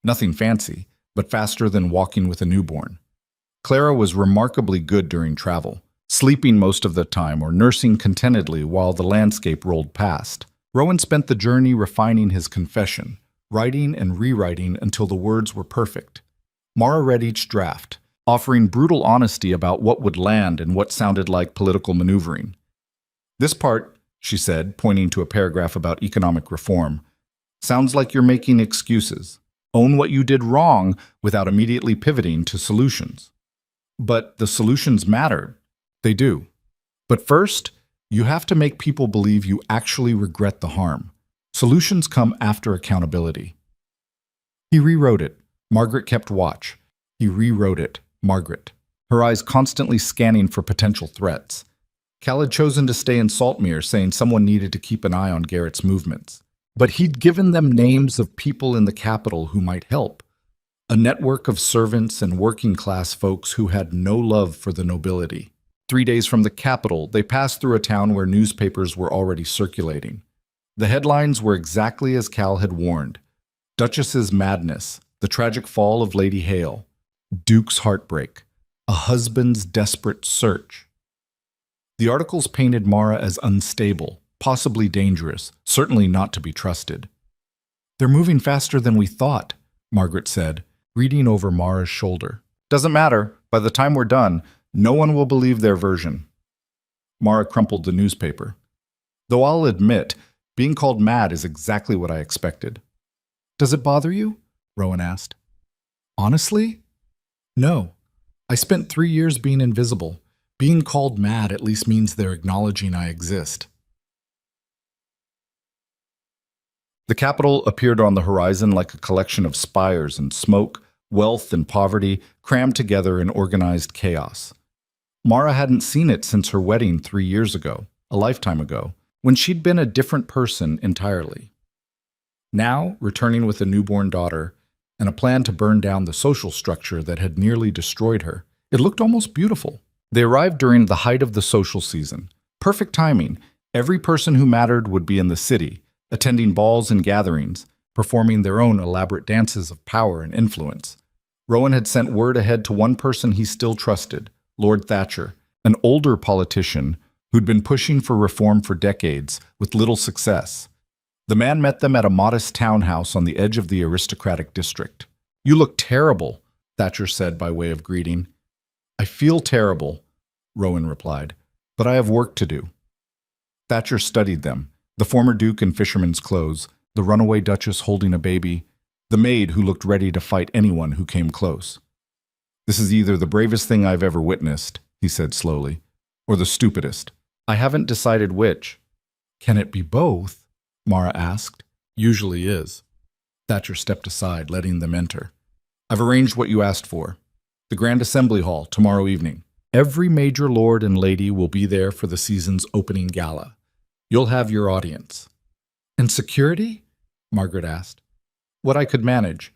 Nothing fancy, but faster than walking with a newborn. Clara was remarkably good during travel, sleeping most of the time or nursing contentedly while the landscape rolled past. Rowan spent the journey refining his confession, writing and rewriting until the words were perfect. Mara read each draft, offering brutal honesty about what would land and what sounded like political maneuvering. This part, she said, pointing to a paragraph about economic reform, sounds like you're making excuses. Own what you did wrong without immediately pivoting to solutions. But the solutions mattered. They do. But first, you have to make people believe you actually regret the harm. Solutions come after accountability. He rewrote it. Margaret kept watch. He rewrote it. Margaret, her eyes constantly scanning for potential threats. Cal had chosen to stay in Saltmere, saying someone needed to keep an eye on Garrett's movements. But he'd given them names of people in the capital who might help. A network of servants and working-class folks who had no love for the nobility. 3 days from the capital, they passed through a town where newspapers were already circulating. The headlines were exactly as Cal had warned. Duchess's madness, the tragic fall of Lady Hale, Duke's heartbreak, a husband's desperate search. The articles painted Mara as unstable, possibly dangerous, certainly not to be trusted. They're moving faster than we thought, Margaret said, reading over Mara's shoulder. Doesn't matter. By the time we're done, no one will believe their version. Mara crumpled the newspaper. Though I'll admit, being called mad is exactly what I expected. Does it bother you? Rowan asked. Honestly? No. I spent 3 years being invisible. Being called mad at least means they're acknowledging I exist. The capital appeared on the horizon like a collection of spires and smoke, wealth and poverty crammed together in organized chaos. Mara hadn't seen it since her wedding 3 years ago, a lifetime ago, when she'd been a different person entirely. Now, returning with a newborn daughter and a plan to burn down the social structure that had nearly destroyed her, it looked almost beautiful. They arrived during the height of the social season. Perfect timing. Every person who mattered would be in the city, attending balls and gatherings, performing their own elaborate dances of power and influence. Rowan had sent word ahead to one person he still trusted, Lord Thatcher, an older politician who'd been pushing for reform for decades with little success. The man met them at a modest townhouse on the edge of the aristocratic district. "You look terrible," Thatcher said by way of greeting. "I feel terrible," Rowan replied, "but I have work to do." Thatcher studied them, the former duke in fisherman's clothes, the runaway duchess holding a baby, the maid who looked ready to fight anyone who came close. "This is either the bravest thing I've ever witnessed," he said slowly, "or the stupidest. I haven't decided which." "Can it be both?" Mara asked. "Usually is." Thatcher stepped aside, letting them enter. "I've arranged what you asked for. The Grand Assembly Hall, tomorrow evening. Every major lord and lady will be there for the season's opening gala. You'll have your audience." "And security?" Margaret asked. "What I could manage.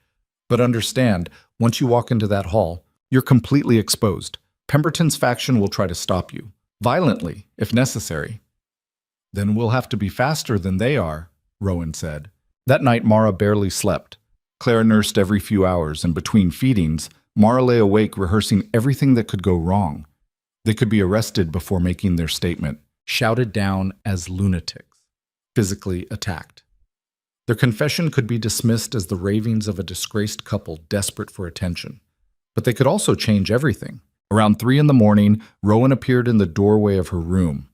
But understand, once you walk into that hall, you're completely exposed. Pemberton's faction will try to stop you. Violently, if necessary." "Then we'll have to be faster than they are," Rowan said. That night, Mara barely slept. Clara nursed every few hours, and between feedings, Mara lay awake rehearsing everything that could go wrong. They could be arrested before making their statement, shouted down as lunatics, physically attacked. Their confession could be dismissed as the ravings of a disgraced couple desperate for attention. But they could also change everything. Around 3 in the morning, Rowan appeared in the doorway of her room.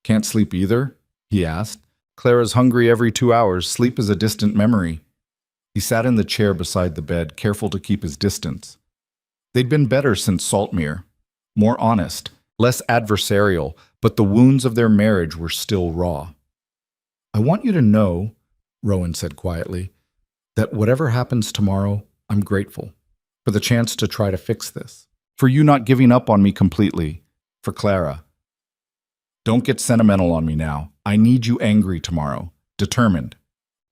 "Can't sleep either?" he asked. "Clara's hungry every 2 hours. Sleep is a distant memory." He sat in the chair beside the bed, careful to keep his distance. They'd been better since Saltmere. More honest, less adversarial, but the wounds of their marriage were still raw. "I want you to know," Rowan said quietly, "that whatever happens tomorrow, I'm grateful for the chance to try to fix this. For you not giving up on me completely. For Clara. Don't get sentimental on me now. I need you angry tomorrow. Determined."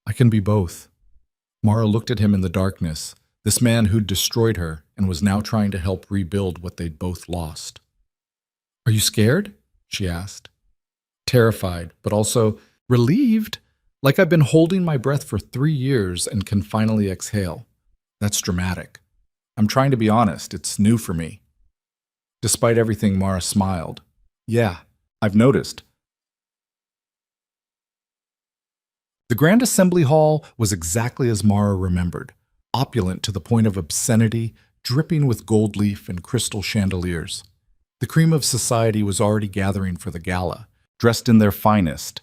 "I can be both." Mara looked at him in the darkness, this man who'd destroyed her and was now trying to help rebuild what they'd both lost. "Are you scared?" she asked. "Terrified, but also relieved, like I've been holding my breath for 3 years and can finally exhale. That's dramatic. I'm trying to be honest, it's new for me." Despite everything, Mara smiled. "Yeah, I've noticed." The Grand Assembly Hall was exactly as Mara remembered, opulent to the point of obscenity, dripping with gold leaf and crystal chandeliers. The cream of society was already gathering for the gala, dressed in their finest,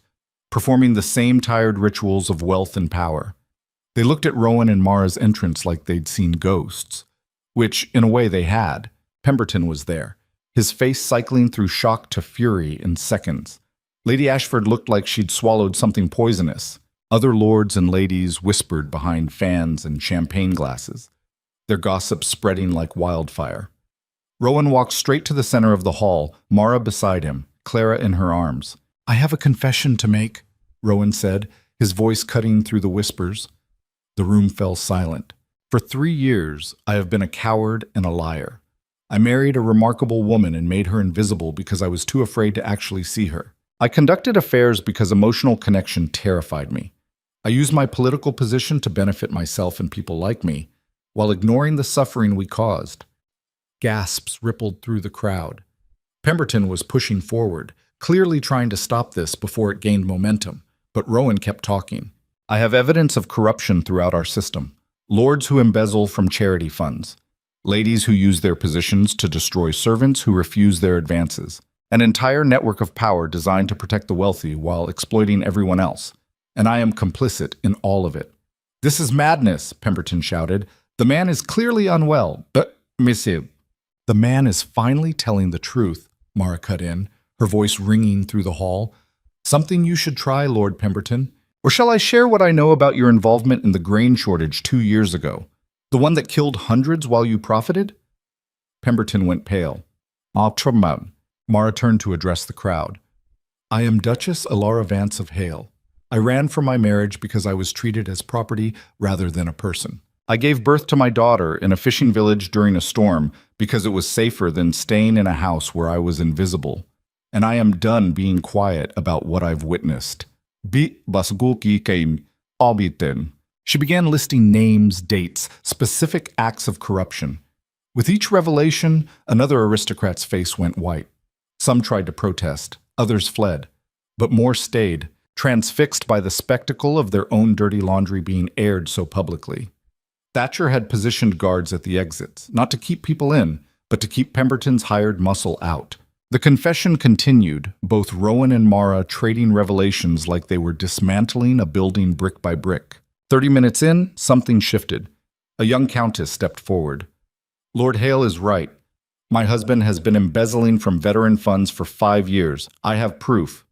performing the same tired rituals of wealth and power. They looked at Rowan and Mara's entrance like they'd seen ghosts, which, in a way, they had. Pemberton was there, his face cycling through shock to fury in seconds. Lady Ashford looked like she'd swallowed something poisonous. Other lords and ladies whispered behind fans and champagne glasses, their gossip spreading like wildfire. Rowan walked straight to the center of the hall, Mara beside him, Clara in her arms. "I have a confession to make," Rowan said, his voice cutting through the whispers. The room fell silent. "For 3 years, I have been a coward and a liar. I married a remarkable woman and made her invisible because I was too afraid to actually see her. I conducted affairs because emotional connection terrified me. I used my political position to benefit myself and people like me, while ignoring the suffering we caused." Gasps rippled through the crowd. Pemberton was pushing forward, clearly trying to stop this before it gained momentum, but Rowan kept talking. "I have evidence of corruption throughout our system. Lords who embezzle from charity funds. Ladies who use their positions to destroy servants who refuse their advances. An entire network of power designed to protect the wealthy while exploiting everyone else. And I am complicit in all of it." "This is madness," Pemberton shouted. "The man is clearly unwell." "But, monsieur..." "The man is finally telling the truth," Mara cut in, her voice ringing through the hall. "Something you should try, Lord Pemberton. Or shall I share what I know about your involvement in the grain shortage 2 years ago? The one that killed hundreds while you profited?" Pemberton went pale. Mara turned to address the crowd. "I am Duchess Alara Vance of Hale. I ran from my marriage because I was treated as property rather than a person. I gave birth to my daughter in a fishing village during a storm because it was safer than staying in a house where I was invisible. And I am done being quiet about what I've witnessed." She began listing names, dates, specific acts of corruption. With each revelation, another aristocrat's face went white. Some tried to protest, Others fled, but more stayed, transfixed by the spectacle of their own dirty laundry being aired so publicly. Thatcher had positioned guards at the exits, not to keep people in, but to keep Pemberton's hired muscle out. The confession continued, both Rowan and Mara trading revelations like they were dismantling a building brick by brick. 30 minutes in, something shifted. A young countess stepped forward. "Lord Hale is right. My husband has been embezzling from veteran funds for 5 years. I have proof."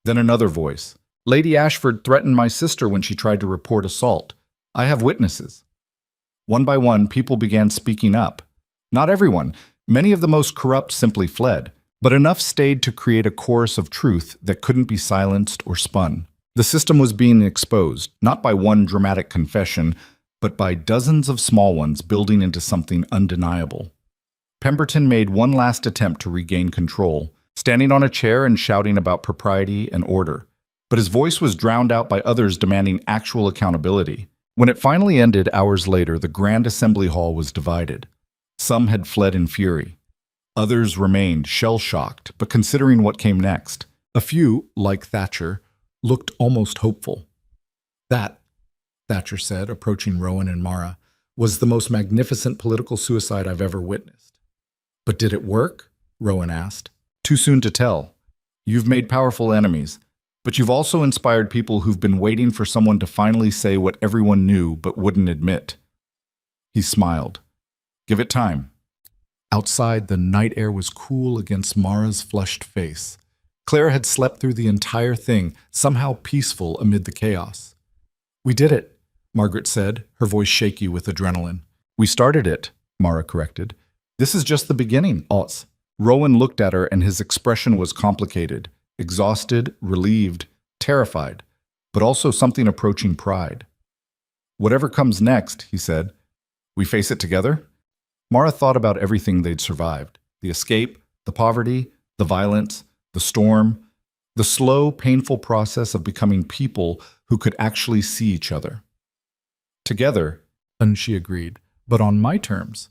Then another voice. "Lady Ashford threatened my sister when she tried to report assault. I have witnesses." One by one, people began speaking up. Not everyone. Many of the most corrupt simply fled, but enough stayed to create a chorus of truth that couldn't be silenced or spun. The system was being exposed, not by one dramatic confession, but by dozens of small ones building into something undeniable. Pemberton made one last attempt to regain control, standing on a chair and shouting about propriety and order. But his voice was drowned out by others demanding actual accountability. When it finally ended hours later, the Grand Assembly Hall was divided. Some had fled in fury. Others remained shell-shocked, but considering what came next. A few, like Thatcher, looked almost hopeful. "That," Thatcher said, approaching Rowan and Mara, "was the most magnificent political suicide I've ever witnessed." "But did it work?" Rowan asked. "Too soon to tell. You've made powerful enemies, but you've also inspired people who've been waiting for someone to finally say what everyone knew but wouldn't admit." He smiled. "Give it time." Outside, the night air was cool against Mara's flushed face. Clara had slept through the entire thing, somehow peaceful amid the chaos. "We did it," Margaret said, her voice shaky with adrenaline. "We started it," Mara corrected. "This is just the beginning, Oz." Rowan looked at her and his expression was complicated, exhausted, relieved, terrified, but also something approaching pride. "Whatever comes next," he said, "we face it together?" Mara thought about everything they'd survived. The escape, the poverty, the violence, the storm, the slow, painful process of becoming people who could actually see each other. "Together," and she agreed, "but on my terms.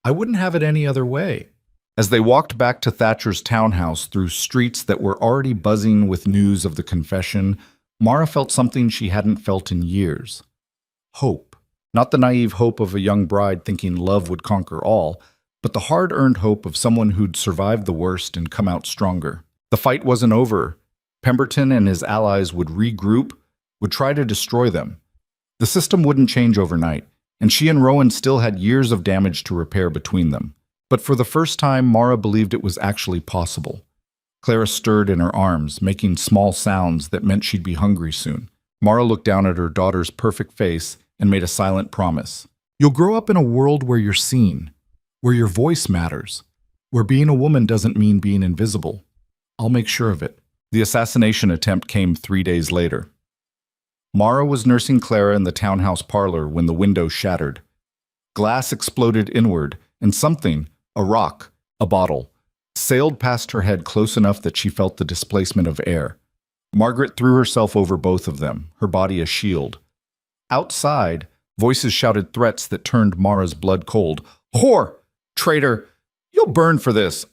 I wouldn't have it any other way." As they walked back to Thatcher's townhouse through streets that were already buzzing with news of the confession, Mara felt something she hadn't felt in years. Hope. Not the naive hope of a young bride thinking love would conquer all, but the hard-earned hope of someone who'd survived the worst and come out stronger. The fight wasn't over. Pemberton and his allies would regroup, would try to destroy them. The system wouldn't change overnight, and she and Rowan still had years of damage to repair between them. But for the first time, Mara believed it was actually possible. Clara stirred in her arms, making small sounds that meant she'd be hungry soon. Mara looked down at her daughter's perfect face and made a silent promise. "You'll grow up in a world where you're seen, where your voice matters, where being a woman doesn't mean being invisible. I'll make sure of it." The assassination attempt came 3 days later. Mara was nursing Clara in the townhouse parlor when the window shattered. Glass exploded inward, and something, a rock, a bottle, sailed past her head close enough that she felt the displacement of air. Margaret threw herself over both of them, her body a shield. Outside, voices shouted threats that turned Mara's blood cold. "Whore! Traitor! You'll burn for this!"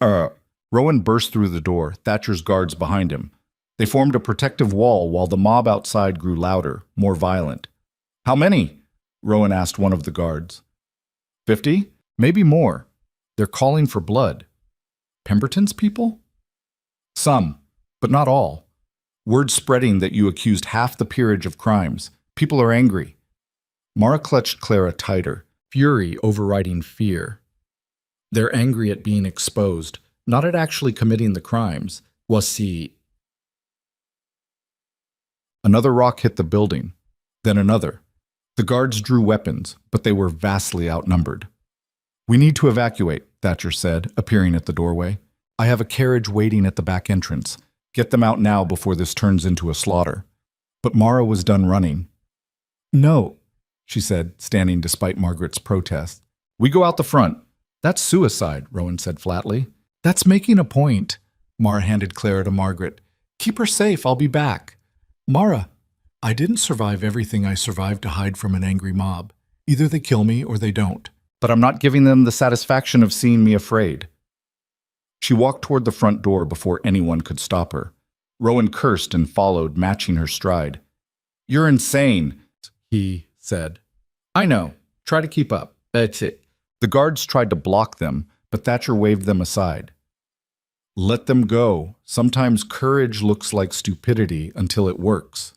Rowan burst through the door, Thatcher's guards behind him. They formed a protective wall while the mob outside grew louder, more violent. "How many?" Rowan asked one of the guards. 50? Maybe more. They're calling for blood." "Pemberton's people?" "Some, but not all. Word spreading that you accused half the peerage of crimes. People are angry." Mara clutched Clara tighter, fury overriding fear. "They're angry at being exposed, not at actually committing the crimes. Voici." Another rock hit the building, then another. The guards drew weapons, but they were vastly outnumbered. "We need to evacuate," Thatcher said, appearing at the doorway. "I have a carriage waiting at the back entrance. Get them out now before this turns into a slaughter." But Mara was done running. "No," she said, standing despite Margaret's protest. "We go out the front." "That's suicide," Rowan said flatly. "That's making a point." Mara handed Clara to Margaret. "Keep her safe, I'll be back." "Mara, I didn't survive everything I survived to hide from an angry mob. Either they kill me or they don't. But I'm not giving them the satisfaction of seeing me afraid." She walked toward the front door before anyone could stop her. Rowan cursed and followed, matching her stride. "You're insane," he said. "I know. Try to keep up. That's it." The guards tried to block them, but Thatcher waved them aside. "Let them go. Sometimes courage looks like stupidity until it works."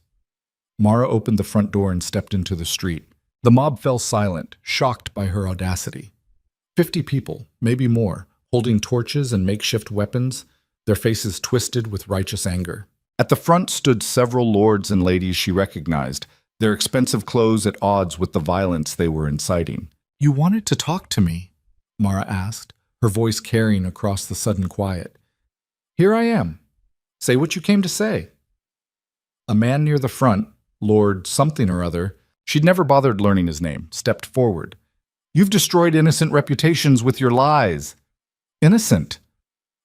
Mara opened the front door and stepped into the street. The mob fell silent, shocked by her audacity. 50 people, maybe more, holding torches and makeshift weapons, their faces twisted with righteous anger. At the front stood several lords and ladies she recognized, their expensive clothes at odds with the violence they were inciting. "You wanted to talk to me?" Mara asked, her voice carrying across the sudden quiet. "Here I am. Say what you came to say." A man near the front, Lord something or other, she'd never bothered learning his name, stepped forward. "You've destroyed innocent reputations with your lies." "Innocent?"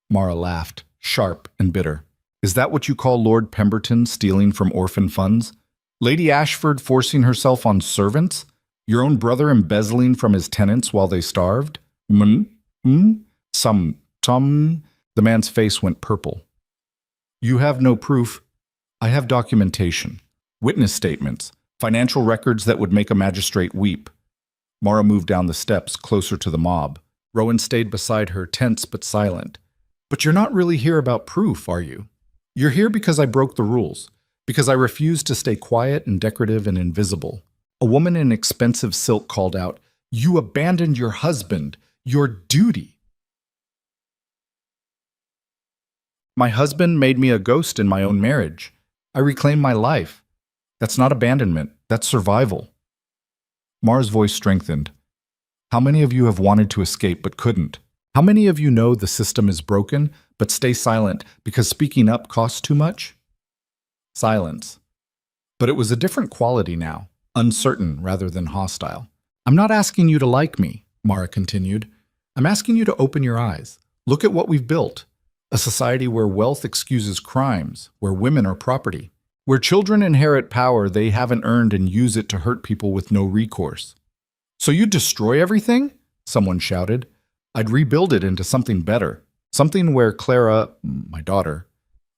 Mara laughed, sharp and bitter. "Is that what you call Lord Pemberton stealing from orphan funds? Lady Ashford forcing herself on servants? Your own brother embezzling from his tenants while they starved? Some. The man's face went purple. "You have no proof. I have documentation. Witness statements. Financial records that would make a magistrate weep." Mara moved down the steps, closer to the mob. Rowan stayed beside her, tense but silent. "But you're not really here about proof, are you? You're here because I broke the rules, because I refused to stay quiet and decorative and invisible." A woman in expensive silk called out, "You abandoned your husband, your duty." "My husband made me a ghost in my own marriage. I reclaimed my life. That's not abandonment, that's survival." Mara's voice strengthened. "How many of you have wanted to escape but couldn't? How many of you know the system is broken but stay silent because speaking up costs too much?" Silence. But it was a different quality now, uncertain rather than hostile. "I'm not asking you to like me," Mara continued. "I'm asking you to open your eyes. Look at what we've built. A society where wealth excuses crimes, where women are property, where children inherit power they haven't earned and use it to hurt people with no recourse." "So you'd destroy everything?" someone shouted. "I'd rebuild it into something better, something where Clara, my daughter,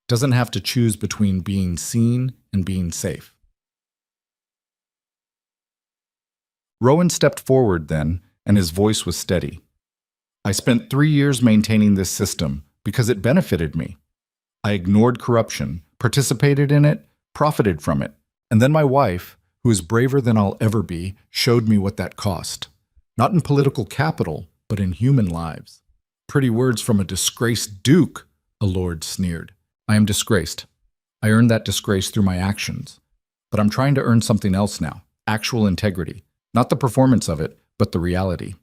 doesn't have to choose between being seen and being safe." Rowan stepped forward then, and his voice was steady. "I spent 3 years maintaining this system because it benefited me. I ignored corruption, participated in it, profited from it. And then my wife, who is braver than I'll ever be, showed me what that cost. Not in political capital, but in human lives." "Pretty words from a disgraced duke," a lord sneered. "I am disgraced. I earned that disgrace through my actions. But I'm trying to earn something else now, actual integrity. Not the performance of it, but the reality."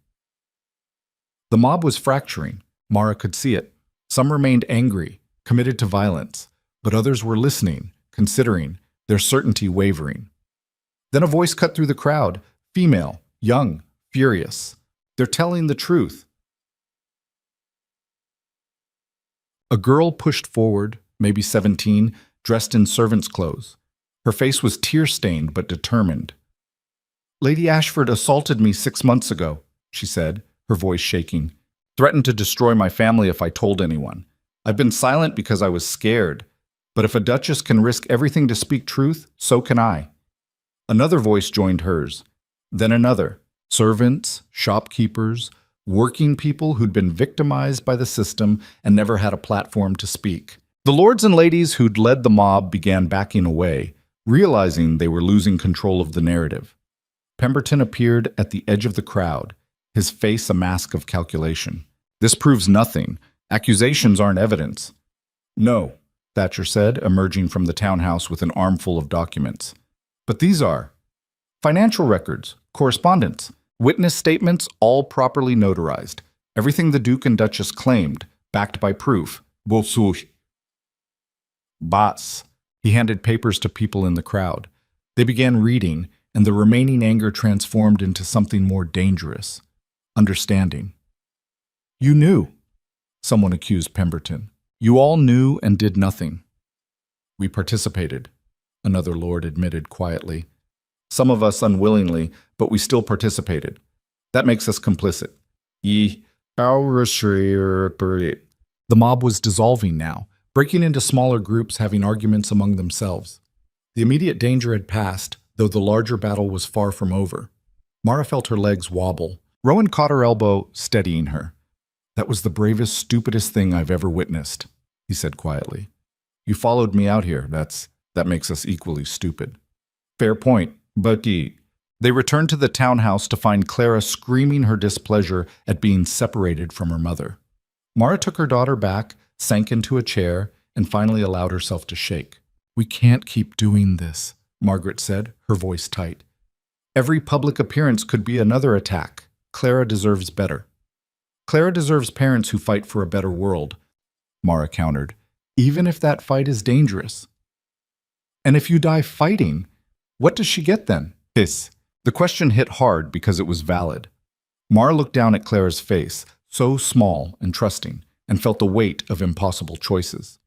The mob was fracturing. Mara could see it. Some remained angry, committed to violence, but others were listening, considering, their certainty wavering. Then a voice cut through the crowd, female, young, furious. "They're telling the truth." A girl pushed forward, maybe 17, dressed in servant's clothes. Her face was tear-stained but determined. "Lady Ashford assaulted me 6 months ago," she said, her voice shaking. "Threatened to destroy my family if I told anyone. I've been silent because I was scared. But if a duchess can risk everything to speak truth, so can I." Another voice joined hers. Then another. Servants, shopkeepers, working people who'd been victimized by the system and never had a platform to speak. The lords and ladies who'd led the mob began backing away, realizing they were losing control of the narrative. Pemberton appeared at the edge of the crowd, his face a mask of calculation. "This proves nothing. Accusations aren't evidence." "No," Thatcher said, emerging from the townhouse with an armful of documents. "But these are financial records, correspondence, witness statements, all properly notarized. Everything the Duke and Duchess claimed, backed by proof." "Bas." He handed papers to people in the crowd. They began reading, and the remaining anger transformed into something more dangerous. Understanding. "You knew," someone accused Pemberton. "You all knew and did nothing." "We participated," another lord admitted quietly. "Some of us unwillingly, but we still participated. That makes us complicit." The The mob was dissolving now, breaking into smaller groups, having arguments among themselves. The immediate danger had passed, though the larger battle was far from over. Mara felt her legs wobble. Rowan caught her elbow, steadying her. "That was the bravest, stupidest thing I've ever witnessed," he said quietly. "You followed me out here. That makes us equally stupid." "Fair point, but They returned to the townhouse to find Clara screaming her displeasure at being separated from her mother. Mara took her daughter back, sank into a chair, and finally allowed herself to shake. "We can't keep doing this," Margaret said, her voice tight. "Every public appearance could be another attack. Clara deserves better." "Clara deserves parents who fight for a better world," Mara countered, "even if that fight is dangerous." "And if you die fighting, what does she get then?" The question hit hard because it was valid. Mara looked down at Clara's face, so small and trusting, and felt the weight of impossible choices.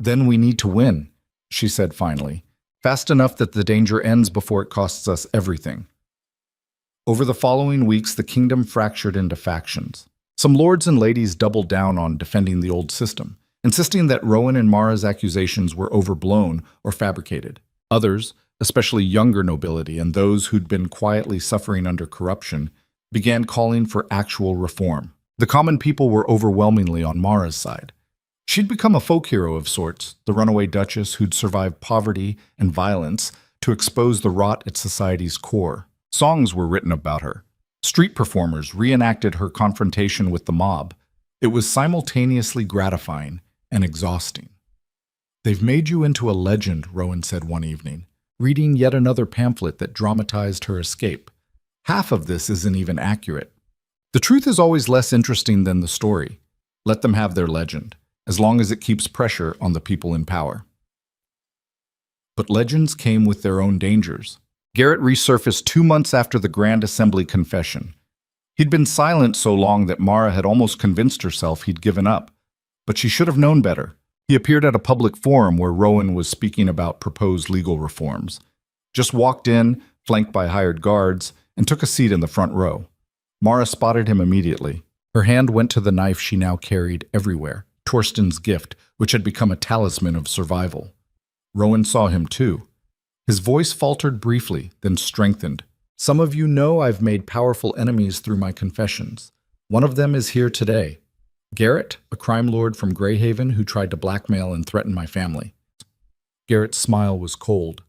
"Then we need to win," she said finally, "fast enough that the danger ends before it costs us everything." Over the following weeks, the kingdom fractured into factions. Some lords and ladies doubled down on defending the old system, insisting that Rowan and Mara's accusations were overblown or fabricated. Others, especially younger nobility and those who'd been quietly suffering under corruption, began calling for actual reform. The common people were overwhelmingly on Mara's side. She'd become a folk hero of sorts, the runaway duchess who'd survived poverty and violence to expose the rot at society's core. Songs were written about her. Street performers reenacted her confrontation with the mob. It was simultaneously gratifying and exhausting. "They've made you into a legend," Rowan said one evening, reading yet another pamphlet that dramatized her escape. "Half of this isn't even accurate. The truth is always less interesting than the story. Let them have their legend, as long as it keeps pressure on the people in power." But legends came with their own dangers. Garrett resurfaced 2 months after the Grand Assembly confession. He'd been silent so long that Mara had almost convinced herself he'd given up, but she should have known better. He appeared at a public forum where Rowan was speaking about proposed legal reforms. Just walked in, flanked by hired guards, and took a seat in the front row. Mara spotted him immediately. Her hand went to the knife she now carried everywhere, Torsten's gift, which had become a talisman of survival. Rowan saw him too. His voice faltered briefly, then strengthened. "Some of you know I've made powerful enemies through my confessions. One of them is here today. Garrett, a crime lord from Greyhaven who tried to blackmail and threaten my family." Garrett's smile was cold.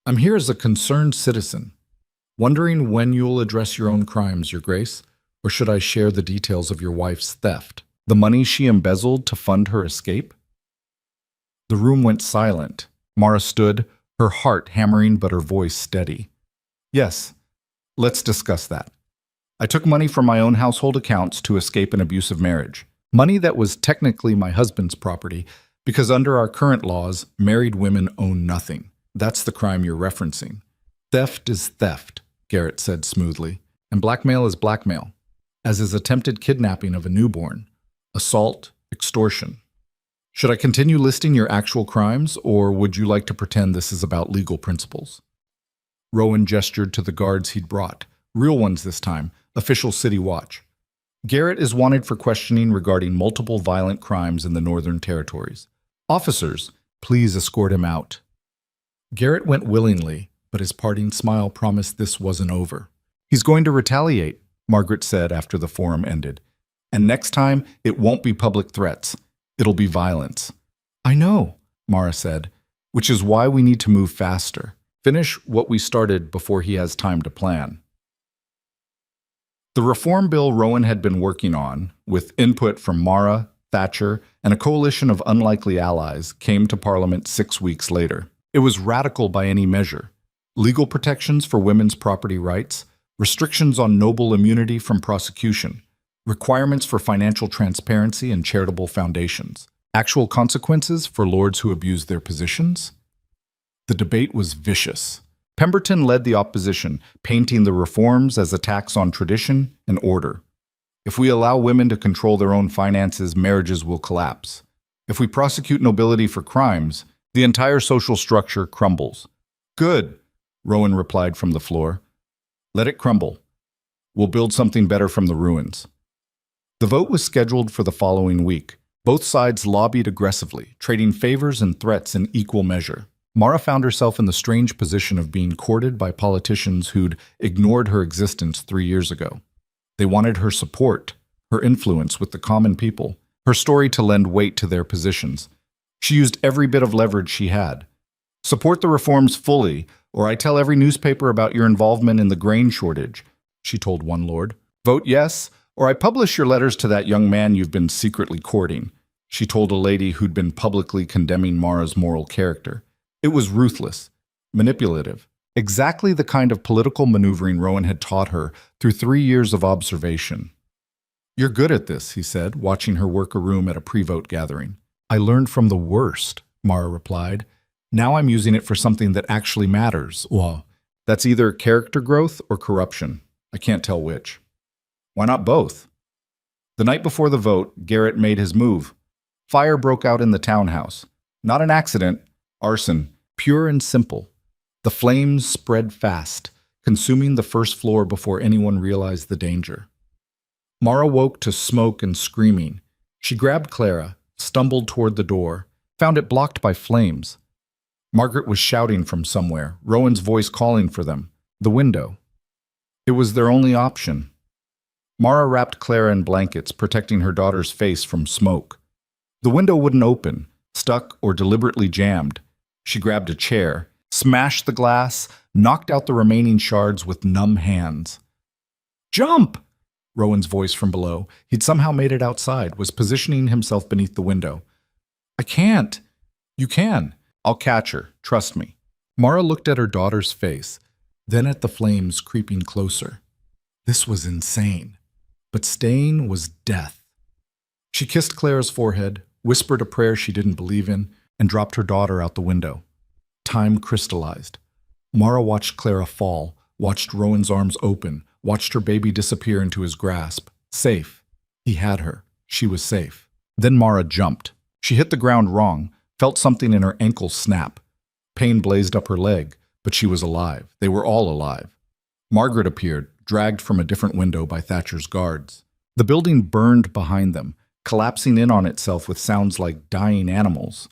"I'm here as a concerned citizen, wondering when you'll address your own crimes, Your Grace, or should I share the details of your wife's theft, the money she embezzled to fund her escape?" The room went silent. Mara stood, her heart hammering but her voice steady. "Yes, let's discuss that. I took money from my own household accounts to escape an abusive marriage. Money that was technically my husband's property, because under our current laws, married women own nothing. That's the crime you're referencing." "Theft is theft," Garrett said smoothly, "and blackmail is blackmail, as is attempted kidnapping of a newborn, assault, extortion. Should I continue listing your actual crimes, or would you like to pretend this is about legal principles?" Rowan gestured to the guards he'd brought, real ones this time, official city watch. "Garrett is wanted for questioning regarding multiple violent crimes in the Northern Territories. Officers, please escort him out." Garrett went willingly, but his parting smile promised this wasn't over. "He's going to retaliate," Margaret said after the forum ended. "And next time, it won't be public threats. It'll be violence." "I know," Mara said, "which is why we need to move faster. Finish what we started before he has time to plan." The reform bill Rowan had been working on, with input from Mara, Thatcher, and a coalition of unlikely allies, came to Parliament 6 weeks later. It was radical by any measure. Legal protections for women's property rights, restrictions on noble immunity from prosecution, requirements for financial transparency and charitable foundations, actual consequences for lords who abused their positions. The debate was vicious. Pemberton led the opposition, painting the reforms as attacks on tradition and order. "If we allow women to control their own finances, marriages will collapse. If we prosecute nobility for crimes, the entire social structure crumbles." "Good," Rowan replied from the floor. "Let it crumble. We'll build something better from the ruins." The vote was scheduled for the following week. Both sides lobbied aggressively, trading favors and threats in equal measure. Mara found herself in the strange position of being courted by politicians who'd ignored her existence 3 years ago. They wanted her support, her influence with the common people, her story to lend weight to their positions. She used every bit of leverage she had. "Support the reforms fully, or I tell every newspaper about your involvement in the grain shortage," she told one lord. "Vote yes, or I publish your letters to that young man you've been secretly courting," she told a lady who'd been publicly condemning Mara's moral character. It was ruthless, manipulative, exactly the kind of political maneuvering Rowan had taught her through 3 years of observation. "You're good at this," he said, watching her work a room at a pre-vote gathering. "I learned from the worst," Mara replied. "Now I'm using it for something that actually matters." Well, that's either character growth or corruption. I can't tell which. Why not both? The night before the vote, Garrett made his move. Fire broke out in the townhouse. Not an accident, arson, pure and simple. The flames spread fast, consuming the first floor before anyone realized the danger. Mara woke to smoke and screaming. She grabbed Clara, stumbled toward the door, found it blocked by flames. Margaret was shouting from somewhere, Rowan's voice calling for them. The window. It was their only option. Mara wrapped Clara in blankets, protecting her daughter's face from smoke. The window wouldn't open, stuck or deliberately jammed. She grabbed a chair, smashed the glass, knocked out the remaining shards with numb hands. "Jump!" Rowan's voice from below. He'd somehow made it outside, was positioning himself beneath the window. "I can't." "You can. I'll catch her. Trust me." Mara looked at her daughter's face, then at the flames creeping closer. This was insane. But staying was death. She kissed Clara's forehead, whispered a prayer she didn't believe in, and dropped her daughter out the window. Time crystallized. Mara watched Clara fall, watched Rowan's arms open, watched her baby disappear into his grasp. Safe. He had her. She was safe. Then Mara jumped. She hit the ground wrong, felt something in her ankle snap. Pain blazed up her leg, but she was alive. They were all alive. Margaret appeared, dragged from a different window by Thatcher's guards. The building burned behind them, collapsing in on itself with sounds like dying animals.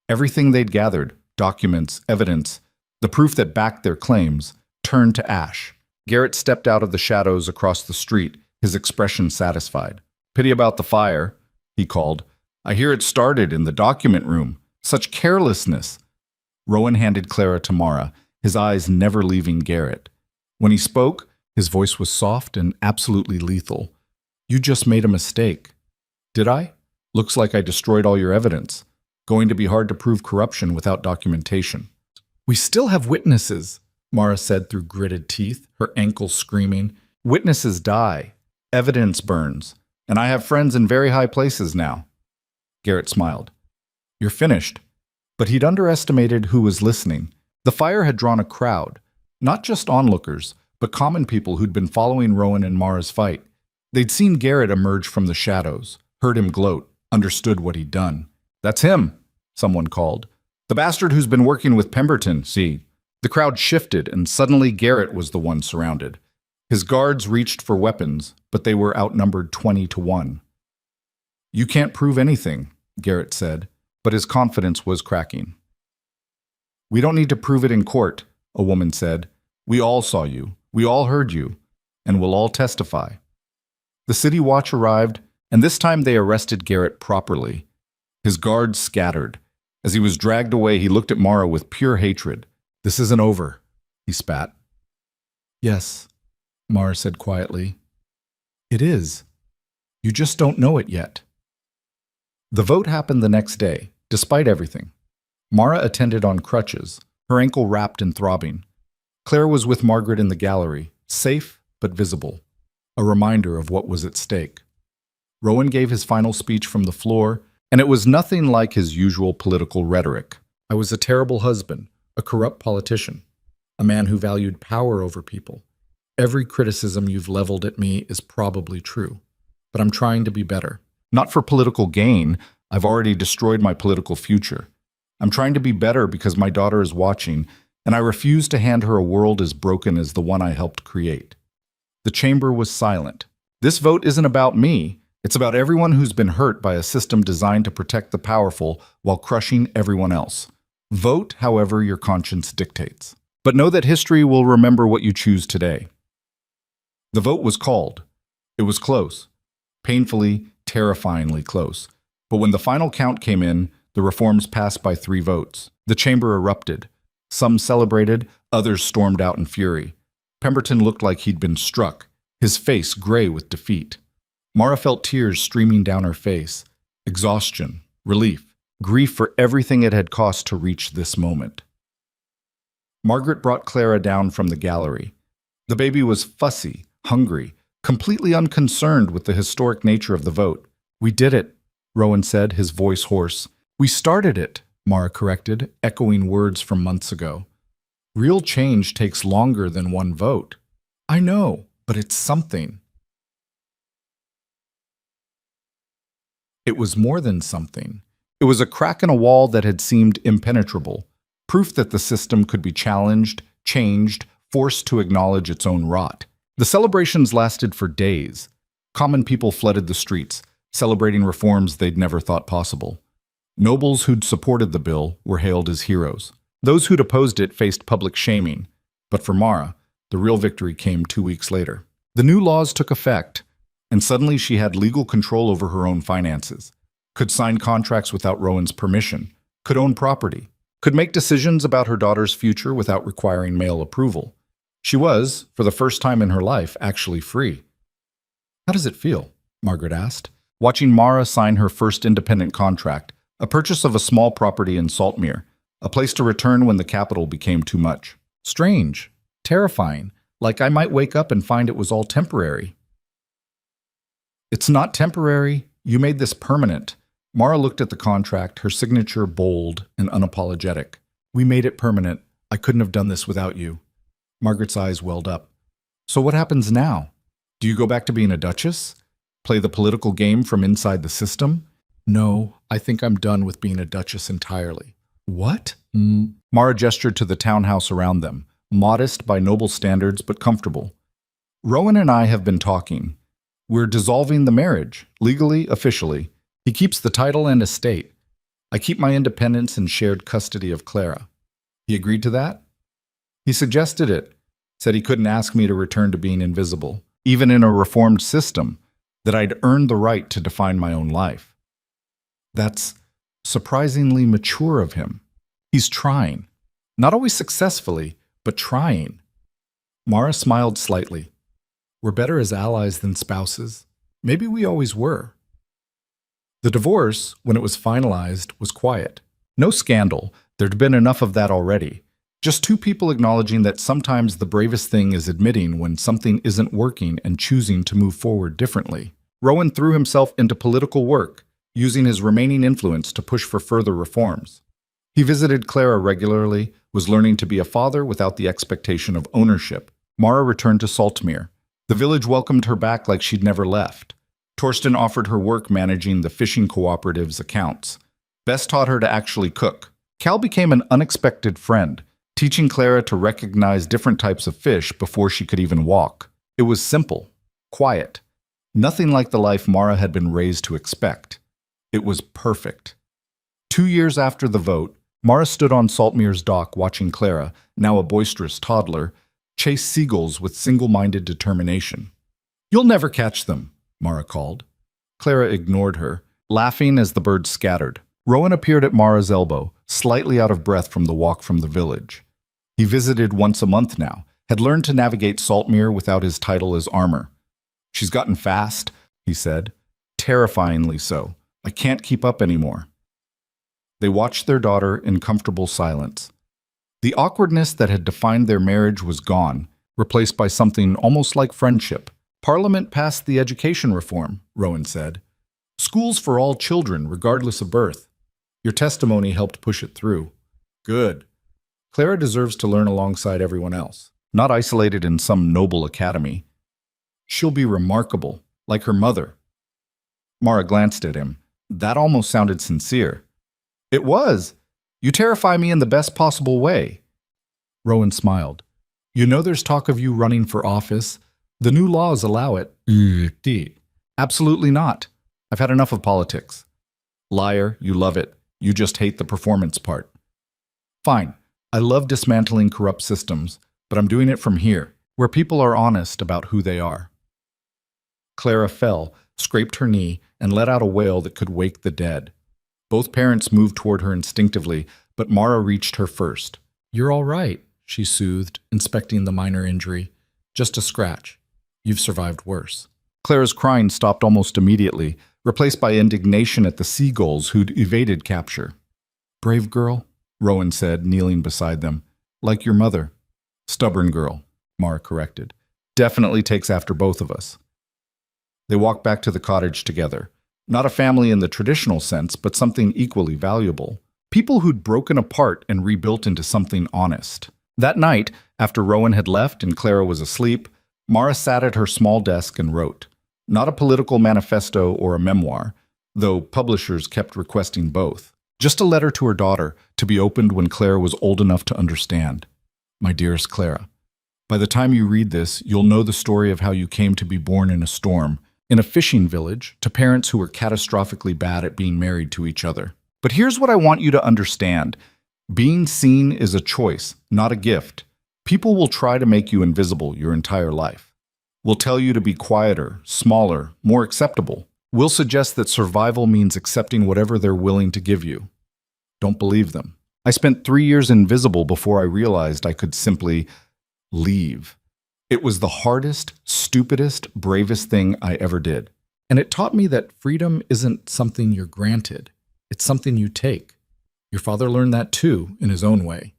Everything they'd gathered, documents, evidence, the proof that backed their claims, turned to ash. Garrett stepped out of the shadows across the street, his expression satisfied. "Pity about the fire," he called. "I hear it started in the document room. Such carelessness." Rowan handed Clara to Mara, his eyes never leaving Garrett. When he spoke, his voice was soft and absolutely lethal. "You just made a mistake." "Did I? Looks like I destroyed all your evidence. Going to be hard to prove corruption without documentation." "We still have witnesses," Mara said through gritted teeth, her ankles screaming. "Witnesses die. Evidence burns. And I have friends in very high places now." Garrett smiled. "You're finished." But he'd underestimated who was listening. The fire had drawn a crowd, not just onlookers, but common people who'd been following Rowan and Mara's fight. They'd seen Garrett emerge from the shadows, heard him gloat, understood what he'd done. "That's him," someone called. "The bastard who's been working with Pemberton, see." The crowd shifted, and suddenly Garrett was the one surrounded. His guards reached for weapons, but they were outnumbered 20-1. "You can't prove anything," Garrett said, but his confidence was cracking. "We don't need to prove it in court," a woman said. "We all saw you. We all heard you. And we'll all testify." The city watch arrived, and this time they arrested Garrett properly. His guards scattered. As he was dragged away, he looked at Mara with pure hatred. "This isn't over," he spat. "Yes," Mara said quietly. "It is. You just don't know it yet." The vote happened the next day, despite everything. Mara attended on crutches, her ankle wrapped and throbbing. Claire was with Margaret in the gallery, safe but visible, a reminder of what was at stake. Rowan gave his final speech from the floor, and it was nothing like his usual political rhetoric. "I was a terrible husband, a corrupt politician, a man who valued power over people. Every criticism you've leveled at me is probably true, but I'm trying to be better. Not for political gain. I've already destroyed my political future. I'm trying to be better because my daughter is watching, and I refuse to hand her a world as broken as the one I helped create." The chamber was silent. "This vote isn't about me," It's about everyone who's been hurt by a system designed to protect the powerful while crushing everyone else. Vote however your conscience dictates. But know that history will remember what you choose today. The vote was called. It was close. Painfully, terrifyingly close. But when the final count came in, the reforms passed by 3 votes. The chamber erupted. Some celebrated, others stormed out in fury. Pemberton looked like he'd been struck, his face gray with defeat. Mara felt tears streaming down her face. Exhaustion, relief, grief for everything it had cost to reach this moment. Margaret brought Clara down from the gallery. The baby was fussy, hungry, completely unconcerned with the historic nature of the vote. "We did it," Rowan said, his voice hoarse. "We started it," Mara corrected, echoing words from months ago. "Real change takes longer than one vote." "I know, but it's something." It was more than something. It was a crack in a wall that had seemed impenetrable, proof that the system could be challenged, changed, forced to acknowledge its own rot. The celebrations lasted for days. Common people flooded the streets, celebrating reforms they'd never thought possible. Nobles who'd supported the bill were hailed as heroes. Those who'd opposed it faced public shaming. But for Mara, the real victory came 2 weeks later. The new laws took effect, and suddenly she had legal control over her own finances, could sign contracts without Rowan's permission, could own property, could make decisions about her daughter's future without requiring male approval. She was, for the first time in her life, actually free. "How does it feel?" Margaret asked, watching Mara sign her first independent contract, a purchase of a small property in Saltmere, a place to return when the capital became too much. "Strange, terrifying, like I might wake up and find it was all temporary." "It's not temporary. You made this permanent." Mara looked at the contract, her signature bold and unapologetic. "We made it permanent. I couldn't have done this without you." Margaret's eyes welled up. "So what happens now? Do you go back to being a duchess? Play the political game from inside the system?" "No, I think I'm done with being a duchess entirely." "What?" Mara gestured to the townhouse around them, modest by noble standards but comfortable. "Rowan and I have been talking. We're dissolving the marriage, legally, officially. He keeps the title and estate. I keep my independence and shared custody of Clara." "He agreed to that?" "He suggested it, said he couldn't ask me to return to being invisible, even in a reformed system, that I'd earned the right to define my own life." "That's surprisingly mature of him. He's trying. Not always successfully, but trying." Mara smiled slightly. "We're better as allies than spouses. Maybe we always were." The divorce, when it was finalized, was quiet. No scandal. There'd been enough of that already. Just 2 people acknowledging that sometimes the bravest thing is admitting when something isn't working and choosing to move forward differently. Rowan threw himself into political work, using his remaining influence to push for further reforms. He visited Clara regularly, was learning to be a father without the expectation of ownership. Mara returned to Saltmere. The village welcomed her back like she'd never left. Torsten offered her work managing the fishing cooperative's accounts. Bess taught her to actually cook. Cal became an unexpected friend, teaching Clara to recognize different types of fish before she could even walk. It was simple, quiet, nothing like the life Mara had been raised to expect. It was perfect. 2 years after the vote, Mara stood on Saltmere's dock watching Clara, now a boisterous toddler, chase seagulls with single-minded determination. "You'll never catch them," Mara called. Clara ignored her, laughing as the birds scattered. Rowan appeared at Mara's elbow, slightly out of breath from the walk from the village. He visited once a month now, had learned to navigate Saltmere without his title as armor. "She's gotten fast," he said. "Terrifyingly so. I can't keep up anymore." They watched their daughter in comfortable silence. The awkwardness that had defined their marriage was gone, replaced by something almost like friendship. "Parliament passed the education reform," Rowan said. "Schools for all children, regardless of birth. Your testimony helped push it through." "Good. Clara deserves to learn alongside everyone else, not isolated in some noble academy. She'll be remarkable, like her mother." Mara glanced at him. That almost sounded sincere. "It was. You terrify me in the best possible way." Rowan smiled. "You know there's talk of you running for office. The new laws allow it." "Absolutely not. I've had enough of politics. Liar, you love it. You just hate the performance part. Fine. I love dismantling corrupt systems, but I'm doing it from here, where people are honest about who they are. Clara fell, scraped her knee, and let out a wail that could wake the dead. Both parents moved toward her instinctively, but Mara reached her first. "You're all right," she soothed, inspecting the minor injury. "Just a scratch. You've survived worse." Clara's crying stopped almost immediately, replaced by indignation at the seagulls who'd evaded capture. "Brave girl," Rowan said, kneeling beside them. "Like your mother." "Stubborn girl," Mara corrected. "Definitely takes after both of us." They walked back to the cottage together. Not a family in the traditional sense, but something equally valuable. People who'd broken apart and rebuilt into something honest. That night, after Rowan had left and Clara was asleep, Mara sat at her small desk and wrote. Not a political manifesto or a memoir, though publishers kept requesting both. Just a letter to her daughter, to be opened when Clara was old enough to understand. "My dearest Clara, by the time you read this, you'll know the story of how you came to be born in a storm, in a fishing village, to parents who were catastrophically bad at being married to each other. But here's what I want you to understand. Being seen is a choice, not a gift. People will try to make you invisible your entire life. Will tell you to be quieter, smaller, more acceptable. Will suggest that survival means accepting whatever they're willing to give you. Don't believe them. I spent 3 years invisible before I realized I could simply leave. It was the hardest, stupidest, bravest thing I ever did. And it taught me that freedom isn't something you're granted. It's something you take. Your father learned that too, in his own way.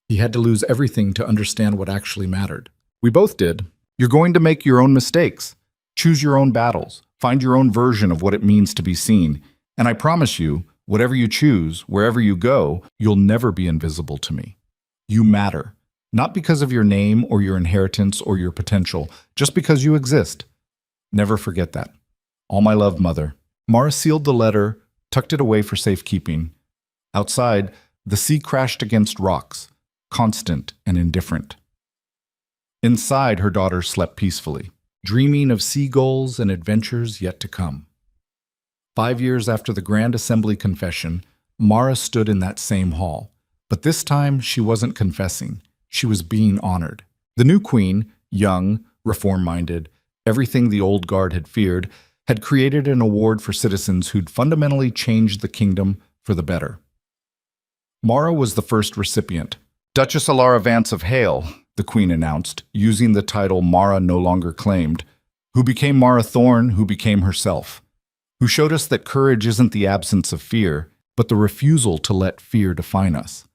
He had to lose everything to understand what actually mattered. We both did. You're going to make your own mistakes. Choose your own battles. Find your own version of what it means to be seen. And I promise you, whatever you choose, wherever you go, you'll never be invisible to me. You matter. Not because of your name or your inheritance or your potential, just because you exist. Never forget that. All my love, Mother." Mara sealed the letter, tucked it away for safekeeping. Outside, the sea crashed against rocks, constant and indifferent. Inside, her daughter slept peacefully, dreaming of seagulls and adventures yet to come. 5 years after the Grand Assembly confession, Mara stood in that same hall. But this time, she wasn't confessing. She was being honored. The new queen, young, reform-minded, everything the old guard had feared, had created an award for citizens who'd fundamentally changed the kingdom for the better. Mara was the first recipient. "Duchess Alara Vance of Heir," the queen announced, using the title Mara no longer claimed, who became Mara Thorne, who became herself, who showed us that courage isn't the absence of fear, but the refusal to let fear define us.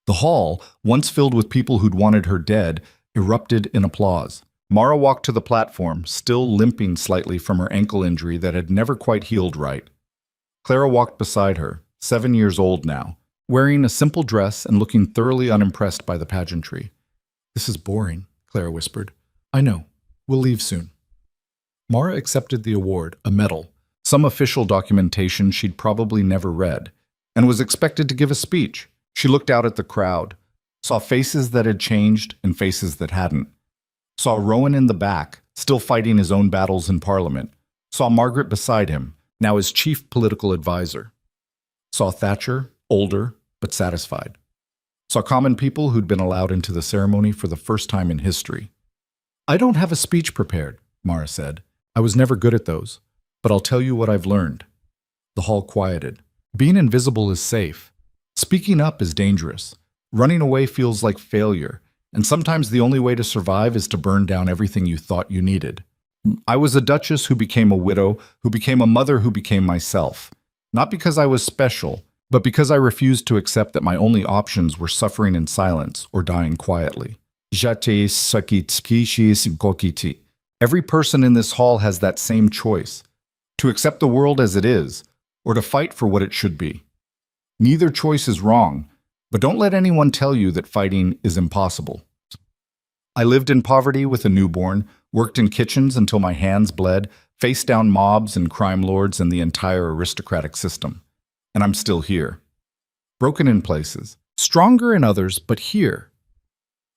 The hall, once filled with people who'd wanted her dead, erupted in applause. Mara walked to the platform, still limping slightly from her ankle injury that had never quite healed right. Clara walked beside her, 7 years old now, wearing a simple dress and looking thoroughly unimpressed by the pageantry. "This is boring," Clara whispered. "I know. We'll leave soon." Mara accepted the award, a medal, some official documentation she'd probably never read, and was expected to give a speech. She looked out at the crowd, saw faces that had changed and faces that hadn't. Saw Rowan in the back, still fighting his own battles in Parliament. Saw Margaret beside him, now his chief political advisor. Saw Thatcher, older but satisfied. Saw common people who'd been allowed into the ceremony for the first time in history. "I don't have a speech prepared," Mara said. "I was never good at those, but I'll tell you what I've learned." The hall quieted. Being invisible is safe. Speaking up is dangerous. Running away feels like failure, and sometimes the only way to survive is to burn down everything you thought you needed. I was a duchess who became a widow, who became a mother, who became myself. Not because I was special, but because I refused to accept that my only options were suffering in silence or dying quietly. Every person in this hall has that same choice, to accept the world as it is, or to fight for what it should be. Neither choice is wrong, but don't let anyone tell you that fighting is impossible. I lived in poverty with a newborn, worked in kitchens until my hands bled, faced down mobs and crime lords and the entire aristocratic system. And I'm still here. Broken in places, stronger in others, but here.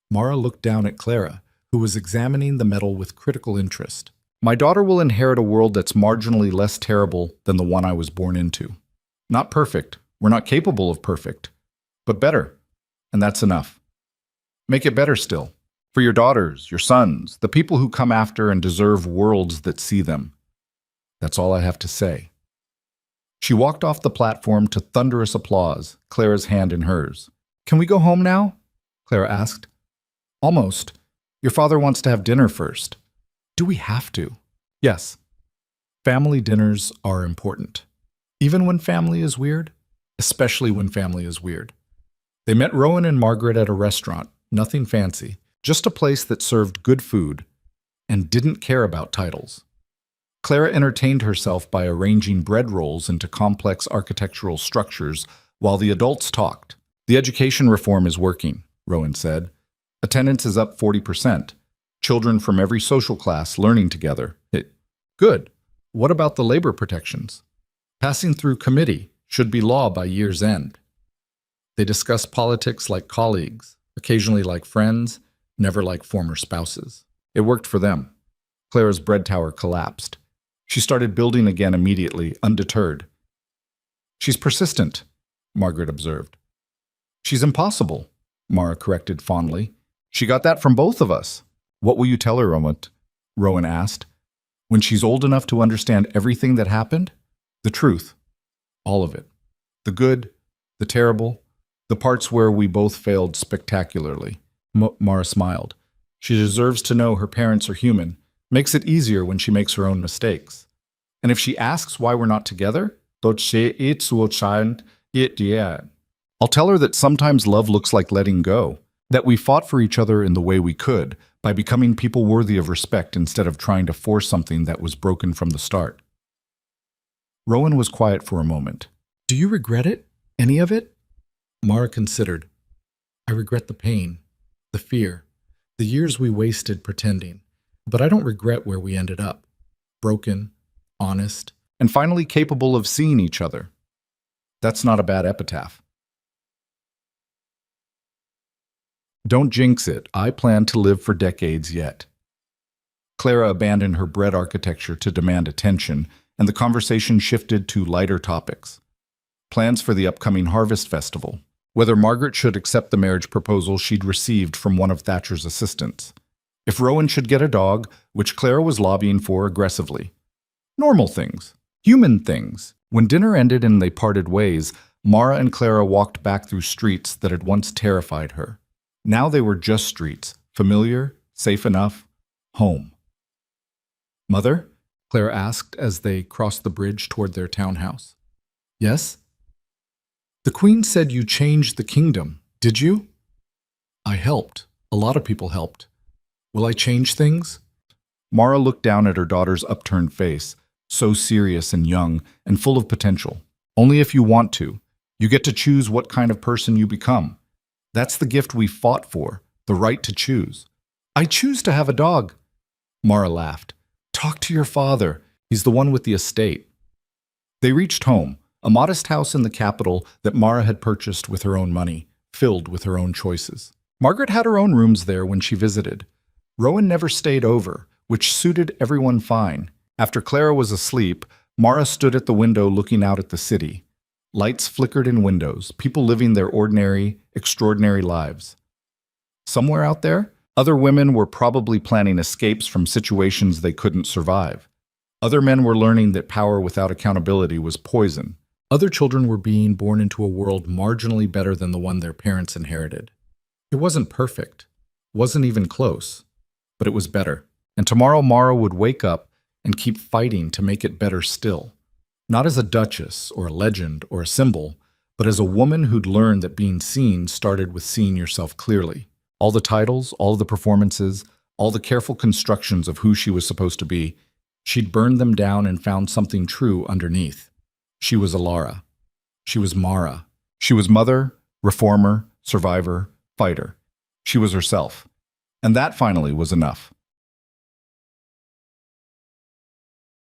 Mara looked down at Clara, who was examining the medal with critical interest. My daughter will inherit a world that's marginally less terrible than the one I was born into. Not perfect. We're not capable of perfect. But better. And that's enough. Make it better still. For your daughters, your sons, the people who come after and deserve worlds that see them. That's all I have to say. She walked off the platform to thunderous applause, Clara's hand in hers. Can we go home now? Clara asked. Almost. Your father wants to have dinner first. Do we have to? Yes. Family dinners are important. Even when family is weird, especially when family is weird. They met Rowan and Margaret at a restaurant, nothing fancy, just a place that served good food and didn't care about titles. Clara entertained herself by arranging bread rolls into complex architectural structures while the adults talked. The education reform is working, Rowan said. Attendance is up 40%. Children from every social class learning together. Good. What about the labor protections? Passing through committee should be law by year's end. They discuss politics like colleagues, occasionally like friends, never like former spouses. It worked for them. Clara's bread tower collapsed. She started building again immediately, undeterred. She's persistent, Margaret observed. She's impossible, Mara corrected fondly. She got that from both of us. What will you tell her, Rowan asked. When she's old enough to understand everything that happened? The truth. All of it. The good, the terrible, the parts where we both failed spectacularly. Mara smiled. She deserves to know her parents are human. Makes it easier when she makes her own mistakes. And if she asks why we're not together, I'll tell her that sometimes love looks like letting go, that we fought for each other in the way we could, by becoming people worthy of respect instead of trying to force something that was broken from the start. Rowan was quiet for a moment. Do you regret it? Any of it? Mara considered. I regret the pain, the fear, the years we wasted pretending. But I don't regret where we ended up. Broken, honest, and finally capable of seeing each other. That's not a bad epitaph. Don't jinx it. I plan to live for decades yet. Clara abandoned her bread architecture to demand attention, and the conversation shifted to lighter topics. Plans for the upcoming harvest festival. Whether Margaret should accept the marriage proposal she'd received from one of Thatcher's assistants. If Rowan should get a dog, which Clara was lobbying for aggressively. Normal things. Human things. When dinner ended and they parted ways, Mara and Clara walked back through streets that had once terrified her. Now they were just streets. Familiar, safe enough, home. Mother? Clara asked as they crossed the bridge toward their townhouse. Yes? The Queen said you changed the kingdom. Did you? I helped. A lot of people helped. Will I change things? Mara looked down at her daughter's upturned face, so serious and young and full of potential. Only if you want to. You get to choose what kind of person you become. That's the gift we fought for, the right to choose. I choose to have a dog. Mara laughed. Talk to your father. He's the one with the estate. They reached home, a modest house in the capital that Mara had purchased with her own money, filled with her own choices. Margaret had her own rooms there when she visited. Rowan never stayed over, which suited everyone fine. After Clara was asleep, Mara stood at the window looking out at the city. Lights flickered in windows, people living their ordinary, extraordinary lives. Somewhere out there, other women were probably planning escapes from situations they couldn't survive. Other men were learning that power without accountability was poison. Other children were being born into a world marginally better than the one their parents inherited. It wasn't perfect, wasn't even close. But it was better. And tomorrow Mara would wake up and keep fighting to make it better still. Not as a duchess or a legend or a symbol, but as a woman who'd learned that being seen started with seeing yourself clearly. All the titles, all the performances, all the careful constructions of who she was supposed to be, she'd burned them down and found something true underneath. She was Alara. She was Mara. She was mother, reformer, survivor, fighter. She was herself. And that finally was enough.